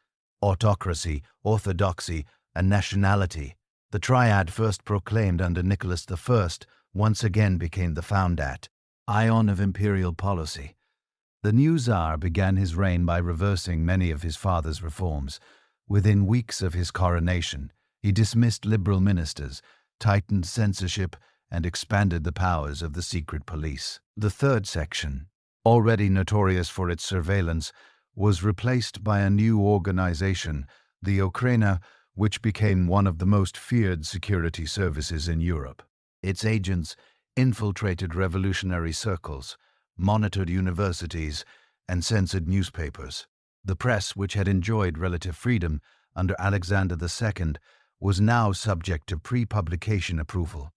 autocracy, orthodoxy, and nationality. The triad first proclaimed under Nicholas I once again became the foundat, ion of imperial policy. The new Tsar began his reign by reversing many of his father's reforms. Within weeks of his coronation, he dismissed liberal ministers, tightened censorship, and expanded the powers of the secret police. The third section, already notorious for its surveillance, was replaced by a new organization, the Ukraina, which became one of the most feared security services in Europe. Its agents infiltrated revolutionary circles, monitored universities, and censored newspapers. The press, which had enjoyed relative freedom under Alexander II, was now subject to pre-publication approval.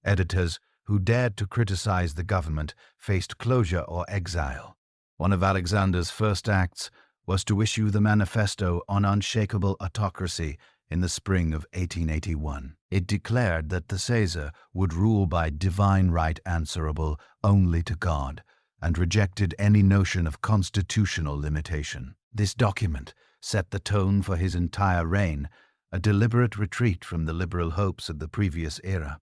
Editors who dared to criticize the government faced closure or exile. One of Alexander's first acts was to issue the Manifesto on Unshakable Autocracy in the spring of 1881. It declared that the Caesar would rule by divine right answerable only to God, and rejected any notion of constitutional limitation. This document set the tone for his entire reign, a deliberate retreat from the liberal hopes of the previous era.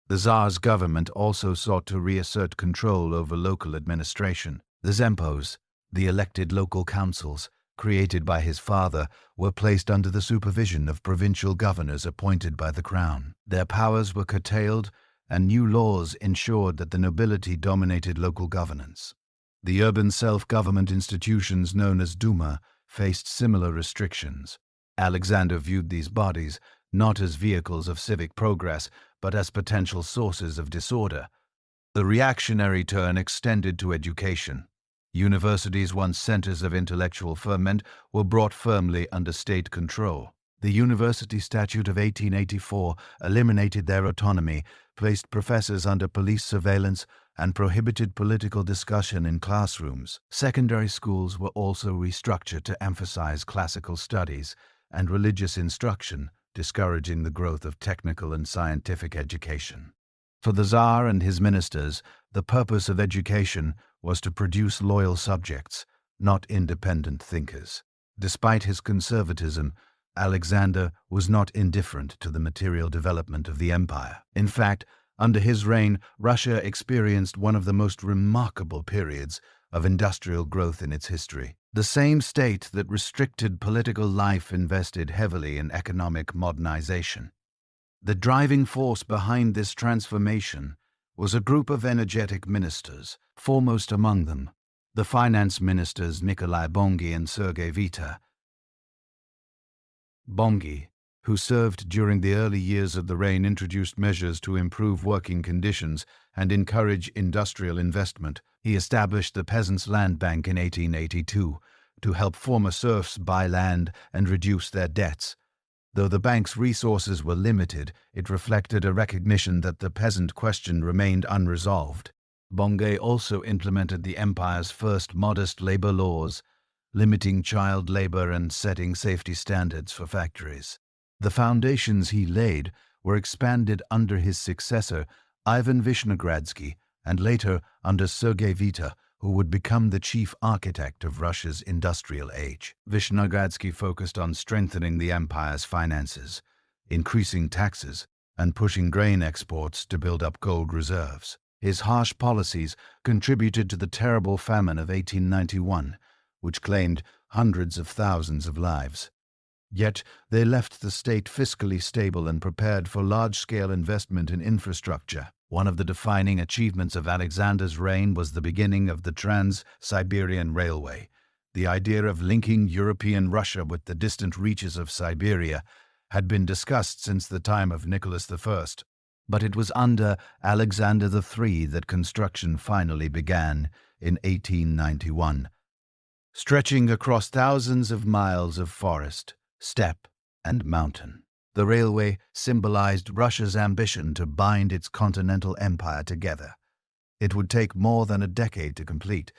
The Tsar's government also sought to reassert control over local administration. The Zempos, the elected local councils, created by his father, were placed under the supervision of provincial governors appointed by the crown. Their powers were curtailed, and new laws ensured that the nobility dominated local governance. The urban self-government institutions known as Duma faced similar restrictions. Alexander viewed these bodies not as vehicles of civic progress, but as potential sources of disorder. The reactionary turn extended to education. Universities, once centers of intellectual ferment, were brought firmly under state control. The University Statute of 1884 eliminated their autonomy, placed professors under police surveillance, and prohibited political discussion in classrooms. Secondary schools were also restructured to emphasize classical studies and religious instruction, discouraging the growth of technical and scientific education. For the Tsar and his ministers, the purpose of education was to produce loyal subjects, not independent thinkers. Despite his conservatism, Alexander was not indifferent to the material development of the empire. In fact, under his reign, Russia experienced one of the most remarkable periods of industrial growth in its history. The same state that restricted political life invested heavily in economic modernization. The driving force behind this transformation was a group of energetic ministers, foremost among them the finance ministers Nikolai Bongi and Sergei Vita. Bongi, who served during the early years of the reign, introduced measures to improve working conditions and encourage industrial investment. He established the Peasants' Land Bank in 1882 to help former serfs buy land and reduce their debts. Though the bank's resources were limited, it reflected a recognition that the peasant question remained unresolved. Bongi also implemented the empire's first modest labor laws, limiting child labor and setting safety standards for factories. The foundations he laid were expanded under his successor, Ivan Vishnegradsky, and later under Sergei Vita, who would become the chief architect of Russia's industrial age. Vishnegradsky focused on strengthening the empire's finances, increasing taxes, and pushing grain exports to build up gold reserves. His harsh policies contributed to the terrible famine of 1891, which claimed hundreds of thousands of lives. Yet they left the state fiscally stable and prepared for large-scale investment in infrastructure. One of the defining achievements of Alexander's reign was the beginning of the Trans-Siberian Railway. The idea of linking European Russia with the distant reaches of Siberia had been discussed since the time of Nicholas I, but it was under Alexander III that construction finally began in 1891. Stretching across thousands of miles of forest, steppe, and mountain, the railway symbolized Russia's ambition to bind its continental empire together. It would take more than a decade to complete,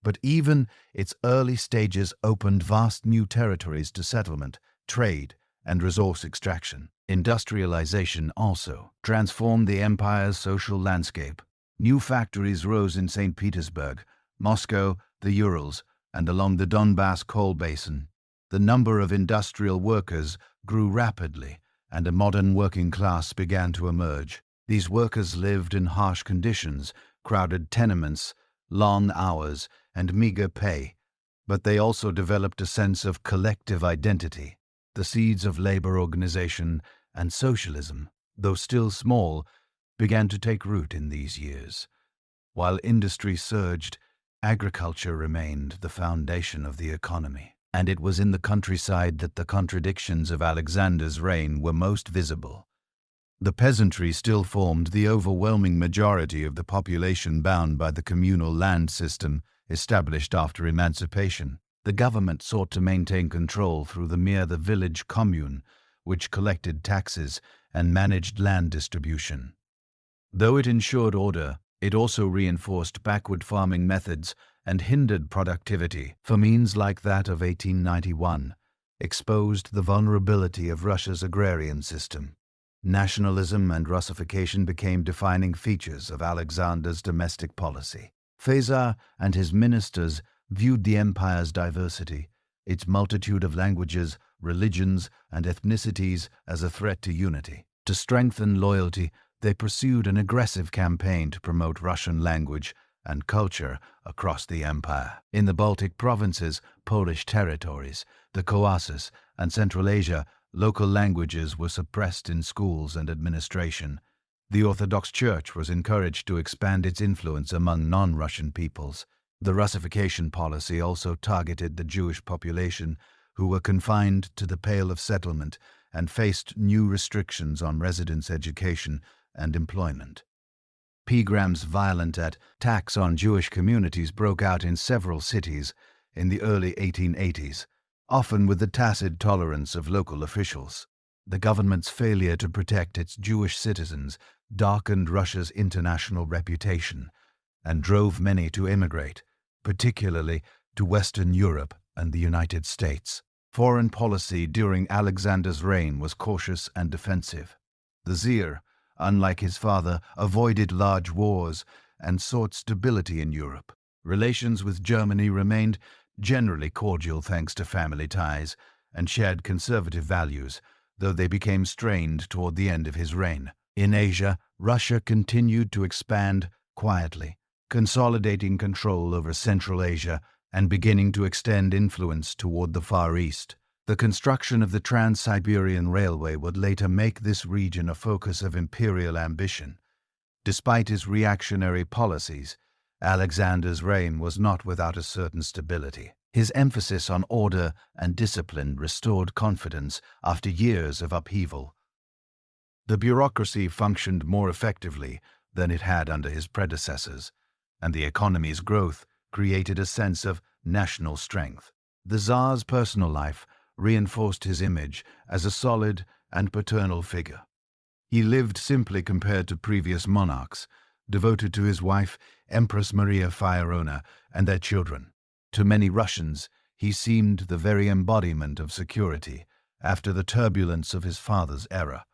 but even its early stages opened vast new territories to settlement, trade, and resource extraction. Industrialization also transformed the empire's social landscape. New factories rose in St. Petersburg, Moscow, the Urals, and along the Donbass coal basin. The number of industrial workers grew rapidly, and a modern working class began to emerge. These workers lived in harsh conditions, crowded tenements, long hours, and meager pay, but they also developed a sense of collective identity. The seeds of labor organization and socialism, though still small, began to take root in these years. While industry surged, agriculture remained the foundation of the economy. And it was in the countryside that the contradictions of Alexander's reign were most visible. The peasantry still formed the overwhelming majority of the population bound by the communal land system established after emancipation. The government sought to maintain control through the village commune, which collected taxes and managed land distribution. Though it ensured order, it also reinforced backward farming methods and hindered productivity. Famines like that of 1891 exposed the vulnerability of Russia's agrarian system. Nationalism and Russification became defining features of Alexander's domestic policy. Caesar and his ministers viewed the empire's diversity, its multitude of languages, religions, and ethnicities as a threat to unity. To strengthen loyalty, they pursued an aggressive campaign to promote Russian language and culture across the empire. In the Baltic provinces, Polish territories, the Caucasus, and Central Asia, local languages were suppressed in schools and administration. The Orthodox Church was encouraged to expand its influence among non-Russian peoples. The Russification policy also targeted the Jewish population, who were confined to the Pale of Settlement and faced new restrictions on residence education and employment. Pogroms, violent attacks on Jewish communities broke out in several cities in the early 1880s, often with the tacit tolerance of local officials. The government's failure to protect its Jewish citizens darkened Russia's international reputation and drove many to immigrate, particularly to Western Europe and the United States. Foreign policy during Alexander's reign was cautious and defensive. The Tsar, unlike his father, avoided large wars and sought stability in Europe. Relations with Germany remained generally cordial thanks to family ties and shared conservative values, though they became strained toward the end of his reign. In Asia, Russia continued to expand quietly, consolidating control over Central Asia and beginning to extend influence toward the Far East. The construction of the Trans-Siberian Railway would later make this region a focus of imperial ambition. Despite his reactionary policies, Alexander's reign was not without a certain stability. His emphasis on order and discipline restored confidence after years of upheaval. The bureaucracy functioned more effectively than it had under his predecessors, and the economy's growth created a sense of national strength. The Tsar's personal life reinforced his image as a solid and paternal figure. He lived simply compared to previous monarchs, devoted to his wife, Empress Maria Fiorona, and their children. To many Russians, he seemed the very embodiment of security after the turbulence of his father's era.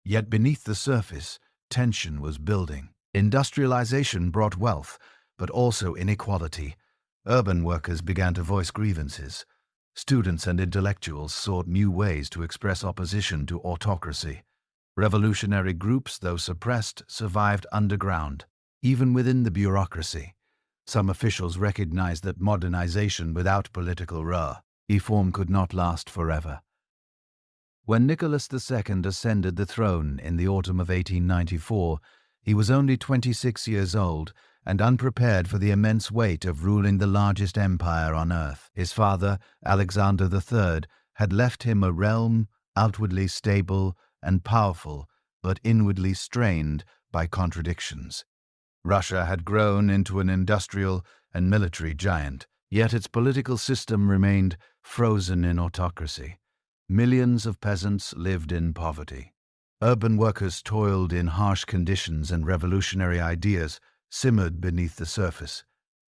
Yet beneath the surface, tension was building. Industrialization brought wealth, but also inequality. Urban workers began to voice grievances. Students and intellectuals sought new ways to express opposition to autocracy. Revolutionary groups, though suppressed, survived underground. Even within the bureaucracy, some officials recognized that modernization without political reform could not last forever. When Nicholas II ascended the throne in the autumn of 1894, he was only 26 years old and unprepared for the immense weight of ruling the largest empire on earth. His father, Alexander III, had left him a realm outwardly stable and powerful, but inwardly strained by contradictions. Russia had grown into an industrial and military giant, yet its political system remained frozen in autocracy. Millions of peasants lived in poverty. Urban workers toiled in harsh conditions, and revolutionary ideas simmered beneath the surface.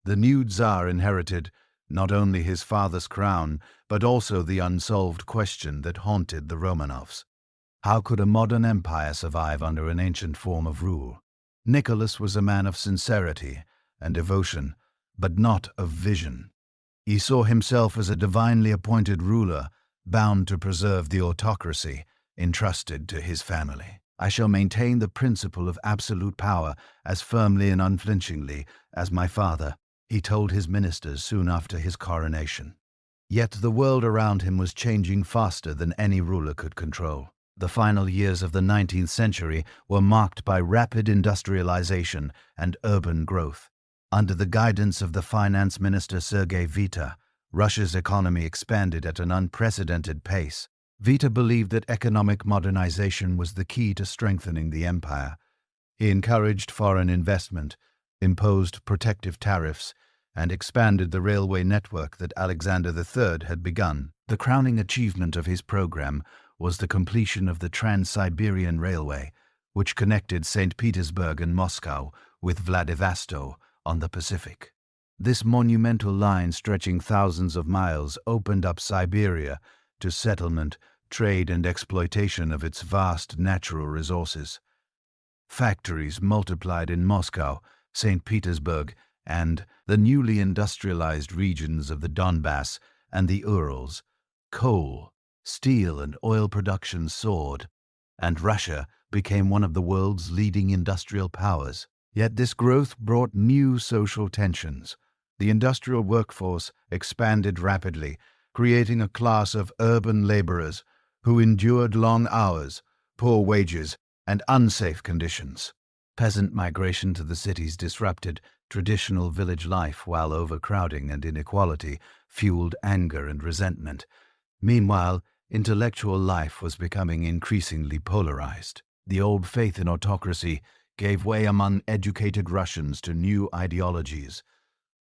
The new Tsar inherited not only his father's crown, but also the unsolved question that haunted the Romanovs. How could a modern empire survive under an ancient form of rule? Nicholas was a man of sincerity and devotion, but not of vision. He saw himself as a divinely appointed ruler, bound to preserve the autocracy entrusted to his family. I shall maintain the principle of absolute power as firmly and unflinchingly as my father, he told his ministers soon after his coronation. Yet the world around him was changing faster than any ruler could control. The final years of the 19th century were marked by rapid industrialization and urban growth. Under the guidance of the finance minister Sergei Vita, Russia's economy expanded at an unprecedented pace. Vita believed that economic modernization was the key to strengthening the empire. He encouraged foreign investment, imposed protective tariffs, and expanded the railway network that Alexander III had begun. The crowning achievement of his program was the completion of the Trans-Siberian Railway, which connected St. Petersburg and Moscow with Vladivostok on the Pacific. This monumental line, stretching thousands of miles, opened up Siberia to settlement, trade, and exploitation of its vast natural resources. Factories multiplied in Moscow, St. Petersburg, and the newly industrialized regions of the Donbass and the Urals. Coal, steel, and oil production soared, and Russia became one of the world's leading industrial powers. Yet this growth brought new social tensions. The industrial workforce expanded rapidly, creating a class of urban laborers who endured long hours, poor wages, and unsafe conditions. Peasant migration to the cities disrupted traditional village life, while overcrowding and inequality fueled anger and resentment. Meanwhile, intellectual life was becoming increasingly polarized. The old faith in autocracy gave way among educated Russians to new ideologies: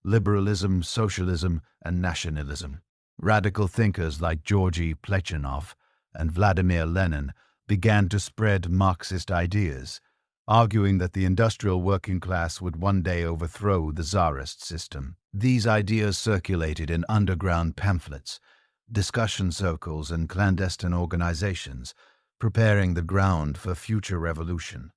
liberalism, socialism, and nationalism. Radical thinkers like Georgy Plekhanov and Vladimir Lenin began to spread Marxist ideas, arguing that the industrial working class would one day overthrow the Tsarist system. These ideas circulated in underground pamphlets, discussion circles, and clandestine organizations, preparing the ground for future revolution.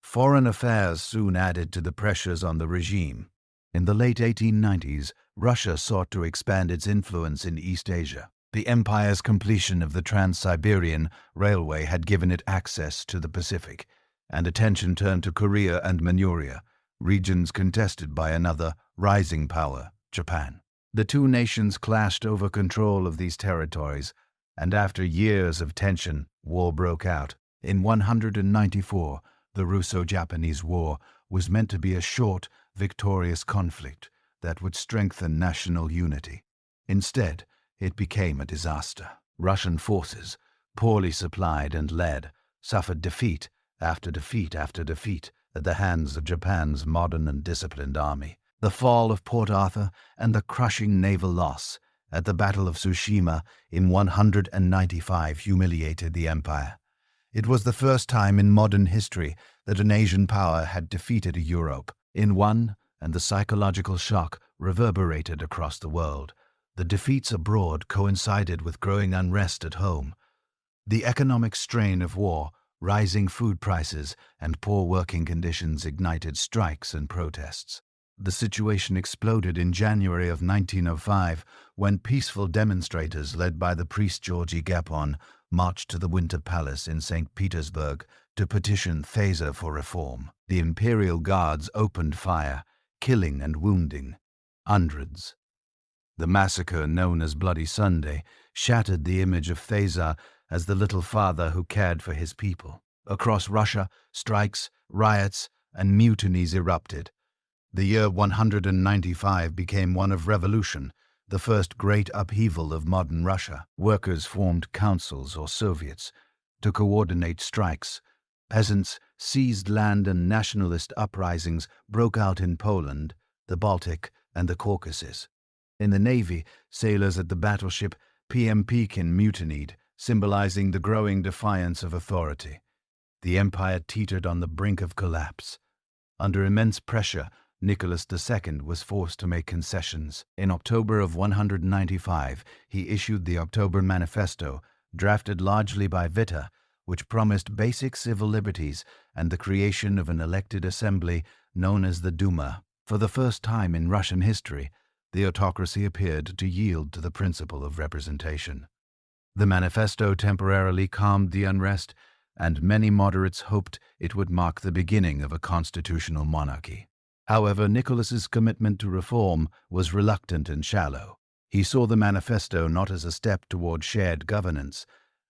Foreign affairs soon added to the pressures on the regime. In the late 1890s, Russia sought to expand its influence in East Asia. The empire's completion of the Trans-Siberian Railway had given it access to the Pacific, and attention turned to Korea and Manchuria, regions contested by another rising power, Japan. The two nations clashed over control of these territories, and after years of tension, war broke out. In 194, the Russo-Japanese War was meant to be a short, victorious conflict, that would strengthen national unity. Instead, it became a disaster. Russian forces, poorly supplied and led, suffered defeat after defeat after defeat at the hands of Japan's modern and disciplined army. The fall of Port Arthur and the crushing naval loss at the Battle of Tsushima in 195 humiliated the empire. It was the first time in modern history that an Asian power had defeated Europe in one, and the psychological shock reverberated across the world. The defeats abroad coincided with growing unrest at home. The economic strain of war, rising food prices, and poor working conditions ignited strikes and protests. The situation exploded in January of 1905 when peaceful demonstrators led by the priest Georgy Gapon marched to the Winter Palace in St. Petersburg to petition Tsars for reform. The imperial guards opened fire, killing and wounding hundreds. The massacre known as Bloody Sunday shattered the image of Tsars as the little father who cared for his people. Across Russia, strikes, riots, and mutinies erupted. The year 195 became one of revolution, the first great upheaval of modern Russia. Workers formed councils or soviets to coordinate strikes. Peasants seized land, and nationalist uprisings broke out in Poland, the Baltic, and the Caucasus. In the Navy, sailors at the battleship PM Pekin mutinied, symbolizing the growing defiance of authority. The empire teetered on the brink of collapse. Under immense pressure, Nicholas II was forced to make concessions. In October of 195, he issued the October Manifesto, drafted largely by Witte, which promised basic civil liberties and the creation of an elected assembly known as the Duma. For the first time in Russian history, the autocracy appeared to yield to the principle of representation. The manifesto temporarily calmed the unrest, and many moderates hoped it would mark the beginning of a constitutional monarchy. However, Nicholas's commitment to reform was reluctant and shallow. He saw the manifesto not as a step toward shared governance,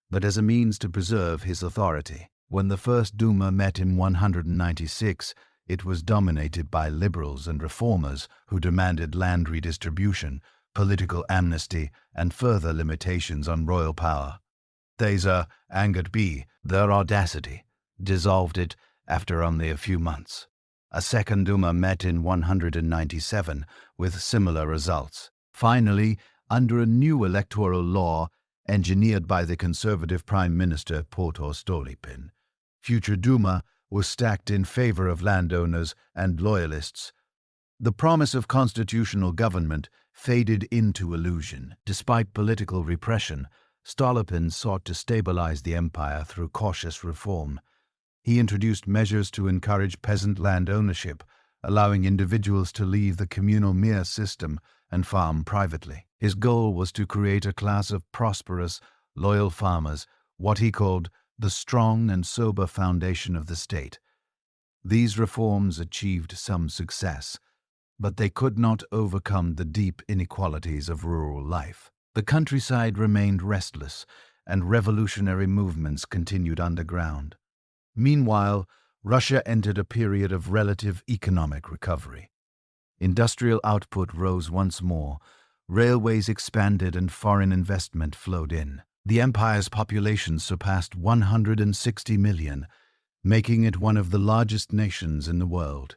but as a means to preserve his authority. When the First Duma met in 196, it was dominated by liberals and reformers who demanded land redistribution, political amnesty, and further limitations on royal power. Tsars, angered by their audacity, dissolved it after only a few months. A second Duma met in 197 with similar results. Finally, under a new electoral law engineered by the conservative Prime Minister Pyotr Stolypin, future Duma was stacked in favor of landowners and loyalists. The promise of constitutional government faded into illusion. Despite political repression, Stolypin sought to stabilize the empire through cautious reform. He introduced measures to encourage peasant land ownership, allowing individuals to leave the communal mir system and farm privately. His goal was to create a class of prosperous, loyal farmers, what he called the strong and sober foundation of the state. These reforms achieved some success, but they could not overcome the deep inequalities of rural life. The countryside remained restless, and revolutionary movements continued underground. Meanwhile, Russia entered a period of relative economic recovery. Industrial output rose once more, railways expanded, and foreign investment flowed in. The empire's population surpassed 160 million, making it one of the largest nations in the world.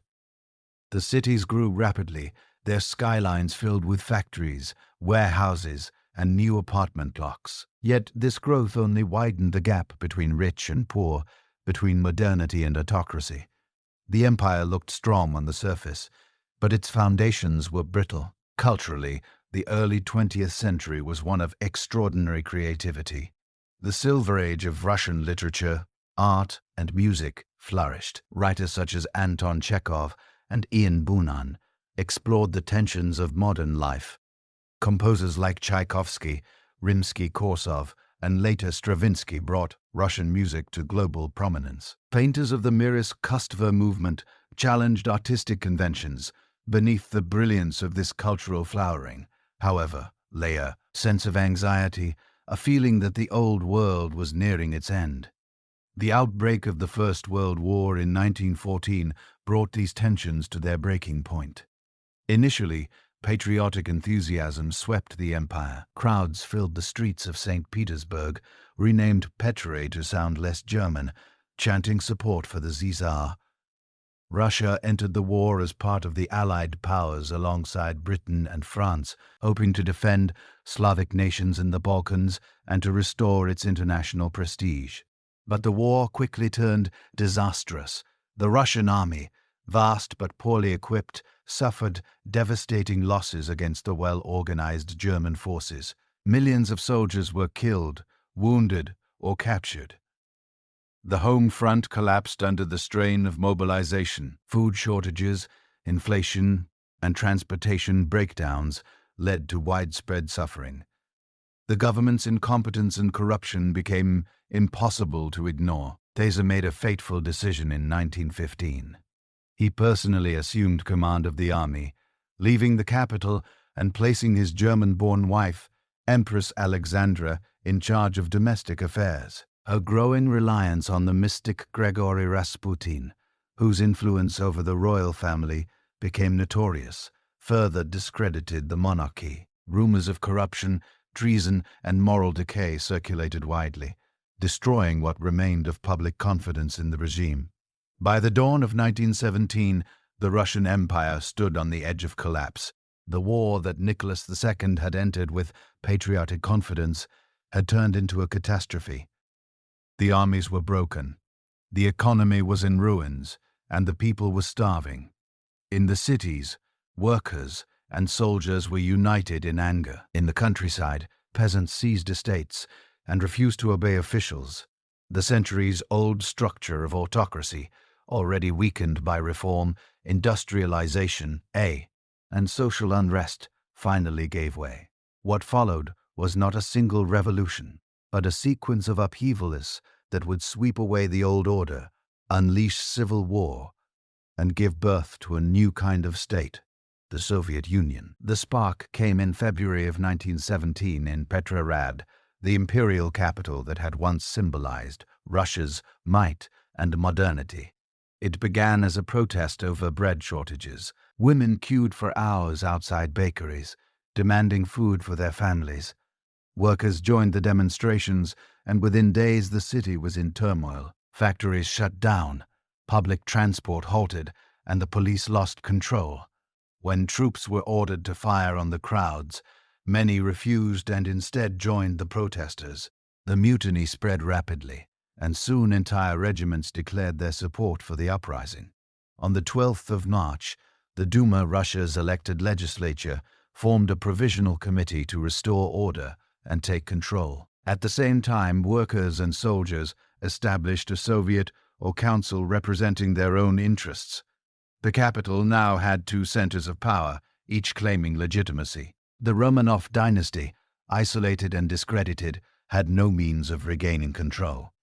The cities grew rapidly, their skylines filled with factories, warehouses, and new apartment blocks. Yet this growth only widened the gap between rich and poor, between modernity and autocracy. The empire looked strong on the surface, but its foundations were brittle. Culturally, the early 20th century was one of extraordinary creativity. The Silver Age of Russian literature, art, and music flourished. Writers such as Anton Chekhov and Ian Bunan explored the tensions of modern life. Composers like Tchaikovsky, Rimsky-Korsakov, and later Stravinsky brought Russian music to global prominence. Painters of the Mirskoustva movement challenged artistic conventions beneath the brilliance of this cultural flowering. However, lay a sense of anxiety, a feeling that the old world was nearing its end. The outbreak of the First World War in 1914 brought these tensions to their breaking point. Initially, patriotic enthusiasm swept the empire. Crowds filled the streets of St. Petersburg, renamed Petre to sound less German, chanting support for the Tsar. Russia entered the war as part of the Allied powers alongside Britain and France, hoping to defend Slavic nations in the Balkans and to restore its international prestige. But the war quickly turned disastrous. The Russian army, vast but poorly equipped, suffered devastating losses against the well-organized German forces. Millions of soldiers were killed, wounded, or captured. The home front collapsed under the strain of mobilization. Food shortages, inflation, and transportation breakdowns led to widespread suffering. The government's incompetence and corruption became impossible to ignore. Tsar made a fateful decision in 1915. He personally assumed command of the army, leaving the capital and placing his German-born wife, Empress Alexandra, in charge of domestic affairs. Her growing reliance on the mystic Grigory Rasputin, whose influence over the royal family became notorious, further discredited the monarchy. Rumors of corruption, treason, and moral decay circulated widely, destroying what remained of public confidence in the regime. By the dawn of 1917, the Russian Empire stood on the edge of collapse. The war that Nicholas II had entered with patriotic confidence had turned into a catastrophe. The armies were broken, the economy was in ruins, and the people were starving. In the cities, workers and soldiers were united in anger. In the countryside, peasants seized estates and refused to obey officials. The centuries-old structure of autocracy, already weakened by reform, industrialization, and social unrest, finally gave way. What followed was not a single revolution, but a sequence of upheavals that would sweep away the old order, unleash civil war, and give birth to a new kind of state, the Soviet Union. The spark came in February of 1917 in Petrograd, the imperial capital that had once symbolized Russia's might and modernity. It began as a protest over bread shortages. Women queued for hours outside bakeries, demanding food for their families. Workers joined the demonstrations, and within days the city was in turmoil. Factories shut down, public transport halted, and the police lost control. When troops were ordered to fire on the crowds, many refused and instead joined the protesters. The mutiny spread rapidly, and soon entire regiments declared their support for the uprising. On the 12th of March, the Duma, Russia's elected legislature, formed a provisional committee to restore order and take control. At the same time, workers and soldiers established a Soviet or council representing their own interests. The capital now had two centers of power, each claiming legitimacy. The Romanov dynasty, isolated and discredited, had no means of regaining control.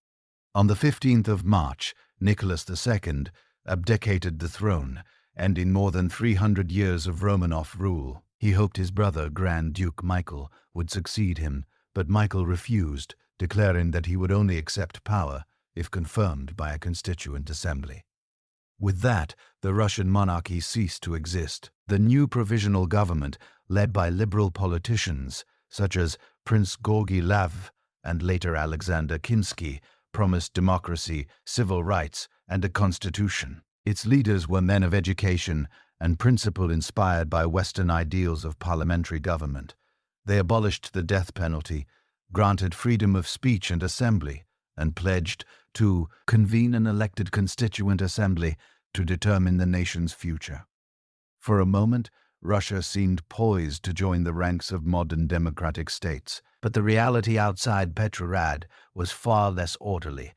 On the 15th of March, Nicholas II abdicated the throne, ending more than 300 years of Romanov rule. He hoped his brother, Grand Duke Michael, would succeed him, but Michael refused, declaring that he would only accept power if confirmed by a constituent assembly. With that, the Russian monarchy ceased to exist. The new provisional government, led by liberal politicians such as Prince Gorgy Lav and later Alexander Kinsky, promised democracy, civil rights, and a constitution. Its leaders were men of education and principle inspired by Western ideals of parliamentary government. They abolished the death penalty, granted freedom of speech and assembly, and pledged to convene an elected constituent assembly to determine the nation's future. For a moment, Russia seemed poised to join the ranks of modern democratic states, but the reality outside Petrograd was far less orderly.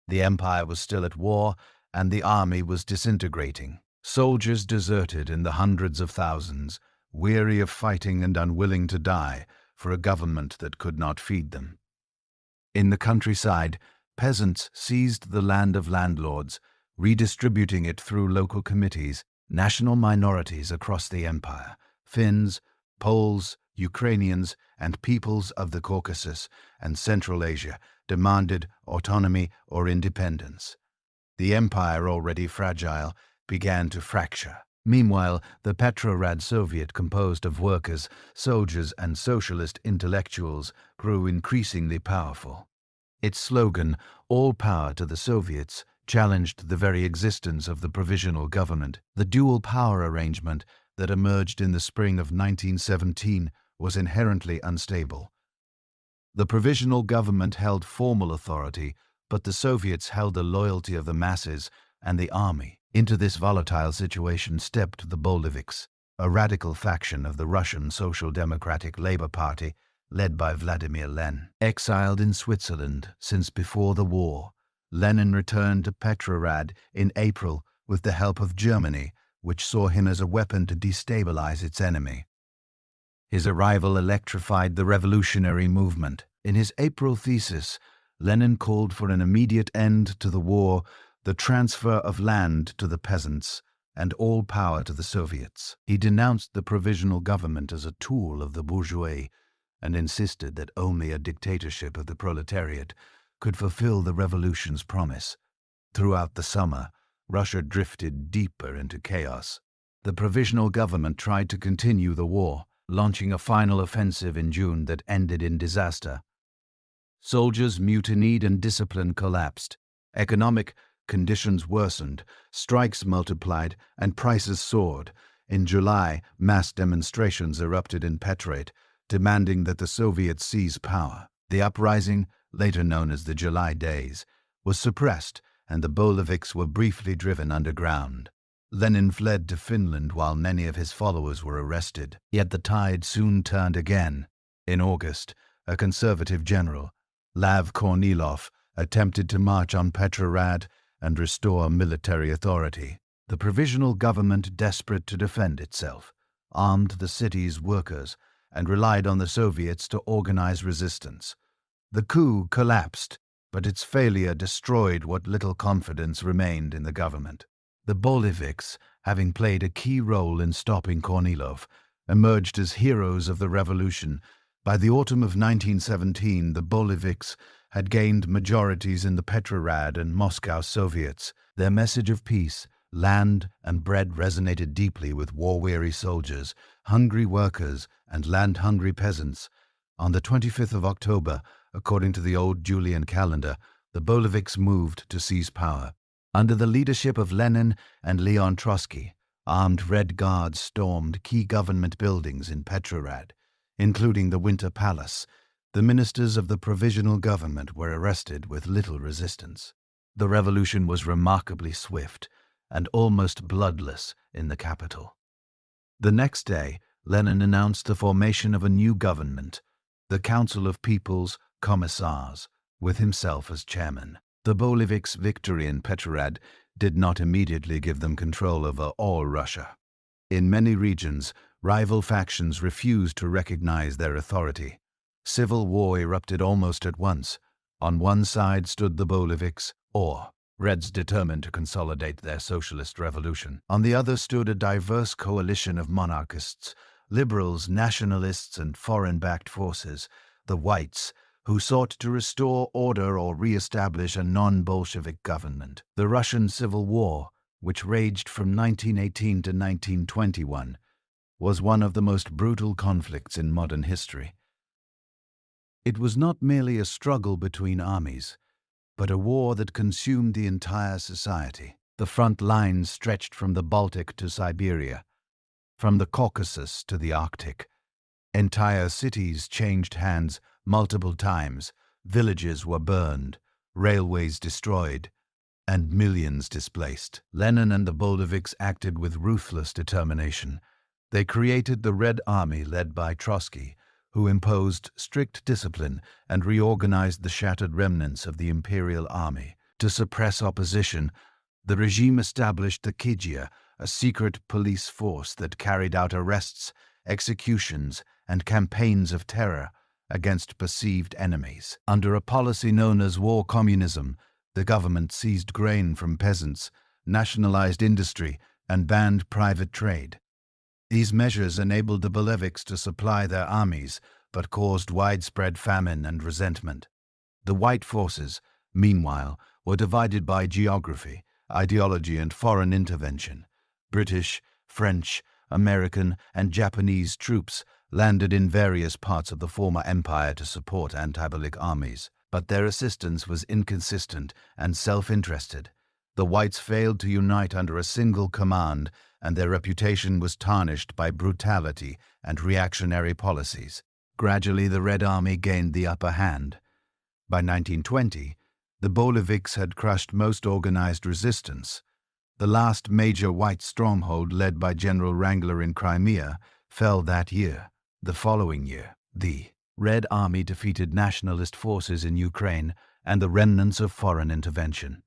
The empire was still at war, and the army was disintegrating. Soldiers deserted in the hundreds of thousands, weary of fighting and unwilling to die for a government that could not feed them. In the countryside, peasants seized the land of landlords, redistributing it through local committees. National minorities across the empire, Finns, Poles, Ukrainians, and peoples of the Caucasus and Central Asia, demanded autonomy or independence. The empire, already fragile, began to fracture. Meanwhile, the Petrograd Soviet, composed of workers, soldiers, and socialist intellectuals, grew increasingly powerful. Its slogan, "All Power to the Soviets," challenged the very existence of the provisional government. The dual power arrangement that emerged in the spring of 1917 was inherently unstable. The provisional government held formal authority, but the Soviets held the loyalty of the masses and the army. Into this volatile situation stepped the Bolsheviks, a radical faction of the Russian Social Democratic Labour Party led by Vladimir Lenin. Exiled in Switzerland since before the war, Lenin returned to Petrograd in April with the help of Germany, which saw him as a weapon to destabilize its enemy. His arrival electrified the revolutionary movement. In his April thesis, Lenin called for an immediate end to the war, the transfer of land to the peasants, and all power to the Soviets. He denounced the provisional government as a tool of the bourgeoisie and insisted that only a dictatorship of the proletariat could fulfill the revolution's promise. Throughout the summer, Russia drifted deeper into chaos. The provisional government tried to continue the war, launching a final offensive in June that ended in disaster. Soldiers mutinied and discipline collapsed. Economic conditions worsened, strikes multiplied, and prices soared. In July, mass demonstrations erupted in Petrograd, demanding that the Soviets seize power. The uprising, later known as the July Days, was suppressed, and the Bolsheviks were briefly driven underground. Lenin fled to Finland while many of his followers were arrested. Yet the tide soon turned again. In August, a conservative general, Lav Kornilov, attempted to march on Petrograd and restore military authority. The provisional government, desperate to defend itself, armed the city's workers and relied on the Soviets to organize resistance. The coup collapsed, but its failure destroyed what little confidence remained in the government. The Bolsheviks, having played a key role in stopping Kornilov, emerged as heroes of the revolution. By the autumn of 1917, the Bolsheviks had gained majorities in the Petrograd and Moscow Soviets. Their message of peace, land, and bread resonated deeply with war-weary soldiers, hungry workers, and land-hungry peasants. On the 25th of October, according to the old Julian calendar, the Bolsheviks moved to seize power. Under the leadership of Lenin and Leon Trotsky, armed Red Guards stormed key government buildings in Petrograd, including the Winter Palace. The ministers of the provisional government were arrested with little resistance. The revolution was remarkably swift and almost bloodless in the capital. The next day, Lenin announced the formation of a new government, the Council of People's Commissars, with himself as chairman. The Bolsheviks' victory in Petrograd did not immediately give them control over all Russia. In many regions, rival factions refused to recognize their authority. Civil war erupted almost at once. On one side stood the Bolsheviks, or Reds determined to consolidate their socialist revolution. On the other stood a diverse coalition of monarchists, liberals, nationalists, and foreign-backed forces, the Whites, who sought to restore order or re-establish a non-Bolshevik government. The Russian Civil War, which raged from 1918 to 1921, was one of the most brutal conflicts in modern history. It was not merely a struggle between armies, but a war that consumed the entire society. The front lines stretched from the Baltic to Siberia, from the Caucasus to the Arctic. Entire cities changed hands multiple times, villages were burned, railways destroyed, and millions displaced. Lenin and the Bolsheviks acted with ruthless determination. They created the Red Army led by Trotsky, who imposed strict discipline and reorganized the shattered remnants of the imperial army. To suppress opposition, the regime established the Kijia, a secret police force that carried out arrests, executions, and campaigns of terror against perceived enemies. Under a policy known as war communism, the government seized grain from peasants, nationalized industry, and banned private trade. These measures enabled the Bolsheviks to supply their armies, but caused widespread famine and resentment. The white forces, meanwhile, were divided by geography, ideology, and foreign intervention. British, French, American, and Japanese troops landed in various parts of the former empire to support anti-Bolshevik armies. But their assistance was inconsistent and self-interested. The whites failed to unite under a single command, and their reputation was tarnished by brutality and reactionary policies. Gradually, the Red Army gained the upper hand. By 1920, the Bolsheviks had crushed most organized resistance. The last major white stronghold, led by General Wrangler in Crimea, fell that year. The following year, the Red Army defeated nationalist forces in Ukraine and the remnants of foreign intervention.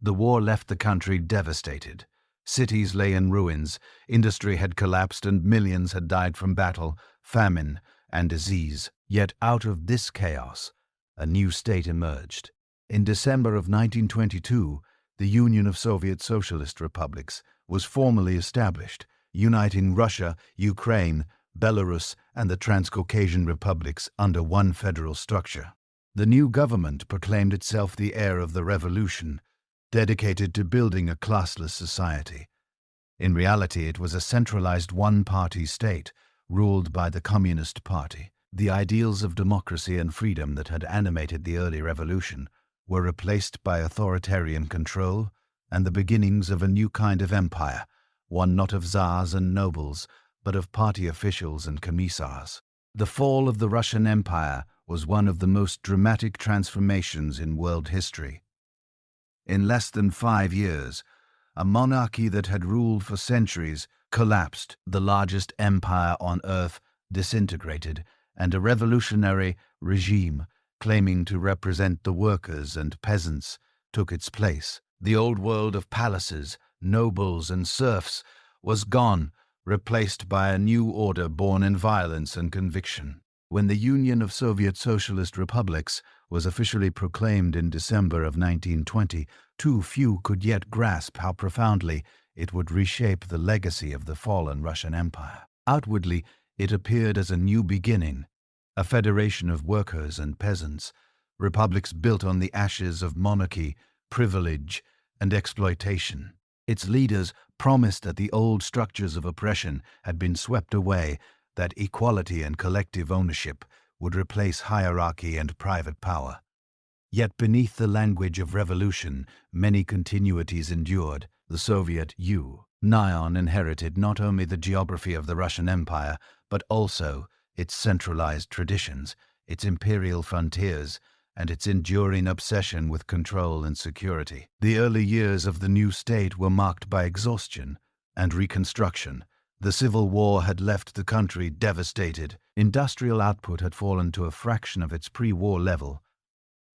The war left the country devastated. Cities lay in ruins, industry had collapsed, and millions had died from battle, famine, and disease. Yet out of this chaos, a new state emerged. In December of 1922, the Union of Soviet Socialist Republics was formally established, uniting Russia, Ukraine, Belarus, and the Transcaucasian republics under one federal structure. The new government proclaimed itself the heir of the revolution, dedicated to building a classless society. In reality, it was a centralized one-party state, ruled by the Communist Party. The ideals of democracy and freedom that had animated the early revolution were replaced by authoritarian control and the beginnings of a new kind of empire, one not of czars and nobles, but of party officials and commissars. The fall of the Russian Empire was one of the most dramatic transformations in world history. In less than 5 years, a monarchy that had ruled for centuries collapsed, the largest empire on earth disintegrated, and a revolutionary regime claiming to represent the workers and peasants took its place. The old world of palaces, nobles, and serfs was gone, replaced by a new order born in violence and conviction. When the Union of Soviet Socialist Republics was officially proclaimed in December of 1920, too few could yet grasp how profoundly it would reshape the legacy of the fallen Russian Empire. Outwardly, it appeared as a new beginning, a federation of workers and peasants, republics built on the ashes of monarchy, privilege, and exploitation. Its leaders promised that the old structures of oppression had been swept away, that equality and collective ownership would replace hierarchy and private power. Yet beneath the language of revolution, many continuities endured. The Soviet Union inherited not only the geography of the Russian Empire, but also its centralized traditions, its imperial frontiers, and its enduring obsession with control and security. The early years of the new state were marked by exhaustion and reconstruction. The Civil War had left the country devastated. Industrial output had fallen to a fraction of its pre-war level.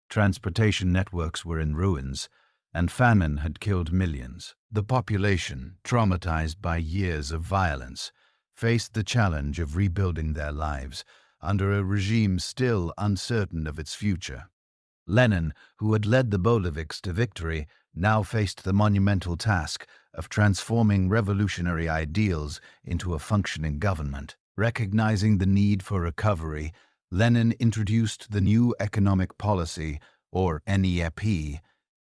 Transportation networks were in ruins, and famine had killed millions. The population, traumatized by years of violence, faced the challenge of rebuilding their lives under a regime still uncertain of its future. Lenin, who had led the Bolsheviks to victory, now faced the monumental task of transforming revolutionary ideals into a functioning government. Recognizing the need for recovery, Lenin introduced the new economic policy, or NEP,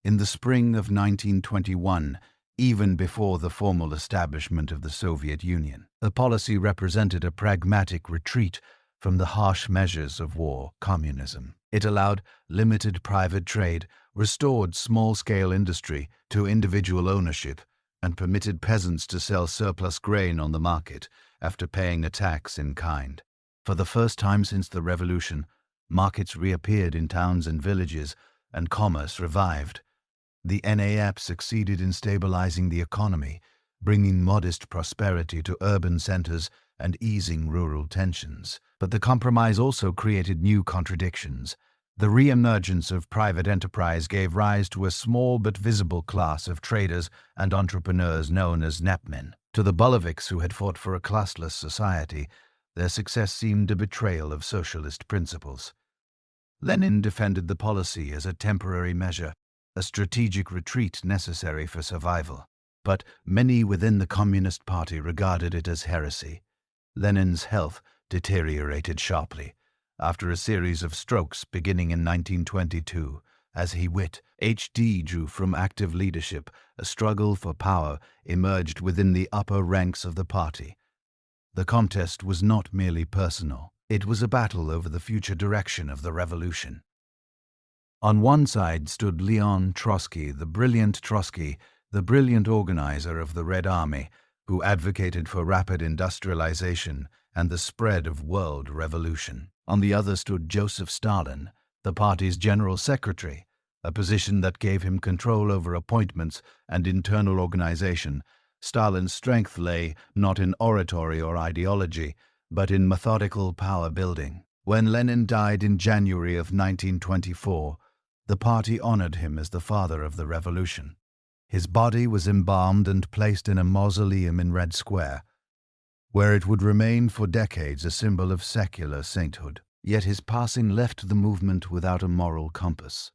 in the spring of 1921, even before the formal establishment of the Soviet Union. The policy represented a pragmatic retreat from the harsh measures of war communism. It allowed limited private trade, restored small-scale industry to individual ownership, and permitted peasants to sell surplus grain on the market after paying a tax in kind. For the first time since the revolution, markets reappeared in towns and villages, and commerce revived. The NEP succeeded in stabilizing the economy, bringing modest prosperity to urban centers and easing rural tensions. But the compromise also created new contradictions. The re-emergence of private enterprise gave rise to a small but visible class of traders and entrepreneurs known as NEPmen. To the Bolsheviks, who had fought for a classless society, their success seemed a betrayal of socialist principles. Lenin defended the policy as a temporary measure, a strategic retreat necessary for survival. But many within the Communist Party regarded it as heresy. Lenin's health deteriorated sharply. After a series of strokes beginning in 1922, As he wit, HD drew from active leadership, a struggle for power emerged within the upper ranks of the party. The contest was not merely personal. It was a battle over the future direction of the revolution. On one side stood Leon Trotsky, the brilliant organizer of the Red Army, who advocated for rapid industrialization and the spread of world revolution. On the other stood Joseph Stalin, the party's general secretary, a position that gave him control over appointments and internal organization. Stalin's strength lay not in oratory or ideology, but in methodical power building. When Lenin died in January of 1924, the party honored him as the father of the revolution. His body was embalmed and placed in a mausoleum in Red Square, where it would remain for decades a symbol of secular sainthood. Yet his passing left the movement without a moral compass.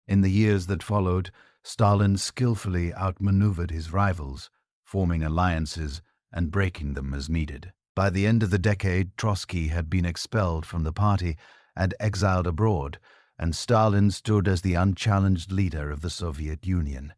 In the years that followed, Stalin skillfully outmaneuvered his rivals, forming alliances and breaking them as needed. By the end of the decade, Trotsky had been expelled from the party and exiled abroad, and Stalin stood as the unchallenged leader of the Soviet Union.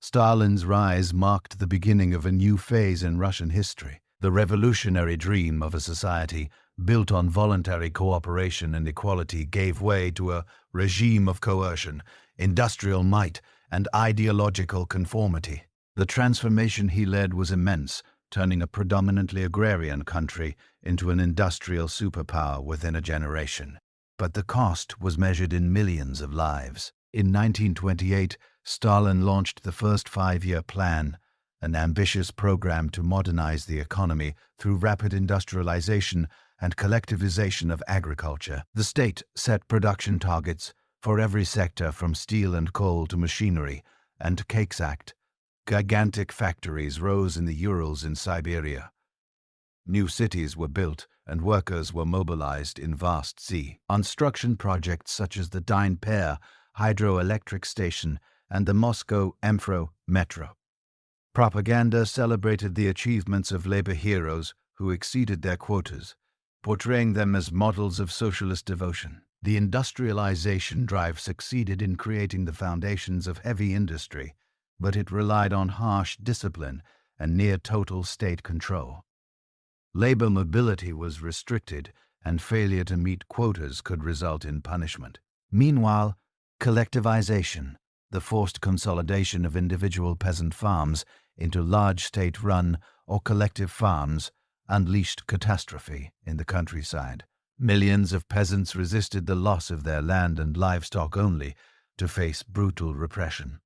Stalin's rise marked the beginning of a new phase in Russian history. The revolutionary dream of a society built on voluntary cooperation and equality gave way to a regime of coercion, industrial might, and ideological conformity. The transformation he led was immense, turning a predominantly agrarian country into an industrial superpower within a generation. But the cost was measured in millions of lives. In 1928, Stalin launched the first five-year plan, an ambitious program to modernize the economy through rapid industrialization and collectivization of agriculture. The state set production targets for every sector from steel and coal to machinery and Cakes Act. Gigantic factories rose in the Urals in Siberia. New cities were built and workers were mobilized in vast sea. Construction projects such as the Dynasty hydroelectric station and the Moscow Empire metro. Propaganda celebrated the achievements of labor heroes who exceeded their quotas, portraying them as models of socialist devotion. The industrialization drive succeeded in creating the foundations of heavy industry, but it relied on harsh discipline and near-total state control. Labor mobility was restricted, and failure to meet quotas could result in punishment. Meanwhile, collectivization, the forced consolidation of individual peasant farms into large state-run or collective farms, unleashed catastrophe in the countryside. Millions of peasants resisted the loss of their land and livestock only to face brutal repression.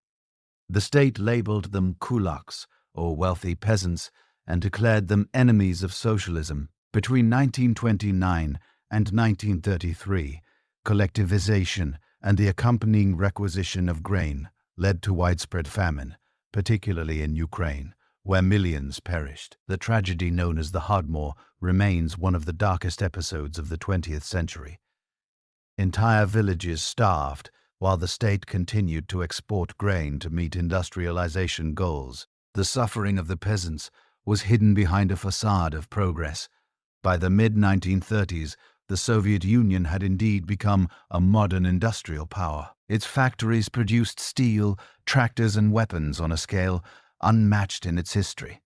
The state labeled them kulaks, or wealthy peasants, and declared them enemies of socialism. Between 1929 and 1933, collectivization and the accompanying requisition of grain led to widespread famine, particularly in Ukraine, where millions perished. The tragedy known as the Holodomor remains one of the darkest episodes of the 20th century. Entire villages starved while the state continued to export grain to meet industrialization goals. The suffering of the peasants was hidden behind a facade of progress. By the mid-1930s, the Soviet Union had indeed become a modern industrial power. Its factories produced steel, tractors, and weapons on a scale unmatched in its history.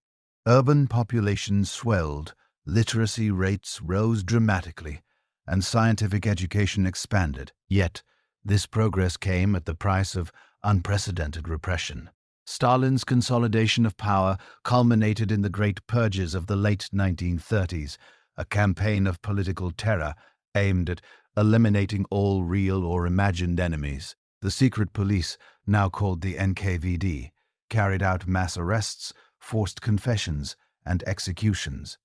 Urban populations swelled, literacy rates rose dramatically, and scientific education expanded. Yet, this progress came at the price of unprecedented repression. Stalin's consolidation of power culminated in the Great Purges of the late 1930s, a campaign of political terror aimed at eliminating all real or imagined enemies. The secret police, now called the NKVD, carried out mass arrests, forced confessions, and executions.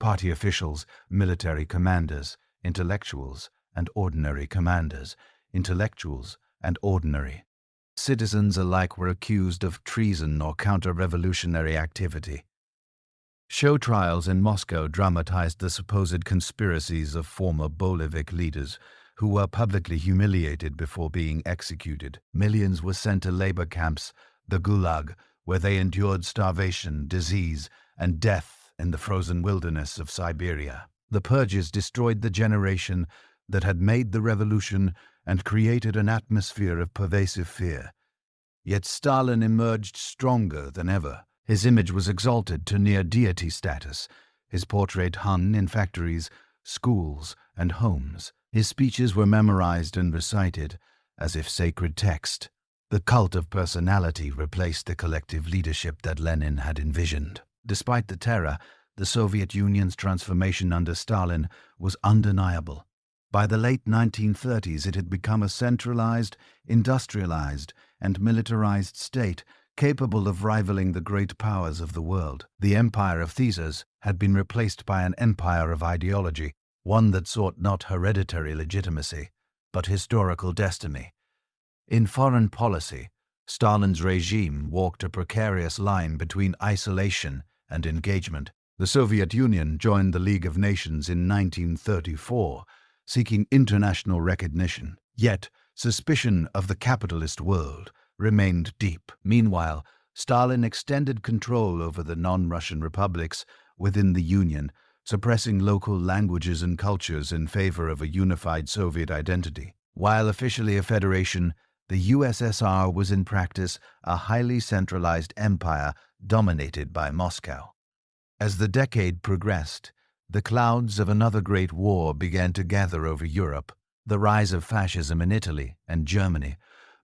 Party officials, military commanders, intellectuals, and ordinary commanders, intellectuals, and ordinary citizens alike were accused of treason or counter-revolutionary activity. Show trials in Moscow dramatized the supposed conspiracies of former Bolshevik leaders who were publicly humiliated before being executed. Millions were sent to labor camps, the Gulag, where they endured starvation, disease, and death in the frozen wilderness of Siberia. The purges destroyed the generation that had made the revolution and created an atmosphere of pervasive fear. Yet Stalin emerged stronger than ever. His image was exalted to near deity status. His portrait hung in factories, schools, and homes. His speeches were memorized and recited as if sacred text. The cult of personality replaced the collective leadership that Lenin had envisioned. Despite the terror, the Soviet Union's transformation under Stalin was undeniable. By the late 1930s, it had become a centralized, industrialized, and militarized state capable of rivaling the great powers of the world. The empire of Tsars had been replaced by an empire of ideology, one that sought not hereditary legitimacy, but historical destiny. In foreign policy, Stalin's regime walked a precarious line between isolation and engagement. The Soviet Union joined the League of Nations in 1934, seeking international recognition. Yet, suspicion of the capitalist world remained deep. Meanwhile, Stalin extended control over the non-Russian republics within the Union, suppressing local languages and cultures in favor of a unified Soviet identity. While officially a federation, the USSR was in practice a highly centralized empire dominated by Moscow. As the decade progressed, the clouds of another great war began to gather over Europe. The rise of fascism in Italy and Germany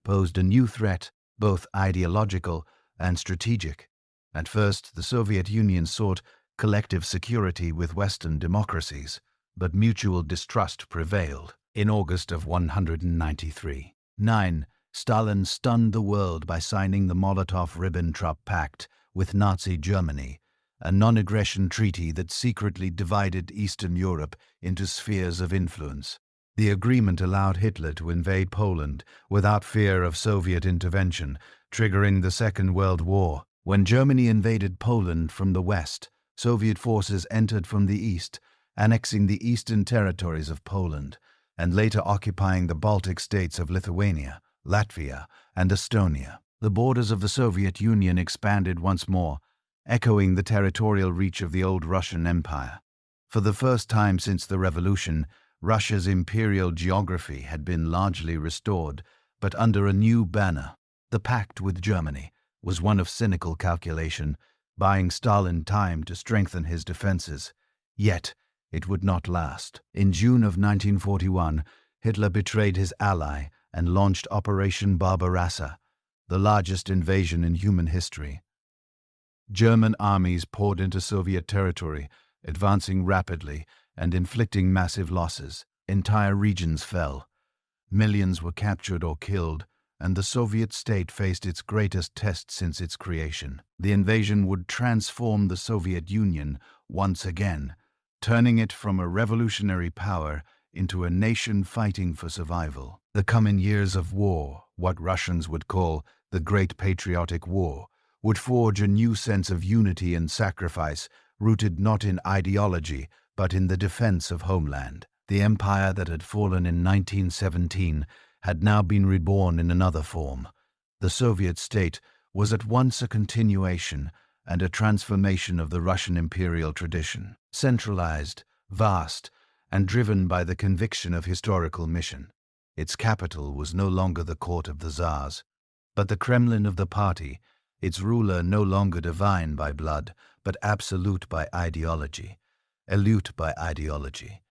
posed a new threat, both ideological and strategic. At first, the Soviet Union sought collective security with Western democracies, but mutual distrust prevailed. In August of 193, Stalin stunned the world by signing the Molotov-Ribbentrop Pact with Nazi Germany, a non-aggression treaty that secretly divided Eastern Europe into spheres of influence. The agreement allowed Hitler to invade Poland without fear of Soviet intervention, triggering the Second World War. When Germany invaded Poland from the west, Soviet forces entered from the east, annexing the eastern territories of Poland, and later occupying the Baltic states of Lithuania, Latvia, and Estonia. The borders of the Soviet Union expanded once more, echoing the territorial reach of the old Russian Empire. For the first time since the revolution, Russia's imperial geography had been largely restored, but under a new banner. The pact with Germany was one of cynical calculation, buying Stalin time to strengthen his defenses. Yet, it would not last. In June of 1941, Hitler betrayed his ally and launched Operation Barbarossa, the largest invasion in human history. German armies poured into Soviet territory, advancing rapidly and inflicting massive losses. Entire regions fell. Millions were captured or killed, and the Soviet state faced its greatest test since its creation. The invasion would transform the Soviet Union once again, turning it from a revolutionary power into a nation fighting for survival. The coming years of war, what Russians would call the Great Patriotic War, would forge a new sense of unity and sacrifice, rooted not in ideology, but in the defense of homeland. The empire that had fallen in 1917 had now been reborn in another form. The Soviet state was at once a continuation and a transformation of the Russian imperial tradition, centralized, vast, and driven by the conviction of historical mission. Its capital was no longer the court of the Tsars, but the Kremlin of the party, its ruler no longer divine by blood, but absolute by ideology, elite by ideology.